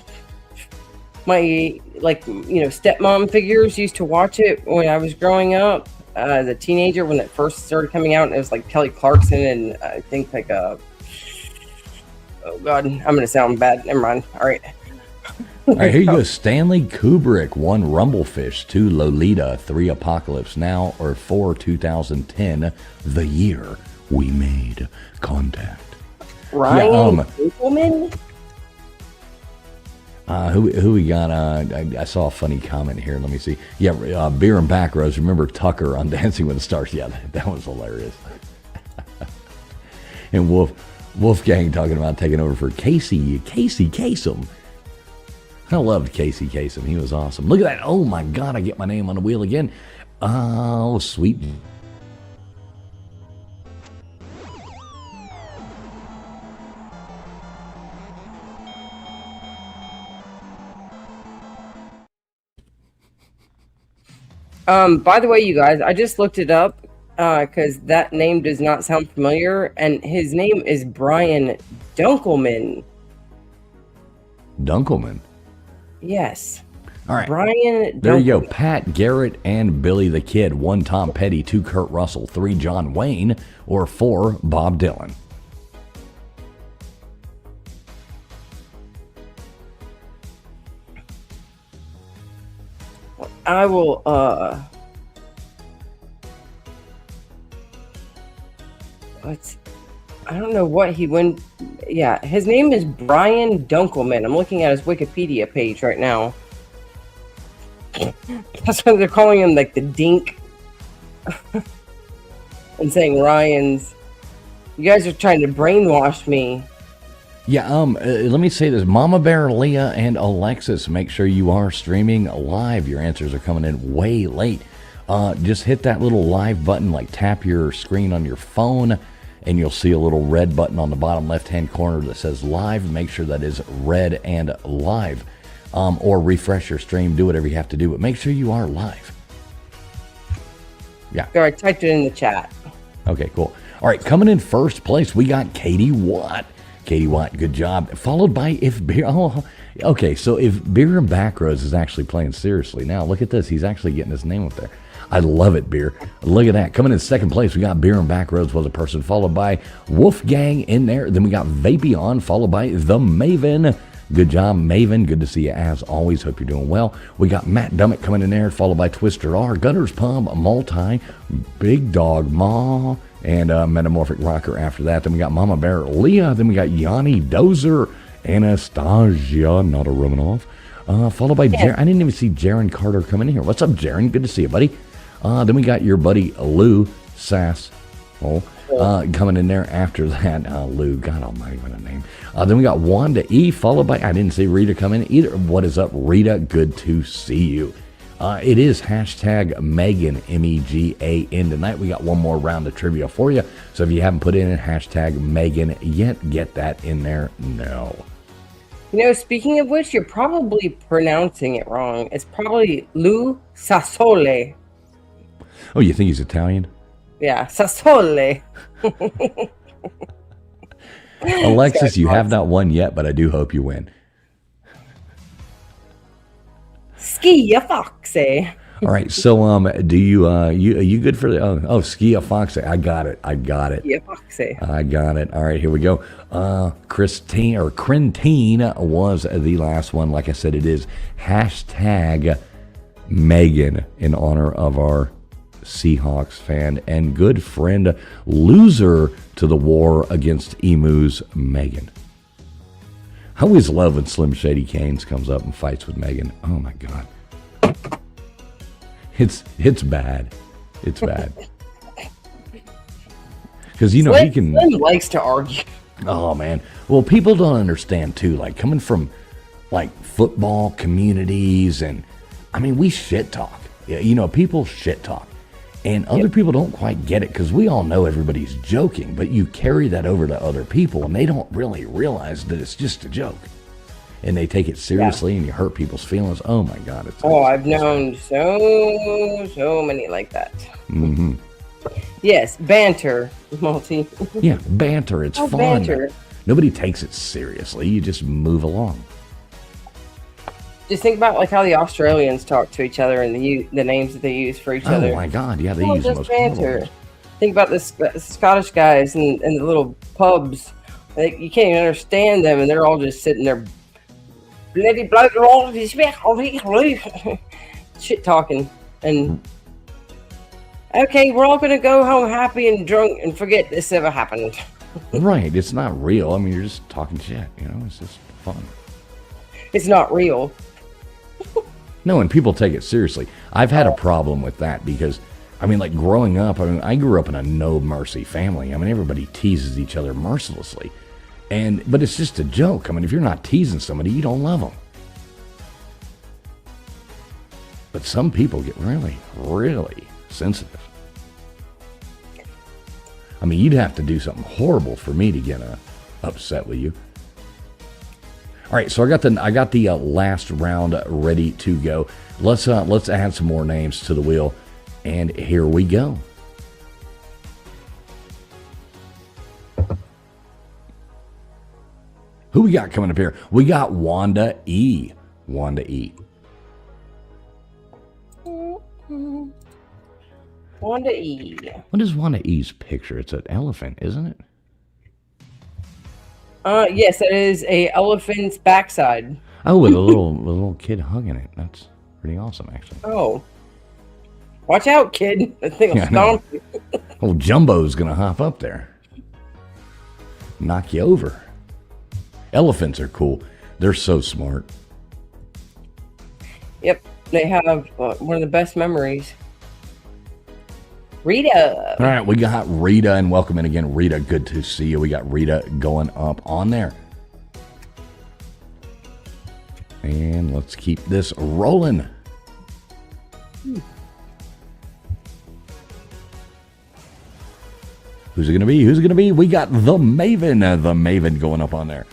my stepmom figures used to watch it when I was growing up, as a teenager when it first started coming out, and it was like Kelly Clarkson and I think like oh god, I'm gonna sound bad. Never mind. All right. All right, here you go. Stanley Kubrick. 1, Rumblefish. 2, Lolita. 3, Apocalypse Now. Or 4, 2010, the year we made contact. Ryan Winkleman? Who we got? I saw a funny comment here. Let me see. Yeah, Beer and Back Rows. Remember Tucker on Dancing with the Stars? Yeah, that was hilarious. And Wolfgang talking about taking over for Casey Kasem. I loved Casey Kasem. He was awesome. Look at that. Oh my God, I get my name on the wheel again. Oh, sweet. By the way, you guys, I just looked it up because that name does not sound familiar, and his name is Brian Dunkelman. Dunkelman? Yes. All right. Brian Dunkelman. There you go. Pat Garrett and Billy the Kid. 1, Tom Petty. 2, Kurt Russell. 3, John Wayne. Or 4, Bob Dylan. I will, I don't know what he went. Yeah, his name is Brian Dunkelman. I'm looking at his Wikipedia page right now. That's why they're calling him like the Dink and saying Ryan's. You guys are trying to brainwash me. Yeah, let me say this. Mama Bear, Leah, and Alexis, make sure you are streaming live. Your answers are coming in way late. Just hit that little live button, like tap your screen on your phone, and you'll see a little red button on the bottom left-hand corner that says live. Make sure that is red and live. Or refresh your stream, do whatever you have to do, but make sure you are live. Yeah. So I typed it in the chat. Okay, cool. All right, coming in first place, we got Katie Watt. Katie Watt, good job. Followed by If Beer. Oh, okay, so If Beer and Backroads is actually playing seriously. Now, look at this. He's actually getting his name up there. I love it, Beer. Look at that. Coming in second place, we got Beer and Backroads was a person, followed by Wolfgang in there. Then we got Vapion, followed by The Maven. Good job, Maven. Good to see you as always. Hope you're doing well. We got Matt Dummett coming in there, followed by Twister R, Gutters Pub, Multi, Big Dog Ma, and Metamorphic Rocker after that. Then we got Mama Bear, Leah. Then we got Yanni Dozer, Anastasia, not a Romanov. Followed by Jaron. I didn't even see Jaron Carter coming in here. What's up, Jaron? Good to see you, buddy. Then we got your buddy Lou Sass. Coming in there after that. Lou, God almighty, what a name. Then we got Wanda E, followed by, I didn't see Rita come in either. What is up, Rita? Good to see you. It is hashtag Megan, MEGAN tonight. We got one more round of trivia for you. So if you haven't put in hashtag Megan yet, get that in there now. You know, speaking of which, you're probably pronouncing it wrong. It's probably Lou Sassole. Oh, you think he's Italian? Yeah, Sassole. Alexis, you have not won yet, but I do hope you win. Skia Foxy. All right, so do you are you good for the Skia Foxy? I got it. Skia Foxy. I got it. All right, here we go. Crentine was the last one. Like I said, it is hashtag Megan in honor of our Seahawks fan and good friend, loser to the war against emus, Megan. I always love when Slim Shady Canes comes up and fights with Megan. Oh my God. It's bad. It's bad. Because, you know, he can... Slim likes to argue. Oh, man. Well, people don't understand, too. Like, coming from, like, football communities and... I mean, we shit talk. You know, people shit talk. And other people don't quite get it because we all know everybody's joking, but you carry that over to other people and they don't really realize that it's just a joke. And they take it seriously and you hurt people's feelings. Oh my God. I've known so many like that. Mm-hmm. Yes, banter, Multi. Yeah, banter. It's fun. Banter. Nobody takes it seriously. You just move along. Just think about like how the Australians talk to each other and the names that they use for each other. Oh my God, yeah, they use the most banter. Think about the Scottish guys and the little pubs. Like, you can't even understand them, and they're all just sitting there, bloody shit talking. And okay, we're all gonna go home happy and drunk and forget this ever happened. Right, it's not real. I mean, you're just talking shit. You know, it's just fun. It's not real. No, and people take it seriously. I've had a problem with that because, I mean, like growing up, I grew up in a no mercy family. I mean, everybody teases each other mercilessly. But it's just a joke. I mean, if you're not teasing somebody, you don't love them. But some people get really, really sensitive. I mean, you'd have to do something horrible for me to get upset with you. All right, so I got the last round ready to go. Let's add some more names to the wheel, and here we go. Who we got coming up here? We got Wanda E. Wanda E. Wanda E. What is Wanda E's picture? It's an elephant, isn't it? Yes, it is a elephant's backside. Oh, with a little kid hugging it. That's pretty awesome, actually. Oh. Watch out, kid. That thing will stomp you. Oh, Jumbo's going to hop up there. Knock you over. Elephants are cool. They're so smart. Yep. They have one of the best memories. Rita. All right, we got Rita, and welcome in again, Rita. Good to see you. We got Rita going up on there. And let's keep this rolling. Who's it going to be? Who's it going to be? We got the Maven going up on there.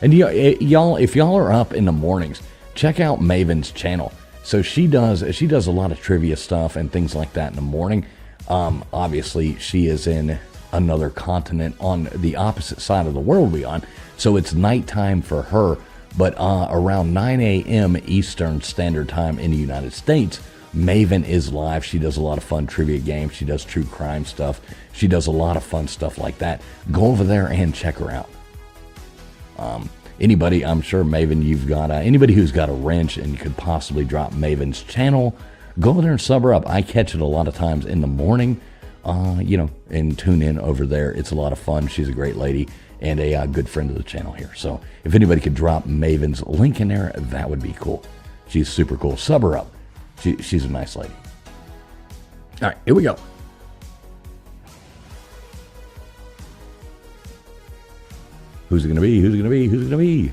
And y'all, if y'all are up in the mornings, check out Maven's channel. So she does a lot of trivia stuff and things like that in the morning. Obviously, she is in another continent on the opposite side of the world we on. So it's nighttime for her. But around 9 a.m. Eastern Standard Time in the United States, Maven is live. She does a lot of fun trivia games. She does true crime stuff. She does a lot of fun stuff like that. Go over there and check her out. Anybody, I'm sure, Maven, you've got anybody who's got a wrench and could possibly drop Maven's channel, go over there and sub her up. I catch it a lot of times in the morning, and tune in over there. It's a lot of fun. She's a great lady and a good friend of the channel here. So if anybody could drop Maven's link in there, that would be cool. She's super cool. Sub her up. She's a nice lady. All right, here we go. Who's it going to be? Who's it going to be? Who's it going to be?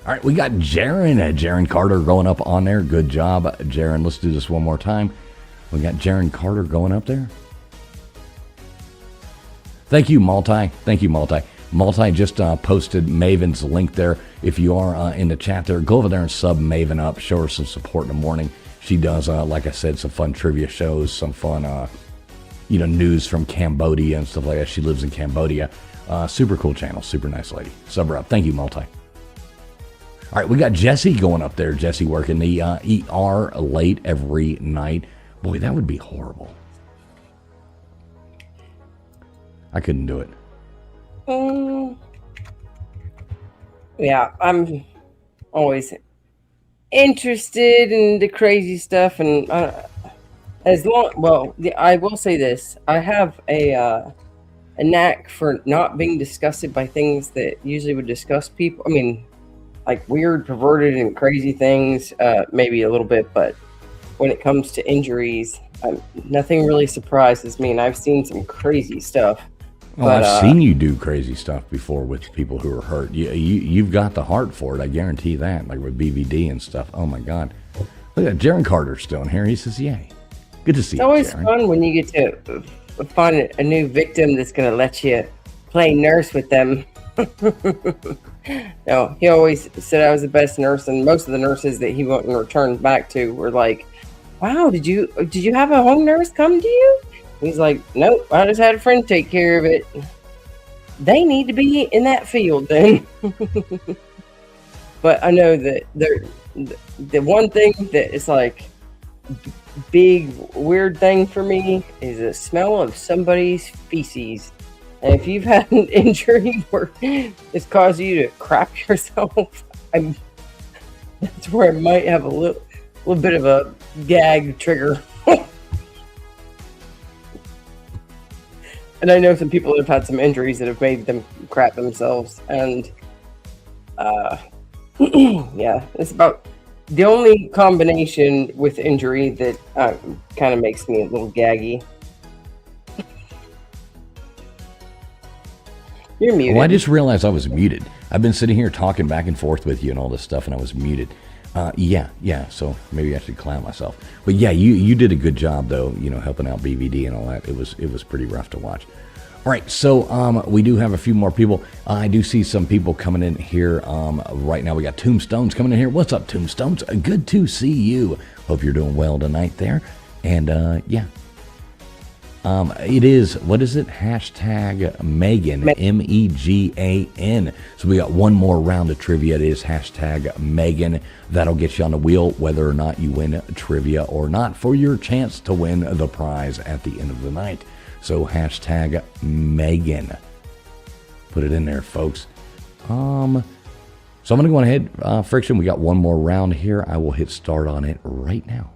All right, we got Jaron. Jaron Carter going up on there. Good job, Jaron. Let's do this one more time. We got Jaron Carter going up there. Thank you, Multi. Thank you, Multi. Multi just posted Maven's link there. If you are in the chat there, go over there and sub Maven up. Show her some support in the morning. She does, like I said, some fun trivia shows, some fun, news from Cambodia and stuff like that. She lives in Cambodia. Super cool channel. Super nice lady. Sub her up. Thank you, Multi. All right, we got Jesse going up there. Jesse working the ER late every night. Boy, that would be horrible. I couldn't do it. Yeah, I'm always interested in the crazy stuff, and I will say this: I have a knack for not being disgusted by things that usually would disgust people. I mean, like weird, perverted, and crazy things, maybe a little bit, but when it comes to injuries, nothing really surprises me, and I've seen some crazy stuff. Well, I've seen you do crazy stuff before with people who are hurt. You've got the heart for it. I guarantee that. Like with BVD and stuff. Oh my God! Look at Jaron Carter still in here. He saes, "Yay, good to see you." It's always Jaron. fun when you get to find a new victim that's going to let you play nurse with them. No, he always said I was the best nurse, and most of the nurses that he went and returned back to were like, "Wow, did you have a home nurse come to you?" He's like, "Nope, I just had a friend take care of it." They need to be in that field then. But I know that the one thing that is like big weird thing for me is the smell of somebody's feces. And if you've had an injury where it's caused you to crap yourself, that's where I might have a little bit of a gag trigger. And I know some people that have had some injuries that have made them crap themselves. And yeah, it's about the only combination with injury that kind of makes me a little gaggy. You're muted. Well, I just realized I was muted. I've been sitting here talking back and forth with you and all this stuff, and I was muted. Yeah. So maybe I should clown myself. But yeah, you did a good job though. Helping out BVD and all that. It was pretty rough to watch. All right, so we do have a few more people. I do see some people coming in here right now. We got Tombstones coming in here. What's up, Tombstones? Good to see you. Hope you're doing well tonight there. And yeah. It is, what is it? Hashtag Megan, MEGAN. So we got one more round of trivia. It is hashtag Megan. That'll get you on the wheel, whether or not you win trivia or not, for your chance to win the prize at the end of the night. So hashtag Megan. Put it in there, folks. So I'm going to go ahead, Friction. We got one more round here. I will hit start on it right now.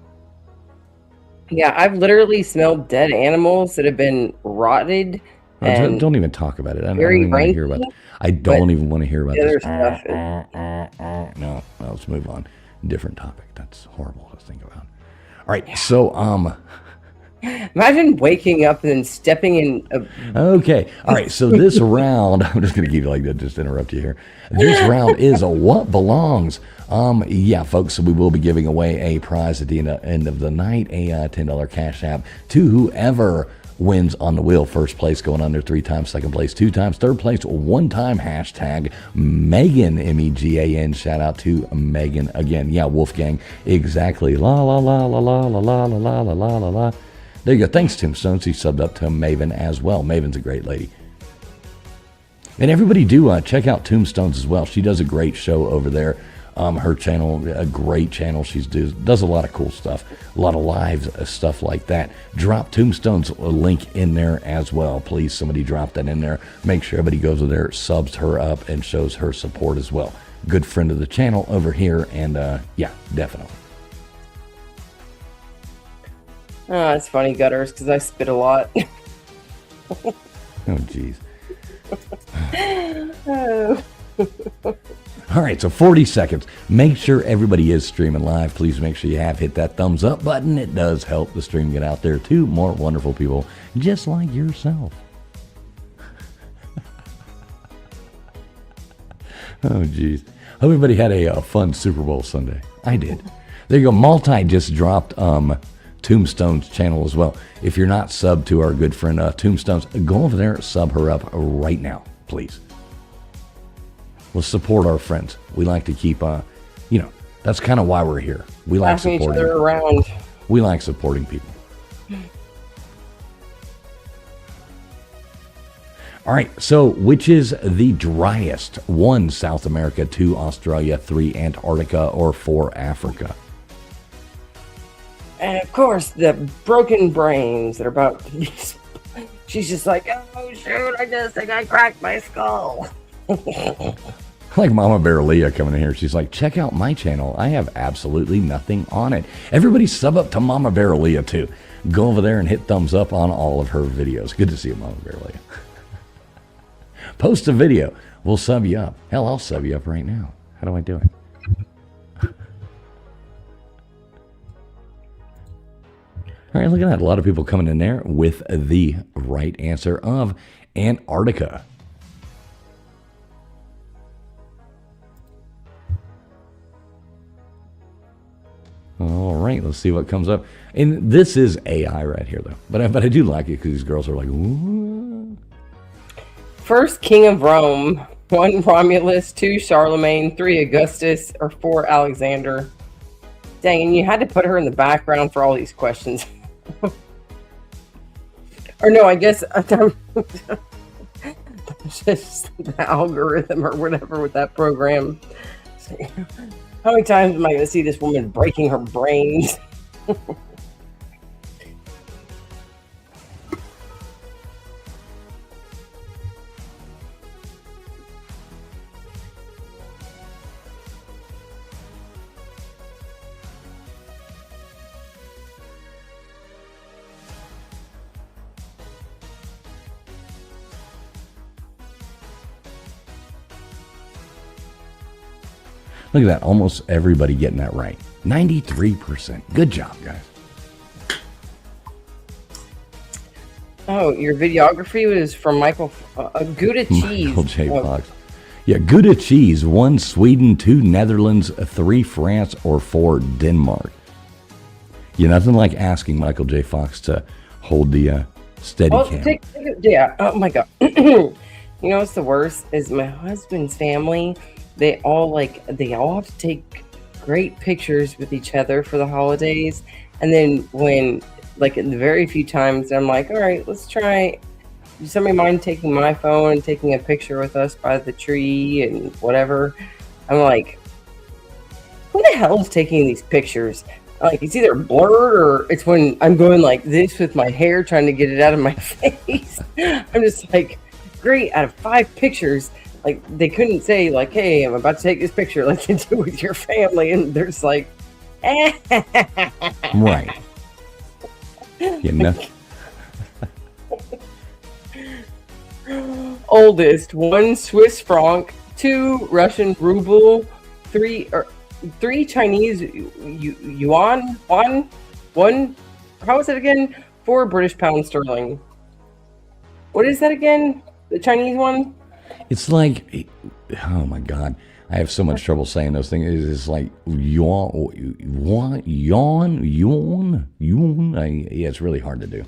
Yeah, I've literally smelled dead animals that have been rotted And Don't even talk about it. I don't very even want to hear about it. I don't even want to hear about the other this. stuff No, let's move on. Different topic. That's horrible to think about. All right, so imagine waking up and then stepping in okay. All right, so this round, I'm just going to keep it like that, just interrupt you here. This round is a what belongs. Yeah, folks, so we will be giving away a prize at the end of the night, a $10 cash app to whoever wins on the wheel. First place going under 3 times, second place 2 times, third place 1 time. Hashtag Megan, Megan. Shout out to Megan again. Yeah, Wolfgang, exactly. La la la la la la la la la la la la la. There you go. Thanks, Tombstones. He subbed up to Maven as well. Maven's a great lady. And everybody do check out Tombstones as well. She does a great show over there. Her channel, a great channel. She does a lot of cool stuff, a lot of live stuff like that. Drop Tombstone's link in there as well. Please, somebody drop that in there. Make sure everybody goes over there, subs her up, and shows her support as well. Good friend of the channel over here, and yeah, definitely. Oh, it's funny, Gutters, because I spit a lot. Oh, jeez. Oh. All right, so 40 seconds. Make sure everybody is streaming live. Please make sure you have hit that thumbs up button. It does help the stream get out there to more wonderful people just like yourself. Oh, geez. Hope everybody had a fun Super Bowl Sunday. I did. There you go. Multi just dropped Tombstone's channel as well. If you're not subbed to our good friend Tombstones, go over there, sub her up right now, please. Let's support our friends. We like to keep, that's kind of why we're here. We like Passing each supporting other around. We like supporting people. All right, so which is the driest? 1, South America, 2, Australia, 3, Antarctica, or 4, Africa? And of course, the broken brains that are about. She's just like, oh shoot! I just think I cracked my skull. Like Mama Bear Leah coming in here. She's like, check out my channel. I have absolutely nothing on it. Everybody sub up to Mama Bear Leah too. Go over there and hit thumbs up on all of her videos. Good to see you, Mama Bear Leah. Post a video. We'll sub you up. Hell, I'll sub you up right now. How do I do it? All right, look at that. A lot of people coming in there with the right answer of Antarctica. All right, let's see what comes up. And this is AI right here, though. But I do like it because these girls are like, ooh. First king of Rome. 1, Romulus. 2, Charlemagne. 3, Augustus. Or 4, Alexander. Dang, and you had to put her in the background for all these questions. Or no, I guess just the algorithm or whatever with that program. How many times am I going to see this woman breaking her brains? Look at that. Almost everybody getting that right. 93%. Good job, guys. Oh, your videography was from Michael Gouda Cheese. Michael J. Fox. Yeah, Gouda Cheese. 1, Sweden. 2, Netherlands. 3, France. Or 4, Denmark. Yeah, nothing like asking Michael J. Fox to hold the steady cam. Yeah. Oh, my God. You know what's the worst is my husband's family. They all have to take great pictures with each other for the holidays. And then when, like, in the very few times I'm like, all right, let's try. Does somebody mind taking my phone and taking a picture with us by the tree and whatever? I'm like, who the hell is taking these pictures? Like, it's either blurred or it's when I'm going like this with my hair trying to get it out of my face. I'm just like, great, out of 5 pictures. Like, they couldn't say, like, hey, I'm about to take this picture like they do with your family. And they're just like, Right. You know? oldest, 1 Swiss franc, 2 Russian ruble, 3 Chinese yuan, 1, how is it again? 4 British pounds sterling. What is that again? The Chinese one? It's like, oh my God, I have so much trouble saying those things. It's like yawn. Yeah, it's really hard to do.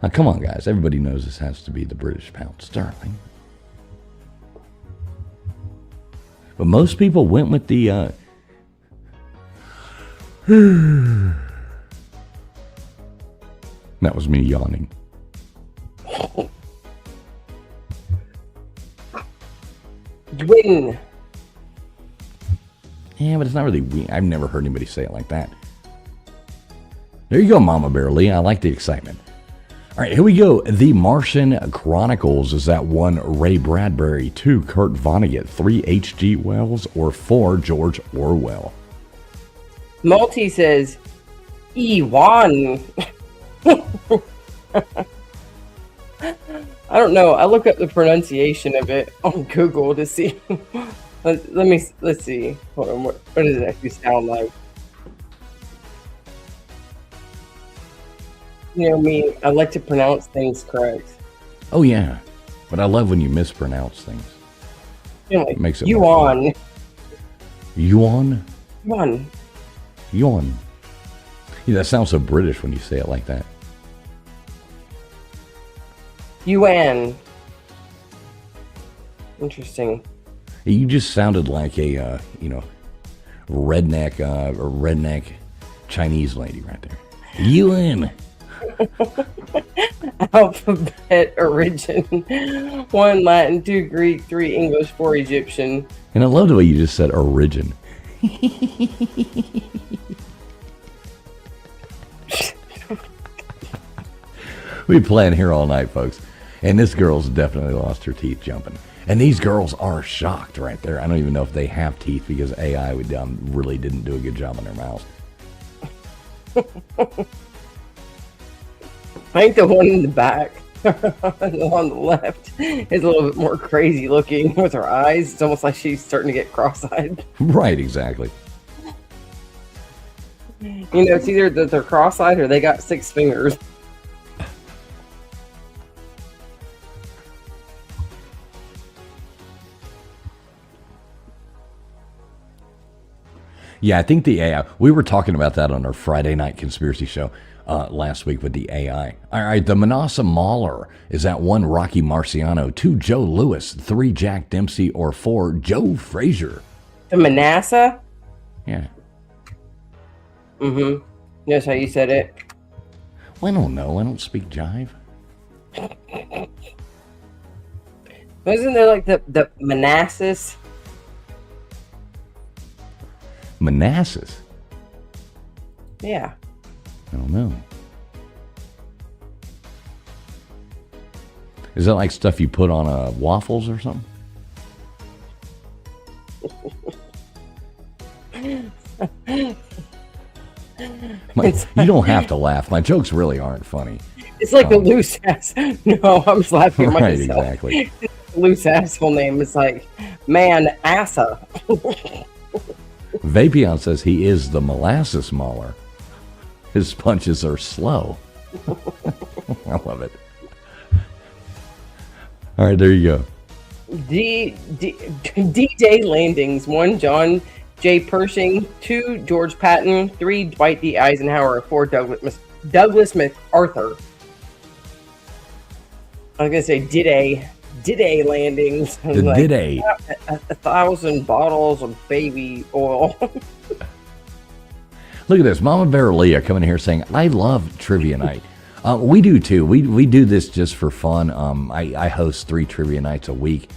Now, come on, guys. Everybody knows this has to be the British pound sterling. But most people went with the... That was me yawning. Win. Yeah, but it's not really... I've never heard anybody say it like that. There you go, Mama Bear Lee. I like the excitement. All right, here we go. The Martian Chronicles. Is that 1, Ray Bradbury, 2, Kurt Vonnegut, 3, H.G. Wells, or 4, George Orwell? Malty says, Iwan. I don't know. I look up the pronunciation of it on Google to see. Let's see. Hold on. What does it actually sound like? You know me, I like to pronounce things correct. Oh, yeah. But I love when you mispronounce things. You know, like, It makes it Yuan. Yuan? Yuan. Yuan. Yeah, that sounds so British when you say it like that. Yuan. Interesting. You just sounded like a, redneck Chinese lady right there. Yuan. Alphabet origin. 1 Latin, 2 Greek, 3 English, 4 Egyptian. And I love the way you just said origin. We playing here all night, folks. And this girl's definitely lost her teeth jumping. And these girls are shocked right there. I don't even know if they have teeth because AI really didn't do a good job on their mouths. I think the one in the back, on the left, is a little bit more crazy looking with her eyes. It's almost like she's starting to get cross-eyed. Right, exactly. You know, it's either that they're cross-eyed or they got 6 fingers. Yeah, I think the AI, we were talking about that on our Friday night conspiracy show last week with the AI. All right, the Manassa Mauler is at 1, Rocky Marciano, 2, Joe Lewis, 3, Jack Dempsey, or 4, Joe Frazier. The Manasseh? Yeah. Mm-hmm. That's how you said it. Well, I don't know. I don't speak jive. Wasn't there like the Manassas? Manassas? Yeah. I don't know. Is that like stuff you put on waffles or something? You don't have to laugh. My jokes really aren't funny. It's like a loose ass. No, I'm just laughing at Right, myself. exactly. Loose asshole name is like Manassa. Vapion says he is the molasses mauler. His punches are slow. I love it. All right, there you go. D-Day landings. 1, John J. Pershing. 2, George Patton. 3, Dwight D. Eisenhower. 4, Douglas MacArthur. I was going to say D-Day landings. The Like, D-Day. 1,000 bottles of baby oil. Look at this. Mama Bear Leah coming here saying, I love trivia night. We do too. We do this just for fun. I host 3 trivia nights a week,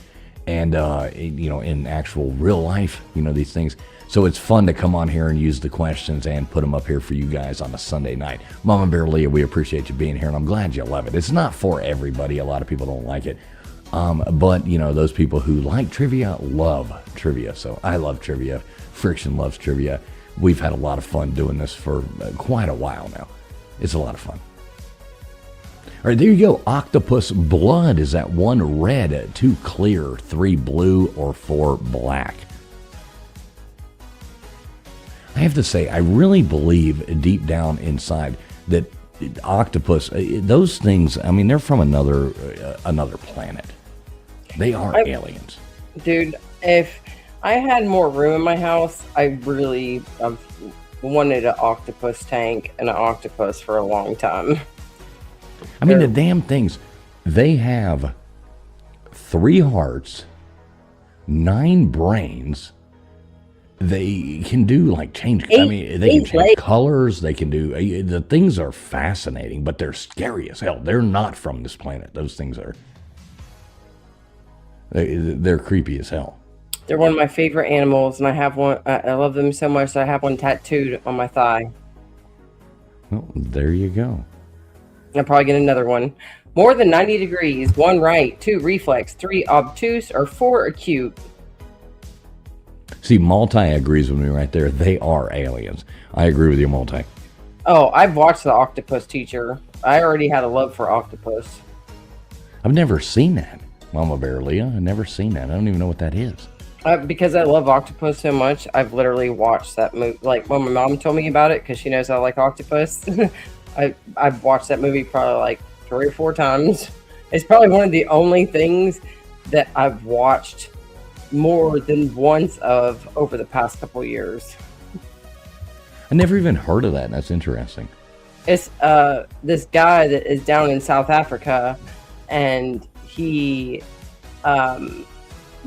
and in actual real life, these things. So it's fun to come on here and use the questions and put them up here for you guys on a Sunday night. Mama Bear Leah, we appreciate you being here, and I'm glad you love it. It's not for everybody. A lot of people don't like it. But those people who like trivia love trivia. So I love trivia. Friction loves trivia. We've had a lot of fun doing this for quite a while now. It's a lot of fun. All right, there you go. Octopus blood. Is that 1 red, 2 clear, 3 blue, or 4 black? I have to say, I really believe deep down inside that octopus, those things, I mean, they're from another planet. They are aliens. Dude, if I had more room in my house, I really wanted an octopus tank and an octopus for a long time. I mean, the damn things, they have 3 hearts, 9 brains. They can do like change. I mean, they can change colors. They can do. The things are fascinating, but they're scary as hell. They're not from this planet. Those things are. They're creepy as hell. They're one of my favorite animals, and I have one. I love them so much that I have one tattooed on my thigh. Well, there you go. I'll probably get another one. More than 90 degrees. 1 right, 2 reflex, 3 obtuse, or 4 acute. See, Multi agrees with me right there. They are aliens. I agree with you, Multi. Oh, I've watched The Octopus Teacher. I already had a love for octopus. I've never seen that. Mama Bear Leah, I've never sine that. I don't even know what that is. Because I love octopus so much, I've literally watched that movie. Like, when my mom told me about it, because she knows I like octopus, I've watched that movie probably like 3 or 4 times. It's probably one of the only things that I've watched more than once of over the past couple years. I never even heard of that. That's interesting. It's this guy that is down in South Africa, and he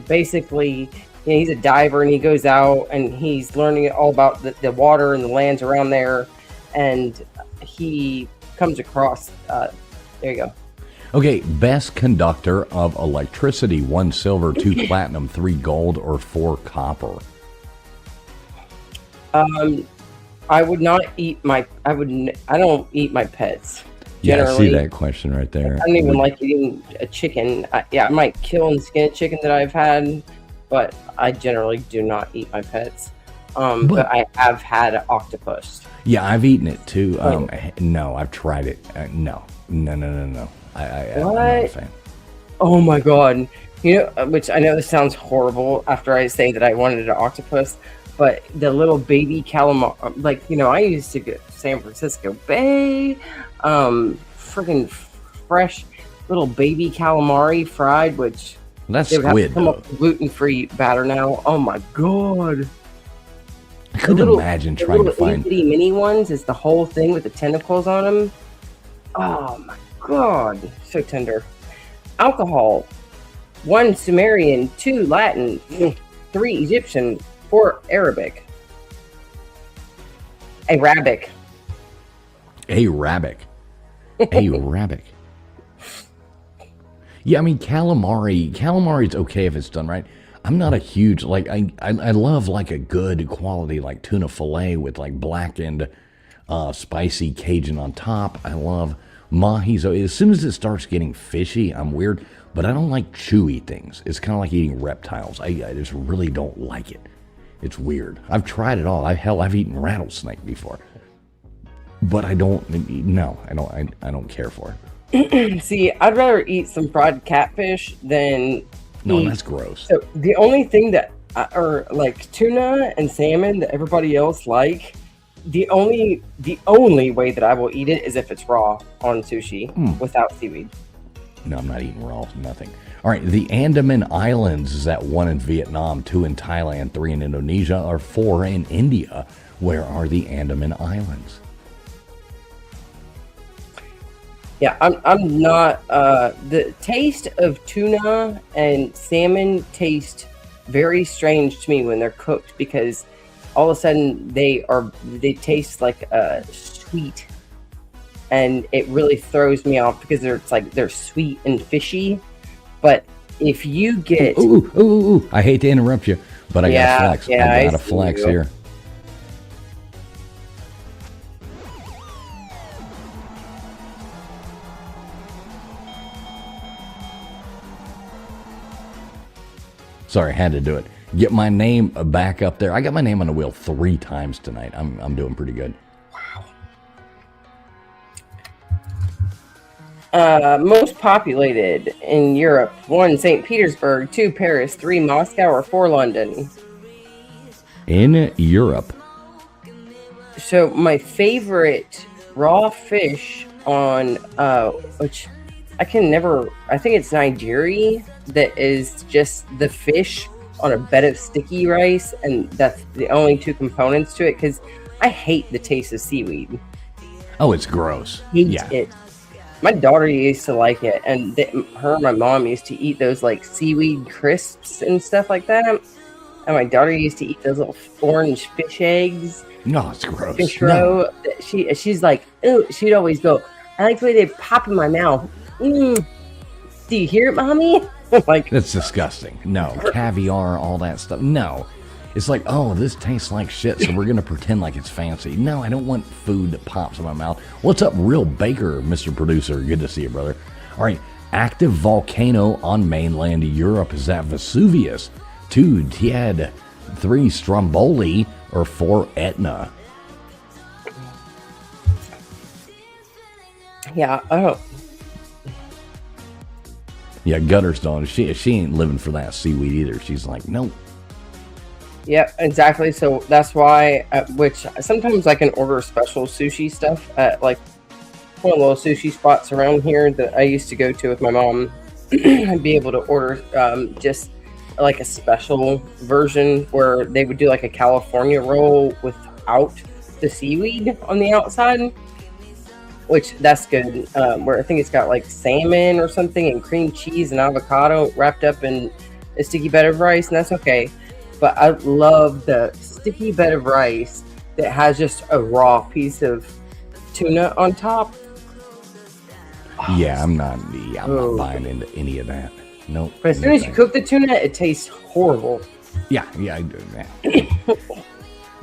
basically, you know, he's a diver, and he goes out and he's learning all about the water and the lands around there, and he comes across there you go. Okay, best conductor of electricity: 1 silver, 2 platinum, 3 gold, or 4 copper. I would not eat my. I don't eat my pets. Yeah, I see that question right there. I don't even like eating a chicken. I might kill and skin a chicken that I've had, but I generally do not eat my pets. But I have had an octopus. Yeah, I've eaten it too. No, I've tried it. No. I'm not a fan. Oh my god! You know, which I know this sounds horrible after I say that I wanted an octopus, but the little baby calamari, like, you know, I used to get San Francisco Bay, freaking fresh little baby calamari fried, which that's they would have to squid. come up with gluten-free batter now. Oh my god! I couldn't imagine trying to find itty mini ones. Is the whole thing with the tentacles on them? Oh my god, so tender. Alcohol: 1 Sumerian, 2 Latin, 3 Egyptian, 4 Arabic. Arabic. Yeah, I mean, calamari's okay if it's done right. I'm not a huge, like, I love like a good quality like tuna fillet with like blackened spicy Cajun on top. I love mahis. As soon as it starts getting fishy, I'm weird, but I don't like chewy things. It's kind of like eating reptiles. I just really don't like it. It's weird. I've tried it all. I've eaten rattlesnake before, but I don't care for it. See, I'd rather eat some fried catfish than that's gross. So the only thing that, or like tuna and salmon that everybody else like, the only way that I will eat it is if it's raw on sushi without seaweed. No, I'm not eating raw, nothing. All right, the Andaman Islands is at 1 in Vietnam, 2 in Thailand, 3 in Indonesia, or 4 in India. Where are the Andaman Islands? Yeah, I'm not. The taste of tuna and salmon taste very strange to me when they're cooked, because all of a sudden they taste like sweet, and it really throws me off because they're sweet and fishy. But if you get I hate to interrupt you, but I got to flex. Yeah, I got to flex here. Sorry, I had to do it. Get my name back up there. I got my name on the wheel 3 times tonight. I'm doing pretty good. Wow. Most populated in Europe: 1, St. Petersburg; 2, Paris; 3, Moscow; or 4, London. In Europe. So my favorite raw fish on which I can never, I think it's Nigeria, that is just the fish on a bed of sticky rice, and that's the only two components to it, because I hate the taste of seaweed. Oh, it's gross. Hate Yeah. it. My daughter used to like it, and her and my mom used to eat those like seaweed crisps and stuff like that. And my daughter used to eat those little orange fish eggs. No, it's gross. Fish No. roe. She's like, ooh, she'd always go, I like the way they pop in my mouth. Do you hear it, mommy? Like, That's disgusting. No. Caviar, all that stuff. No. It's like, oh, this tastes like shit, so we're going to pretend like it's fancy. No, I don't want food that pops in my mouth. What's up, Real Baker, Mr. Producer? Good to see you, brother. All right. Active volcano on mainland Europe is that Vesuvius. 2, Tied. 3, Stromboli. Or 4, Etna. yeah, I don't. Yeah, Gutter's done. She ain't living for that seaweed either. She's like, nope. Yeah, exactly. So that's why, which sometimes I can order special sushi stuff at like one of the little sushi spots around here that I used to go to with my mom. I'd be able to order just like a special version where they would do like a California roll without the seaweed on the outside, which that's good. Where I think it's got like salmon or something and cream cheese and avocado wrapped up in a sticky bed of rice, and that's okay. But I love the sticky bed of rice that has just a raw piece of tuna on top. Yeah, I'm not buying into any of that. Nope. But as soon as you cook the tuna, it tastes horrible. Yeah, I do that.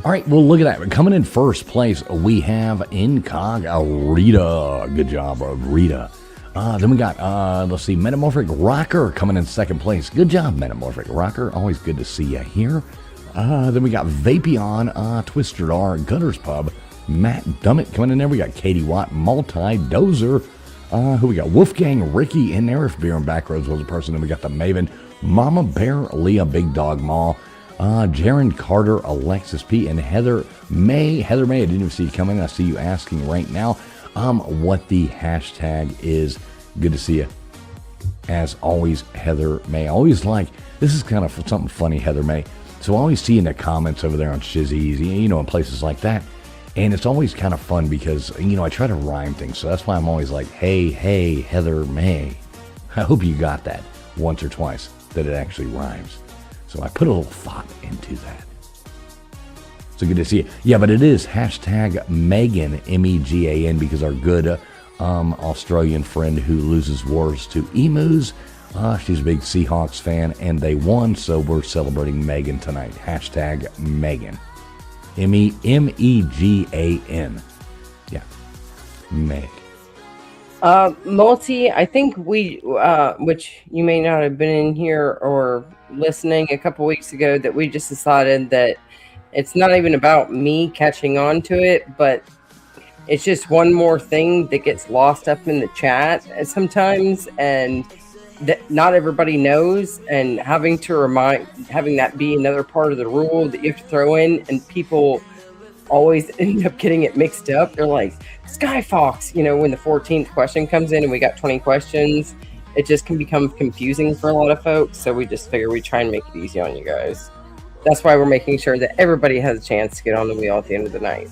All right, well, look at that. Coming in first place, we have Rita. Good job, Rita. Then we got, let's see, Metamorphic Rocker coming in second place. Good job, Metamorphic Rocker. Always good to see you here. Then we got Vapion, Twisted R, Gutters Pub, Matt Dummett coming in there. We got Katie Watt, Multi-Dozer. Who we got? Wolfgang Ricky in there. If Beer and Backroads was a person. Then we got the Maven, Mama Bear, Leah Big Dog Mall, Jaron Carter, Alexis P, and Heather May. Heather May, I didn't even see you coming. I see you asking right now what the hashtag is. Good to see you. As always, Heather May. I always like, this is kind of something funny, Heather May. So I always see in the comments over there on Shizzies, you know, in places like that. And it's always kind of fun because, you know, I try to rhyme things. So that's why I'm always like, hey, Heather May. I hope you got that once or twice, that it actually rhymes. So I put a little thought into that. So good to see you. Yeah, but it is hashtag Megan, M-E-G-A-N, because our good Australian friend who loses wars to emus, she's a big Seahawks fan, and they won, so we're celebrating Megan tonight. Hashtag Megan. M-E-G-A-N. Yeah. Meg. Multi, I think we, which you may not have been in here or listening a couple weeks ago, that we just decided that it's not even about me catching on to it, but it's just one more thing that gets lost up in the chat sometimes, and that not everybody knows, and having that be another part of the rule that you have to throw in, and people always end up getting it mixed up. They're like, Sky Fox, you know, when the 14th question comes in and we got 20 questions, it just can become confusing for a lot of folks. So we just figure we try and make it easy on you guys. That's why we're making sure that everybody has a chance to get on the wheel at the end of the night.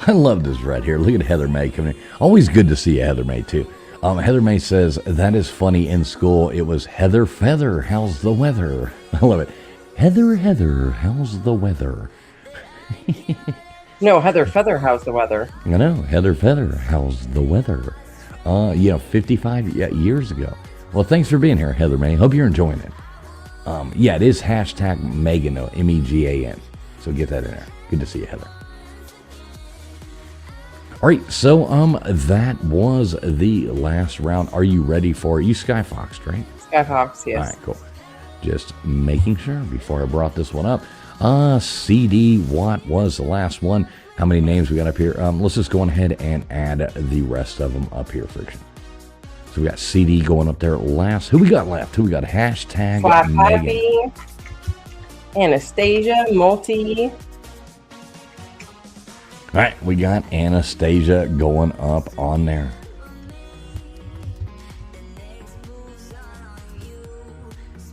I love this right here. Look at Heather May coming in. Always good to see you, Heather May, too. Heather May says, that is funny. In school, it was Heather Feather, how's the weather? I love it. Heather, how's the weather? No, Heather Feather, how's the weather? I know, Heather Feather, how's the weather? 55 years ago. Well, thanks for being here, Heather May. Hope you're enjoying it. Yeah, it is hashtag Megan, though, M-E-G-A-N. So get that in there. Good to see you, Heather. All right, so that was the last round. Are you ready for it? You Skyfoxed, right? Skyfox, yes. All right, cool. Just making sure before I brought this one up. CD Watt was the last one. How many names we got up here? Let's just go on ahead and add the rest of them up here, Friction. So we got CD going up there last. Who we got left? Who we got? Hashtag Slap Megan. Happy, Anastasia, Multi. All right, we got Anastasia going up on there.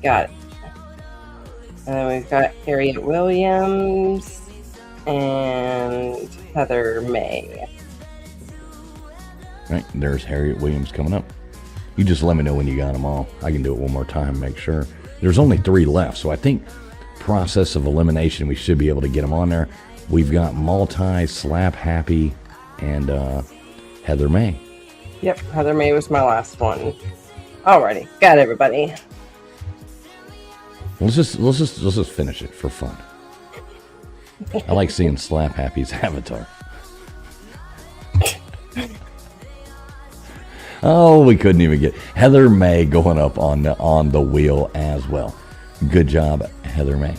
Got it. And then we've got Harriet Williams and Heather May. All right, there's Harriet Williams coming up. You just let me know when you got them all. I can do it one more time, make sure. There's only 3 left, so I think process of elimination, we should be able to get them on there. We've got Multi, Slap Happy, and Heather May. Yep, Heather May was my last one. Alrighty, got everybody. Let's just finish it for fun. I like seeing Slap Happy's avatar. Oh, we couldn't even get Heather May going up on the wheel as well. Good job, Heather May.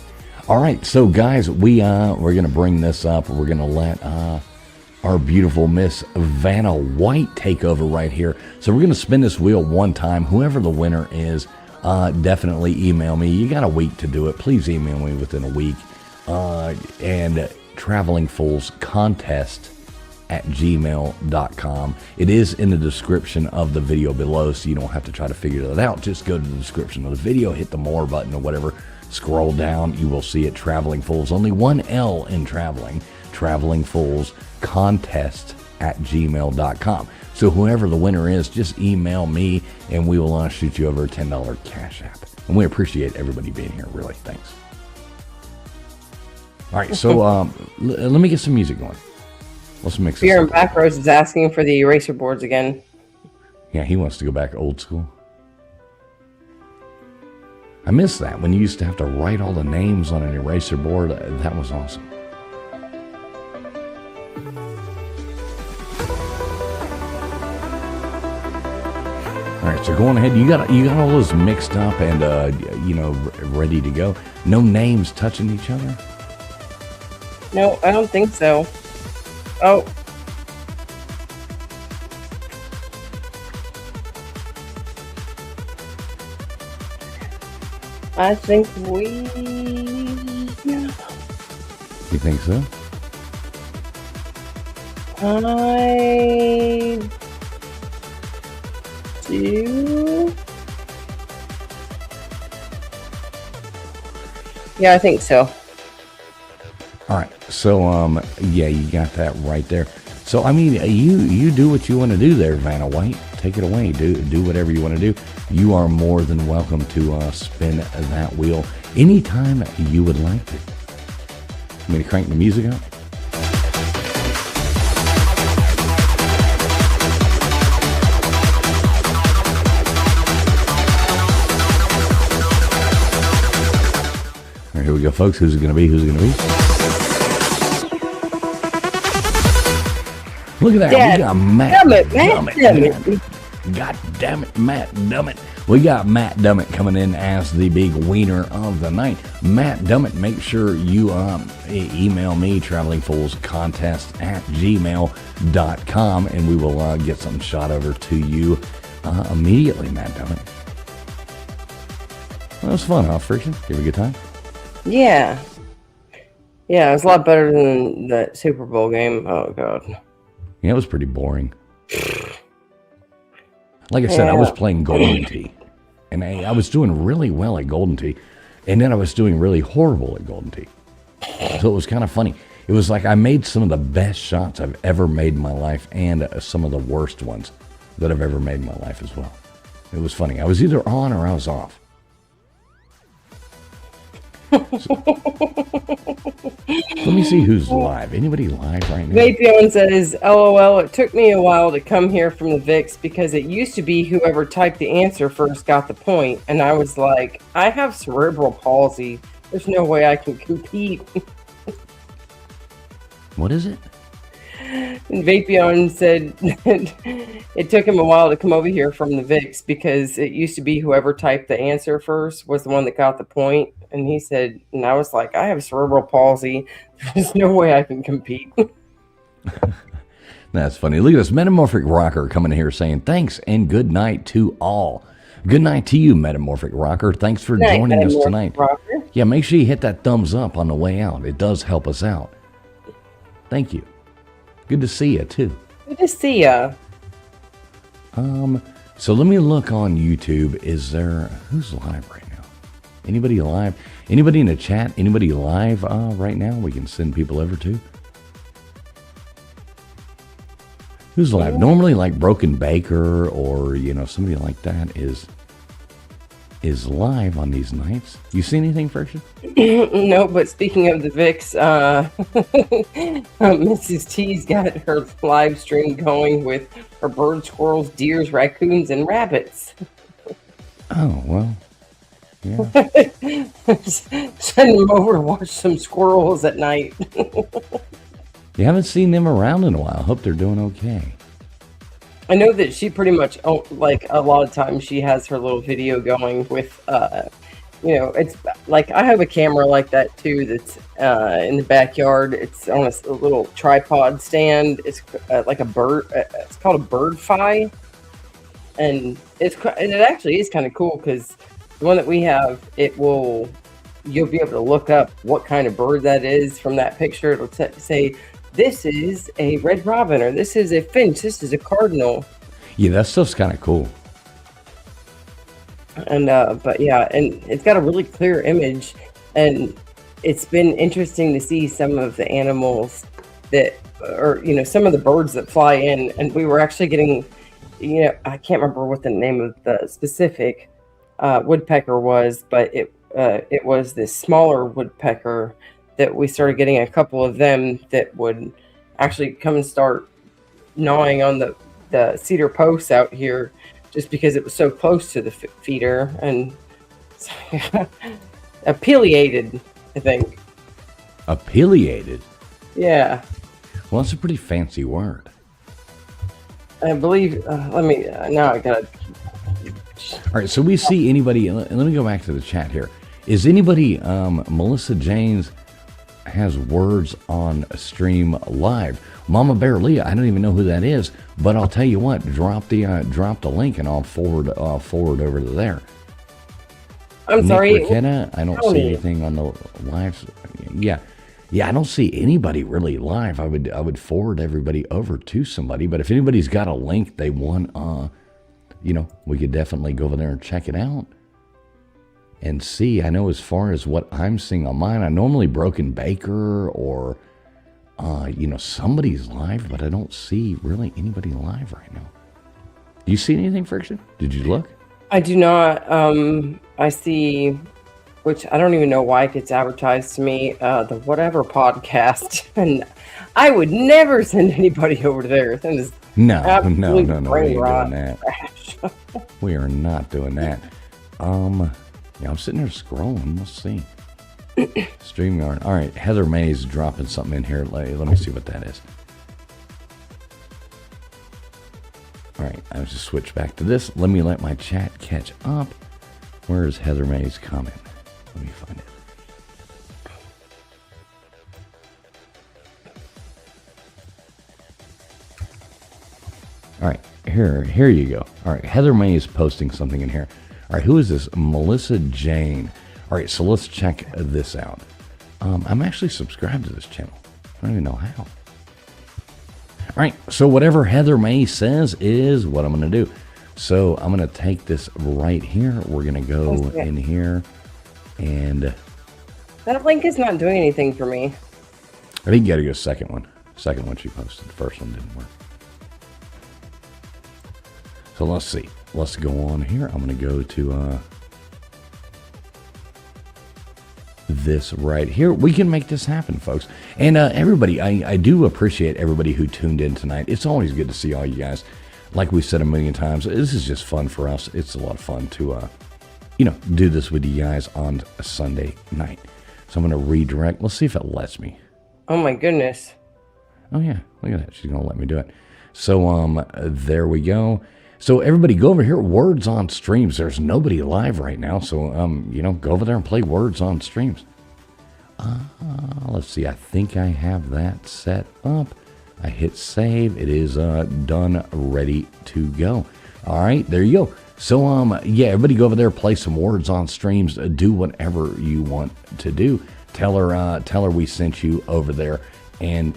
All right, so guys, we're gonna bring this up. We're gonna let our beautiful Miss Vanna White take over right here. So we're gonna spin this wheel one time. Whoever the winner is, definitely email me. You got a week to do it. Please email me within a week. And Traveling Fools Contest at gmail.com. It is in the description of the video below, so you don't have to try to figure that out. Just go to the description of the video, hit the more button or whatever, scroll down, you will see it. Traveling Fools, only one L in traveling. Traveling Fools Contest at gmail.com. So whoever the winner is, just email me and we will shoot you over a $10 Cash App. And we appreciate everybody being here, really. Thanks. All right, so let me get some music going. Let's mix this Beer up. and Backroads is asking for the eraser boards again. Yeah, he wants to go back old school. I miss that, when you used to have to write all the names on an eraser board. That was awesome. All right, so going ahead, you got all those mixed up and ready to go. No names touching each other. No, I don't think so. Oh. I think we... You think so? I do. Yeah, I think so. All right, so yeah, you got that right there. So I mean, you do what you want to do there, Vanna White. Take it away. Do whatever you want to do. You are more than welcome to spin that wheel anytime you would like to. Want me to crank the music up? All right, here we go, folks. Who's it going to be? Who's it going to be? Look at that. Dad, We got Matt. damn it. God damn it, Matt Dummett. We got Matt Dummett coming in as the big wiener of the night. Matt Dummett, make sure you email me, travelingfoolscontest at gmail.com, and we will get something shot over to you immediately, Matt Dummett. That was fun, huh, Friction? Did you have a good time? Yeah. Yeah, it was a lot better than the Super Bowl game. Oh, God. Yeah, it was pretty boring. Like I said, I was playing Golden Tee, and I was doing really well at Golden Tee, and then I was doing really horrible at Golden Tee. So it was kind of funny. It was like I made some of the best shots I've ever made in my life, and some of the worst ones that I've ever made in my life as well. It was funny. I was either on or I was off. So, let me see who's live. Anybody live right now? Vapion says, LOL, it took me a while to come here from the VIX because it used to be whoever typed the answer first got the point. And I was like, I have cerebral palsy. There's no way I can compete. What is it? And Vapion said it took him a while to come over here from the VIX because it used to be whoever typed the answer first was the one that got the point. And he said, and I was like, I have cerebral palsy. There's no way I can compete. That's funny. Look at this Metamorphic Rocker coming here saying thanks and good night to all. Good night to you, Metamorphic Rocker. Thanks for joining us tonight. Rocker. Yeah, make sure you hit that thumbs up on the way out. It does help us out. Thank you. Good to see you, too. Good to see ya. So let me look on YouTube. Is there... Who's live right now? Anybody live? Anybody in the chat? Anybody live right now we can send people over to? Who's live? Normally, like Broken Baker or, somebody like that is live on these nights. You see anything, Friction? No, but speaking of the VIX, Mrs. T's got her live stream going with her birds, squirrels, deers, raccoons, and rabbits. Oh, well, yeah. Send them over to watch some squirrels at night. You haven't seen them around in a while. Hope they're doing okay. I know that she pretty much, like a lot of times, she has her little video going with, it's like I have a camera like that too. That's in the backyard. It's on a little tripod stand. It's like a bird. It's called a Birdfy, and it actually is kind of cool because the one that we have, you'll be able to look up what kind of bird that is from that picture. It'll say, this is a red robin, or this is a finch, this is a cardinal. Yeah, that stuff's kind of cool. And but yeah, and it's got a really clear image, and it's been interesting to see some of the animals that, or some of the birds that fly in. And we were actually getting, I can't remember what the name of the specific woodpecker was, but it was this smaller woodpecker that we started getting a couple of them that would actually come and start gnawing on the cedar posts out here just because it was so close to the feeder. And Apeliated, I think. Apeliated? Yeah. Well, that's a pretty fancy word. I believe, now I gotta... All right, so we see anybody, let me go back to the chat here. Is anybody, Melissa Janes has words on a stream live. Mama Bear Leah, I don't even know who that is, but I'll tell you what, drop the link and I'll forward over to there. I'm Nick sorry. Riquetta, I don't see anything on the live. Yeah, I don't see anybody really live. I would forward everybody over to somebody, but if anybody's got a link they want, we could definitely go over there and check it out. And see, I know as far as what I'm seeing on mine, I normally Broken Baker or, somebody's live, but I don't see really anybody live right now. Do you see anything, Friction? Did you look? I do not. I see, which I don't even know why it gets advertised to me, the Whatever podcast. And I would never send anybody over there. That is No, we ain't brain doing rot. that. We are not doing that. Yeah, I'm sitting there scrolling. Let's see. StreamYard. All right, Heather May's dropping something in here. Let me see what that is. All right, I'll just switch back to this. Let me let my chat catch up. Where is Heather May's comment? Let me find it. All right, here you go. All right, Heather May is posting something in here. All right, who is this? Melissa Jane. All right, so let's check this out. I'm actually subscribed to this channel. I don't even know how. All right, so whatever Heather May says is what I'm going to do. So I'm going to take this right here. We're going to go in here, and That link is not doing anything for me. I think you got to go second one. Second one she posted. The first one didn't work. So let's see. Let's go on here. I'm going to go to this right here. We can make this happen, folks. And everybody, I do appreciate everybody who tuned in tonight. It's always good to see all you guys. Like we said a million times, this is just fun for us. It's a lot of fun to, do this with you guys on a Sunday night. So I'm going to redirect. Let's see if it lets me. Oh my goodness. Oh yeah, look at that. She's going to let me do it. So there we go. So everybody go over here, Words on Streams. There's nobody live right now, so go over there and play Words on Streams. Let's see, I think I have that set up. I hit save. It is done, ready to go. All right, there you go. So everybody go over there, play some Words on Streams, do whatever you want to do. Tell her we sent you over there, and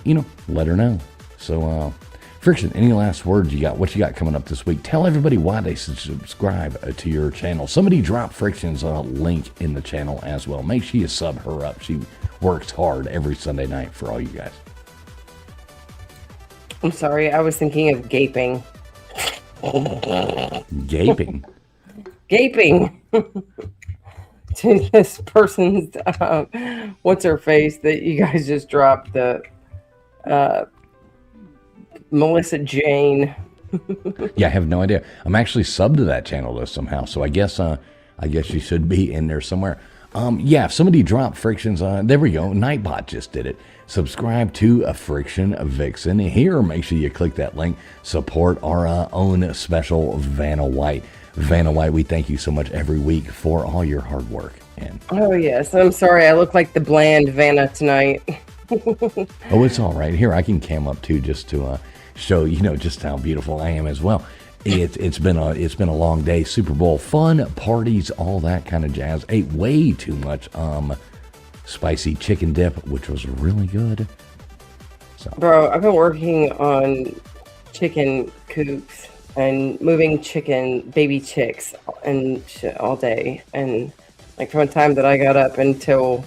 let her know. So Friction, any last words you got? What you got coming up this week? Tell everybody why they should subscribe to your channel. Somebody drop Friction's link in the channel as well. Make sure you sub her up. She works hard every Sunday night for all you guys. I'm sorry, I was thinking of gaping. Gaping? Gaping! To this person's, what's her face that you guys just dropped, the Melissa Jane. Yeah, I have no idea. I'm actually subbed to that channel though somehow, so I guess she should be in there somewhere. If somebody dropped Friction's, there we go. Nightbot just did it. Subscribe to a Friction Vixen here. Make sure you click that link. Support our own special Vanna White. Vanna White, we thank you so much every week for all your hard work. And oh yes, I'm sorry, I look like the bland Vanna tonight. oh, it's all right. Here, I can cam up too, just to show just how beautiful I am as well. It's been a long day. Super Bowl fun, parties, all that kind of jazz. Ate way too much spicy chicken dip, which was really good. So. Bro, I've been working on chicken coops and moving baby chicks and shit all day. And like from the time that I got up until,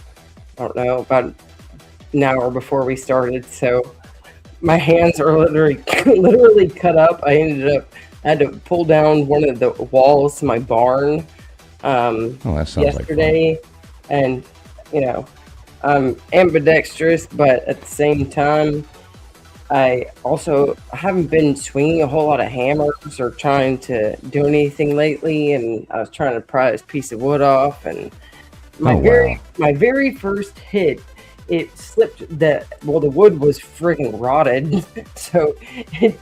I don't know, about an hour before we started. So my hands are literally cut up. I had to pull down one of the walls to my barn that sounds yesterday. Like fun. And, I'm ambidextrous, but at the same time, I haven't been swinging a whole lot of hammers or trying to do anything lately. And I was trying to pry this piece of wood off, and my very first hit, it slipped. The wood was freaking rotted, so it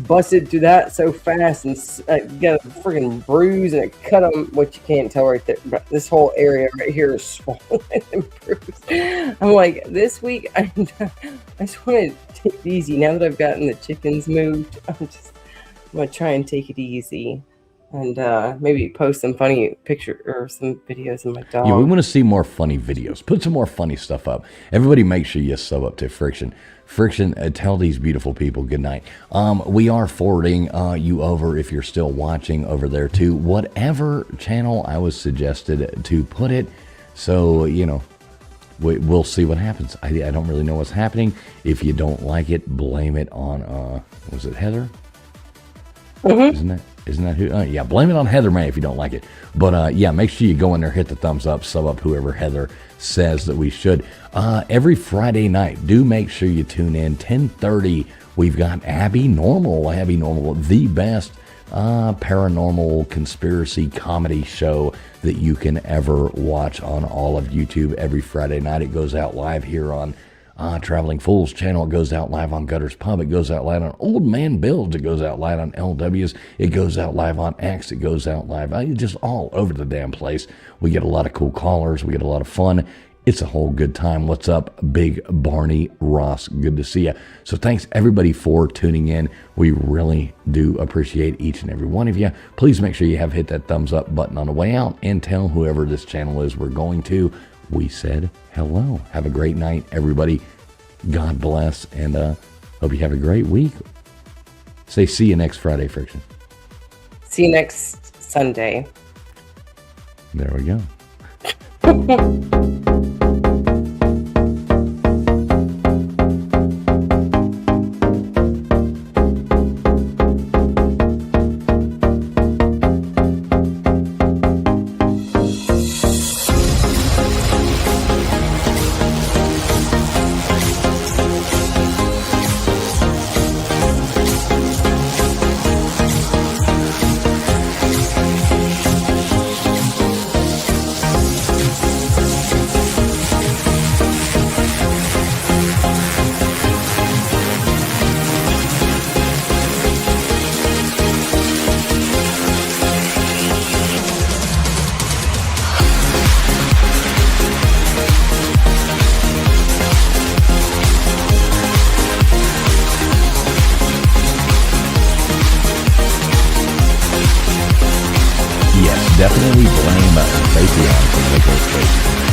busted through that so fast and got a freaking bruise, and it cut them. What you can't tell right there, but this whole area right here is swollen and bruised. I'm like, this week I just want to take it easy. Now that I've gotten the chickens moved, I'm gonna try and take it easy. And maybe post some funny picture or some videos of my dog. Yeah, we want to see more funny videos. Put some more funny stuff up. Everybody make sure you sub up to Friction. Friction, tell these beautiful people good night. We are forwarding you over, if you're still watching, over there to whatever channel I was suggested to put it. So, we'll see what happens. I don't really know what's happening. If you don't like it, blame it on, was it Heather? Mm-hmm. Isn't that who? Yeah, blame it on Heather May if you don't like it. But make sure you go in there, hit the thumbs up, sub up whoever Heather says that we should. Every Friday night, do make sure you tune in. 10:30, we've got Abby Normal, the best paranormal conspiracy comedy show that you can ever watch on all of YouTube. Every Friday night, it goes out live here on Traveling Fools channel. It goes out live on Gutters Pub. It goes out live on Old Man Builds. It goes out live on LWs. It goes out live on X. It goes out live. Just all over the damn place. We get a lot of cool callers. We get a lot of fun. It's a whole good time. What's up, Big Barney Ross? Good to see you. So thanks everybody for tuning in. We really do appreciate each and every one of you. Please make sure you have hit that thumbs up button on the way out and tell whoever this channel is we're going to. We said hello. Have a great night, everybody. God bless, and hope you have a great week. Say see you next Friday, Friction. See you next Sunday. There we go. definitely blame Raytheon for Nicolas Cage.